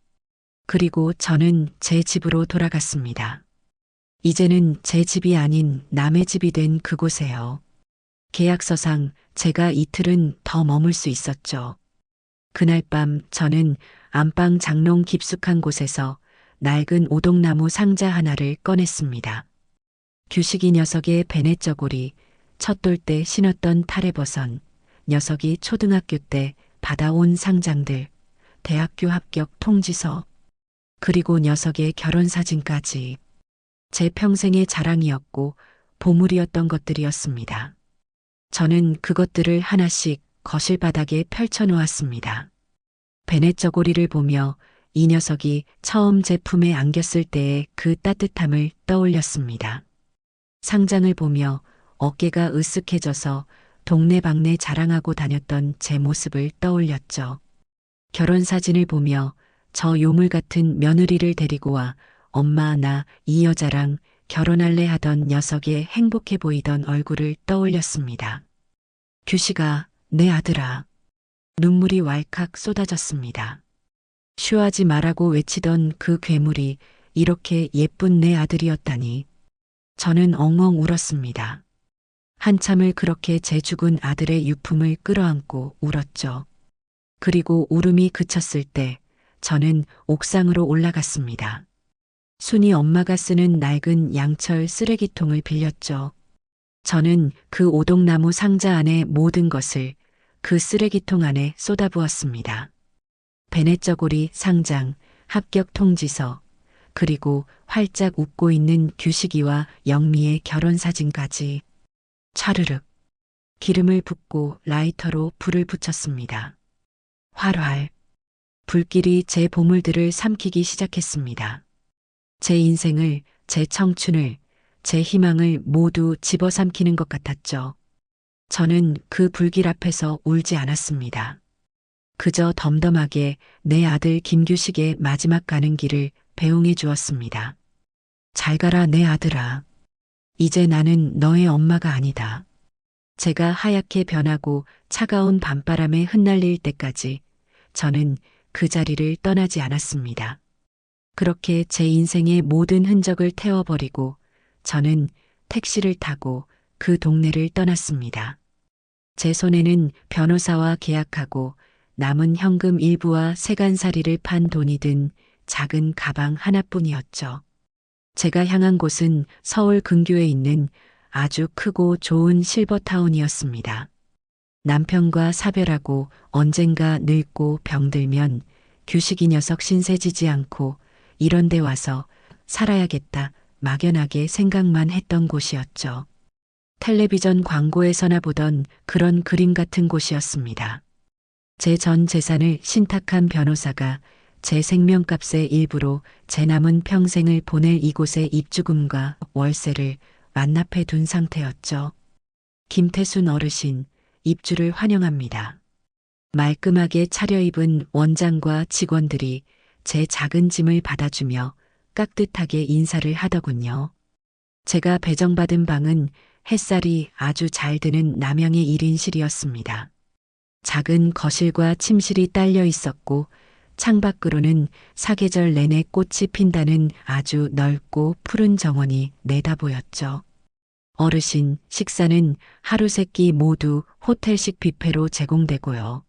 그리고 저는 제 집으로 돌아갔습니다. 이제는 제 집이 아닌 남의 집이 된 그곳에요. 계약서상 제가 이틀은 더 머물 수 있었죠. 그날 밤 저는 안방 장롱 깊숙한 곳에서 낡은 오동나무 상자 하나를 꺼냈습니다. 규식이 녀석의 베넷저고리, 첫돌 때 신었던 탈의버선, 녀석이 초등학교 때 받아온 상장들, 대학교 합격 통지서, 그리고 녀석의 결혼사진까지 제 평생의 자랑이었고 보물이었던 것들이었습니다. 저는 그것들을 하나씩 거실 바닥에 펼쳐놓았습니다. 베넷저고리를 보며 이 녀석이 처음 제품에 안겼을 때의 그 따뜻함을 떠올렸습니다. 상장을 보며 어깨가 으쓱해져서 동네방네 자랑하고 다녔던 제 모습을 떠올렸죠. 결혼사진을 보며 저 요물 같은 며느리를 데리고 와 엄마 나 이 여자랑 결혼할래 하던 녀석의 행복해 보이던 얼굴을 떠올렸습니다. 규식아, 내 아들아. 눈물이 왈칵 쏟아졌습니다. 쉬하지 말라고 외치던 그 괴물이 이렇게 예쁜 내 아들이었다니. 저는 엉엉 울었습니다. 한참을 그렇게 제 죽은 아들의 유품을 끌어안고 울었죠. 그리고 울음이 그쳤을 때 저는 옥상으로 올라갔습니다. 순이 엄마가 쓰는 낡은 양철 쓰레기통을 빌렸죠. 저는 그 오동나무 상자 안의 모든 것을 그 쓰레기통 안에 쏟아부었습니다. 베네쩌고리 상장, 합격 통지서, 그리고 활짝 웃고 있는 규식이와 영미의 결혼 사진까지. 차르륵. 기름을 붓고 라이터로 불을 붙였습니다. 활활. 불길이 제 보물들을 삼키기 시작했습니다. 제 인생을, 제 청춘을, 제 희망을 모두 집어삼키는 것 같았죠. 저는 그 불길 앞에서 울지 않았습니다. 그저 덤덤하게 내 아들 김규식의 마지막 가는 길을 배웅해 주었습니다. 잘 가라 내 아들아. 이제 나는 너의 엄마가 아니다. 제가 하얗게 변하고 차가운 밤바람에 흩날릴 때까지 저는 그 자리를 떠나지 않았습니다. 그렇게 제 인생의 모든 흔적을 태워버리고 저는 택시를 타고 그 동네를 떠났습니다. 제 손에는 변호사와 계약하고 남은 현금 일부와 세간살이를 판 돈이 든 작은 가방 하나뿐이었죠. 제가 향한 곳은 서울 근교에 있는 아주 크고 좋은 실버타운이었습니다. 남편과 사별하고 언젠가 늙고 병들면 규식이 녀석 신세지지 않고 이런 데 와서 살아야겠다 막연하게 생각만 했던 곳이었죠. 텔레비전 광고에서나 보던 그런 그림 같은 곳이었습니다. 제 전 재산을 신탁한 변호사가 제 생명값의 일부로 제 남은 평생을 보낼 이곳의 입주금과 월세를 완납해 둔 상태였죠. 김태순 어르신, 입주를 환영합니다. 말끔하게 차려입은 원장과 직원들이 제 작은 짐을 받아주며 깍듯하게 인사를 하더군요. 제가 배정받은 방은 햇살이 아주 잘 드는 남향의 1인실이었습니다. 작은 거실과 침실이 딸려 있었고 창밖으로는 사계절 내내 꽃이 핀다는 아주 넓고 푸른 정원이 내다보였죠. 어르신, 식사는 하루 세 끼 모두 호텔식 뷔페로 제공되고요.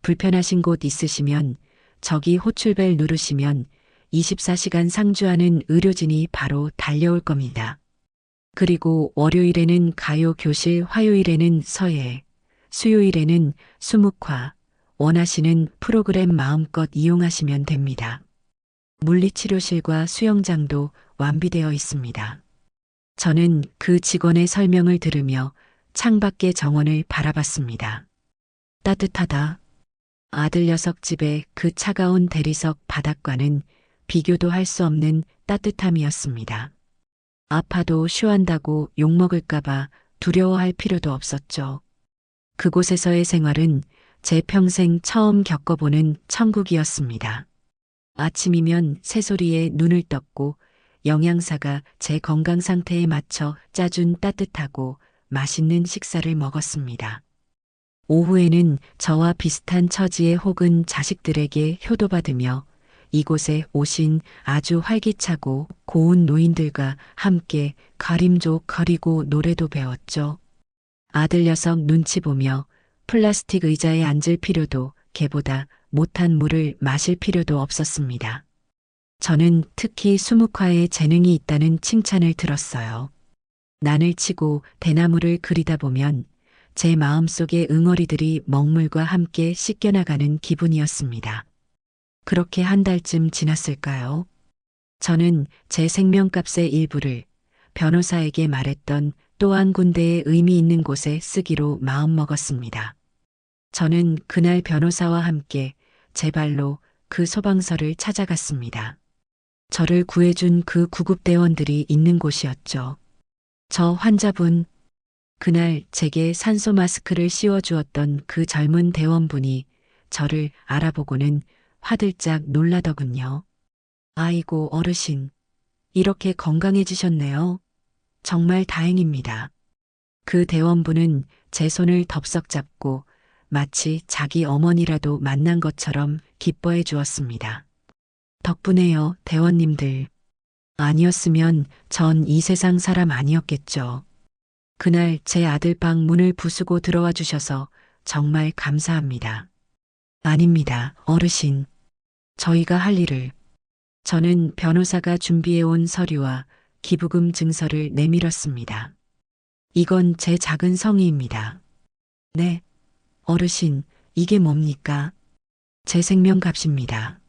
불편하신 곳 있으시면 저기 호출벨 누르시면 24시간 상주하는 의료진이 바로 달려올 겁니다. 그리고 월요일에는 가요 교실, 화요일에는 서예, 수요일에는 수묵화, 원하시는 프로그램 마음껏 이용하시면 됩니다. 물리치료실과 수영장도 완비되어 있습니다. 저는 그 직원의 설명을 들으며 창밖의 정원을 바라봤습니다. 따뜻하다. 아들 녀석 집의 그 차가운 대리석 바닥과는 비교도 할 수 없는 따뜻함이었습니다. 아파도 쉬한다고 욕먹을까봐 두려워할 필요도 없었죠. 그곳에서의 생활은 제 평생 처음 겪어보는 천국이었습니다. 아침이면 새소리에 눈을 떴고 영양사가 제 건강 상태에 맞춰 짜준 따뜻하고 맛있는 식사를 먹었습니다. 오후에는 저와 비슷한 처지의 혹은 자식들에게 효도받으며 이곳에 오신 아주 활기차고 고운 노인들과 함께 가림조 거리고 노래도 배웠죠. 아들 녀석 눈치 보며 플라스틱 의자에 앉을 필요도 개보다 못한 물을 마실 필요도 없었습니다. 저는 특히 수묵화에 재능이 있다는 칭찬을 들었어요. 난을 치고 대나무를 그리다 보면 제 마음속의 응어리들이 먹물과 함께 씻겨나가는 기분이었습니다. 그렇게 한 달쯤 지났을까요? 저는 제 생명값의 일부를 변호사에게 말했던 또 한 군데의 의미 있는 곳에 쓰기로 마음먹었습니다. 저는 그날 변호사와 함께 제 발로 그 소방서를 찾아갔습니다. 저를 구해준 그 구급대원들이 있는 곳이었죠. 저 환자분, 그날 제게 산소 마스크를 씌워주었던 그 젊은 대원분이 저를 알아보고는 화들짝 놀라더군요. 아이고 어르신, 이렇게 건강해지셨네요. 정말 다행입니다. 그 대원분은 제 손을 덥석 잡고 마치 자기 어머니라도 만난 것처럼 기뻐해 주었습니다. 덕분에요, 대원님들. 아니었으면 전 이 세상 사람 아니었겠죠. 그날 제 아들 방 문을 부수고 들어와 주셔서 정말 감사합니다. 아닙니다, 어르신. 저희가 할 일을. 저는 변호사가 준비해온 서류와 기부금 증서를 내밀었습니다. 이건 제 작은 성의입니다. 네, 어르신, 이게 뭡니까? 제 생명값입니다.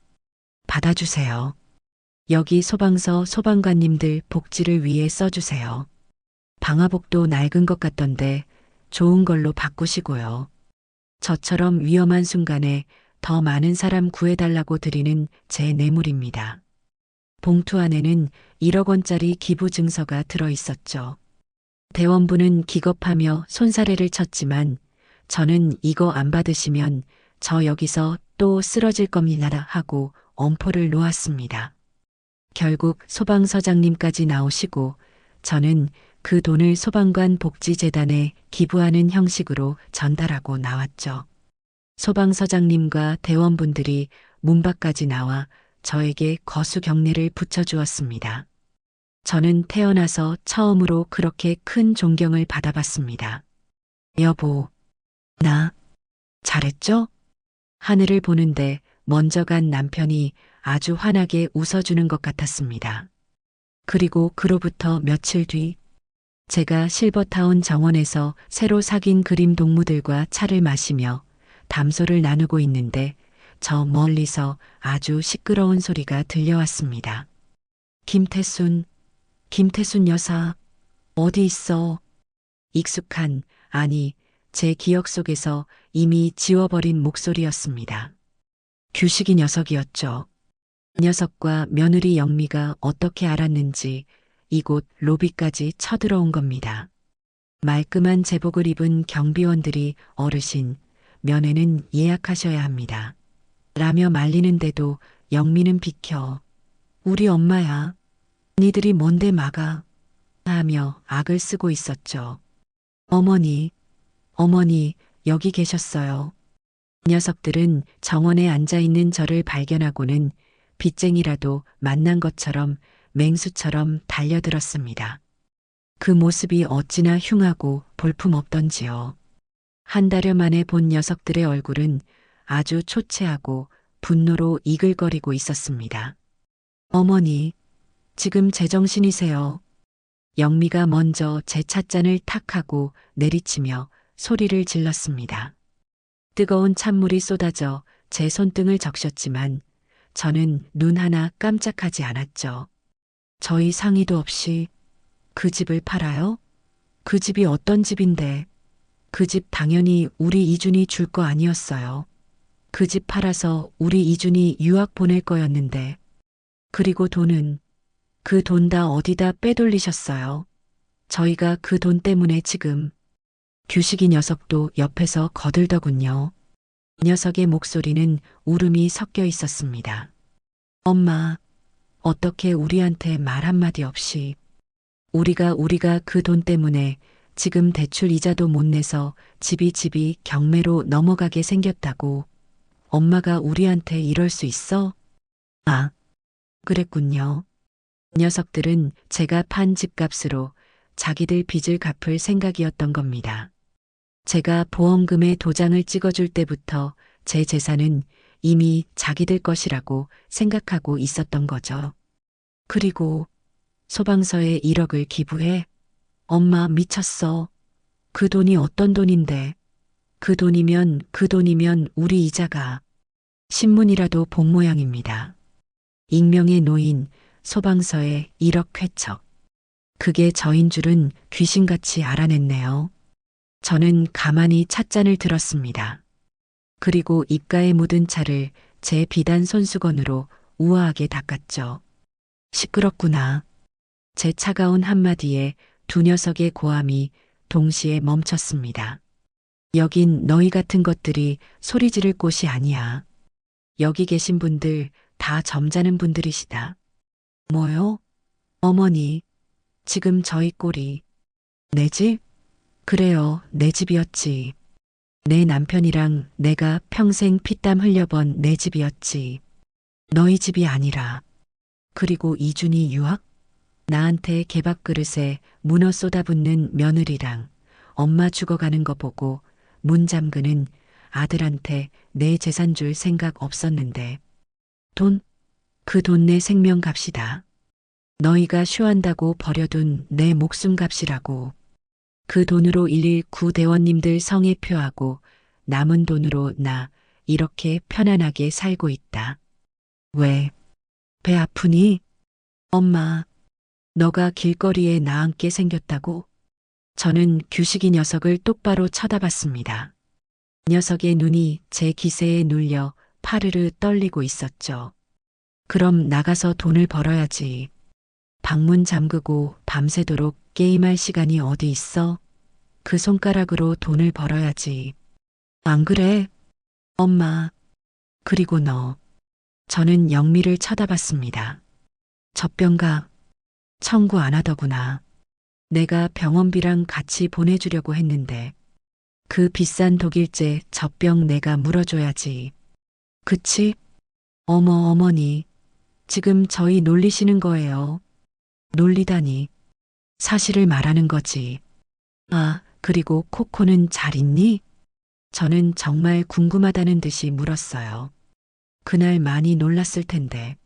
받아주세요. 여기 소방서 소방관님들 복지를 위해 써주세요. 방화복도 낡은 것 같던데 좋은 걸로 바꾸시고요. 저처럼 위험한 순간에 더 많은 사람 구해달라고 드리는 제 뇌물입니다. 봉투 안에는 1억 원짜리 기부 증서가 들어 있었죠. 대원부는 기겁하며 손사래를 쳤지만 저는 이거 안 받으시면 저 여기서 또 쓰러질 겁니다 하고 엄포를 놓았습니다. 결국 소방서장님까지 나오시고 저는 그 돈을 소방관 복지재단에 기부하는 형식으로 전달하고 나왔죠. 소방서장님과 대원분들이 문 밖까지 나와 저에게 거수 경례를 붙여주었습니다. 저는 태어나서 처음으로 그렇게 큰 존경을 받아봤습니다. 여보, 나 잘했죠? 하늘을 보는데 먼저 간 남편이 아주 환하게 웃어주는 것 같았습니다. 그리고 그로부터 며칠 뒤 제가 실버타운 정원에서 새로 사귄 그림 동무들과 차를 마시며 담소를 나누고 있는데 저 멀리서 아주 시끄러운 소리가 들려왔습니다. 김태순 여사, 어디 있어? 익숙한, 아니, 제 기억 속에서 이미 지워버린 목소리였습니다. 규식이 녀석이었죠. 녀석과 며느리 영미가 어떻게 알았는지 이곳 로비까지 쳐들어온 겁니다. 말끔한 제복을 입은 경비원들이 어르신, 면회는 예약하셔야 합니다. 라며 말리는데도 영미는 비켜. 우리 엄마야. 니들이 뭔데 막아. 하며 악을 쓰고 있었죠. 어머니, 여기 계셨어요. 녀석들은 정원에 앉아있는 저를 발견하고는 빚쟁이라도 만난 것처럼 맹수처럼 달려들었습니다. 그 모습이 어찌나 흉하고 볼품없던지요. 한 달여 만에 본 녀석들의 얼굴은 아주 초췌하고 분노로 이글거리고 있었습니다. 어머니, 지금 제정신이세요. 영미가 먼저 제 찻잔을 탁 하고 내리치며 소리를 질렀습니다. 뜨거운 찬물이 쏟아져 제 손등을 적셨지만 저는 눈 하나 깜짝하지 않았죠. 저희 상의도 없이 그 집을 팔아요? 그 집이 어떤 집인데? 그 집 당연히 우리 이준이 줄 거 아니었어요. 그 집 팔아서 우리 이준이 유학 보낼 거였는데. 그리고 돈은 그 돈 다 어디다 빼돌리셨어요. 저희가 그 돈 때문에 지금 규식이 녀석도 옆에서 거들더군요. 녀석의 목소리는 울음이 섞여 있었습니다. 엄마, 어떻게 우리한테 말 한마디 없이 우리가 그 돈 때문에 지금 대출 이자도 못 내서 집이 경매로 넘어가게 생겼다고 엄마가 우리한테 이럴 수 있어? 아, 그랬군요. 녀석들은 제가 판 집값으로 자기들 빚을 갚을 생각이었던 겁니다. 제가 보험금에 도장을 찍어줄 때부터 제 재산은 이미 자기들 것이라고 생각하고 있었던 거죠. 그리고 소방서에 1억을 기부해? 엄마 미쳤어. 그 돈이 어떤 돈인데. 그 돈이면 우리 이자가 신문이라도 본 모양입니다. 익명의 노인 소방서에 1억 쾌척. 그게 저인 줄은 귀신같이 알아냈네요. 저는 가만히 찻잔을 들었습니다. 그리고 입가에 묻은 차를 제 비단 손수건으로 우아하게 닦았죠. 시끄럽구나. 제 차가운 한마디에 두 녀석의 고함이 동시에 멈췄습니다. 여긴 너희 같은 것들이 소리 지를 곳이 아니야. 여기 계신 분들 다 점잖은 분들이시다. 뭐요? 어머니, 지금 저희 꼴이 내 집? 그래요, 내 집이었지. 내 남편이랑 내가 평생 피땀 흘려본 내 집이었지. 너희 집이 아니라. 그리고 이준이 유학? 나한테 개밥그릇에 문어 쏟아붓는 며느리랑 엄마 죽어가는 거 보고 문 잠그는 아들한테 내 재산 줄 생각 없었는데. 돈? 그 돈 내 생명값이다. 너희가 쇼한다고 버려둔 내 목숨값이라고. 그 돈으로 119 대원님들 성에 표하고 남은 돈으로 나 이렇게 편안하게 살고 있다. 왜? 배 아프니? 엄마, 너가 길거리에 나앉게 생겼다고? 저는 규식이 녀석을 똑바로 쳐다봤습니다. 녀석의 눈이 제 기세에 눌려 파르르 떨리고 있었죠. 그럼 나가서 돈을 벌어야지. 방문 잠그고 밤새도록 게임할 시간이 어디 있어? 그 손가락으로 돈을 벌어야지. 안 그래? 엄마. 그리고 너. 저는 영미를 쳐다봤습니다. 젖병가 청구 안 하더구나. 내가 병원비랑 같이 보내주려고 했는데 그 비싼 독일제 젖병 내가 물어줘야지. 그치? 어머니. 지금 저희 놀리시는 거예요. 놀리다니. 사실을 말하는 거지. 아, 그리고 코코는 잘 있니? 저는 정말 궁금하다는 듯이 물었어요. 그날 많이 놀랐을 텐데.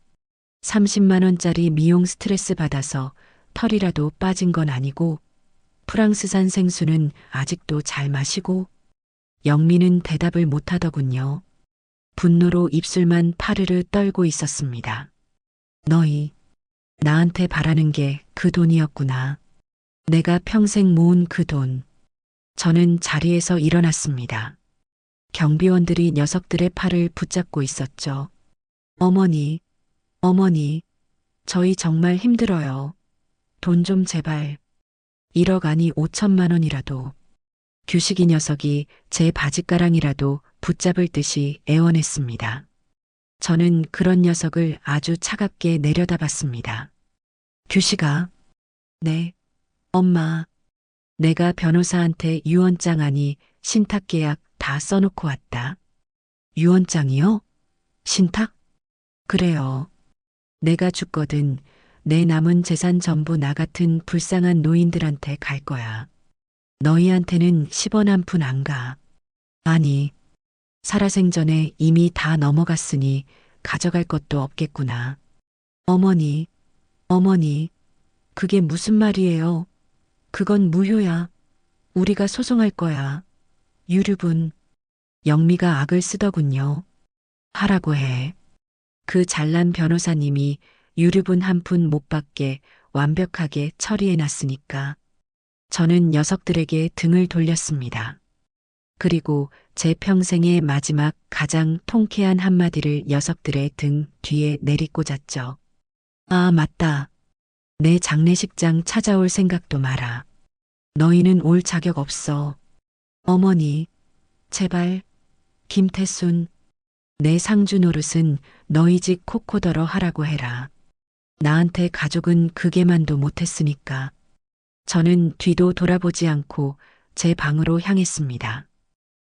30만 원짜리 미용 스트레스 받아서 털이라도 빠진 건 아니고 프랑스산 생수는 아직도 잘 마시고 영미는 대답을 못 하더군요. 분노로 입술만 파르르 떨고 있었습니다. 너희 나한테 바라는 게 그 돈이었구나. 내가 평생 모은 그 돈. 저는 자리에서 일어났습니다. 경비원들이 녀석들의 팔을 붙잡고 있었죠. 어머니, 저희 정말 힘들어요. 돈 좀 제발. 1억 아니 5천만 원이라도. 규식이 녀석이 제 바짓가랑이라도 붙잡을 듯이 애원했습니다. 저는 그런 녀석을 아주 차갑게 내려다봤습니다. 규식아. 네. 엄마. 내가 변호사한테 유언장 아니 신탁계약 다 써놓고 왔다. 유언장이요? 신탁? 그래요. 내가 죽거든 내 남은 재산 전부 나 같은 불쌍한 노인들한테 갈 거야. 너희한테는 10원 한 푼 안 가. 아니, 살아생전에 이미 다 넘어갔으니 가져갈 것도 없겠구나. 어머니, 그게 무슨 말이에요? 그건 무효야. 우리가 소송할 거야. 유류분. 영미가 악을 쓰더군요. 하라고 해. 그 잘난 변호사님이 유류분 한 푼 못 받게 완벽하게 처리해놨으니까. 저는 녀석들에게 등을 돌렸습니다. 그리고 제 평생의 마지막 가장 통쾌한 한마디를 녀석들의 등 뒤에 내리꽂았죠. 아, 맞다. 내 장례식장 찾아올 생각도 마라. 너희는 올 자격 없어. 어머니, 제발, 김태순, 내 상주 노릇은 너희 집 코코더러 하라고 해라. 나한테 가족은 그게만도 못했으니까. 저는 뒤도 돌아보지 않고 제 방으로 향했습니다.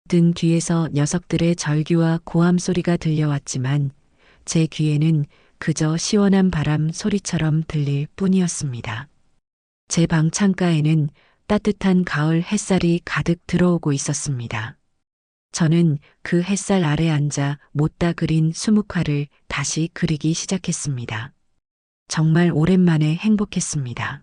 등 뒤에서 녀석들의 절규와 고함 소리가 들려왔지만 제 귀에는 그저 시원한 바람 소리처럼 들릴 뿐이었습니다. 제 방 창가에는 따뜻한 가을 햇살이 가득 들어오고 있었습니다. 저는 그 햇살 아래 앉아 못다 그린 수묵화를 다시 그리기 시작했습니다. 정말 오랜만에 행복했습니다.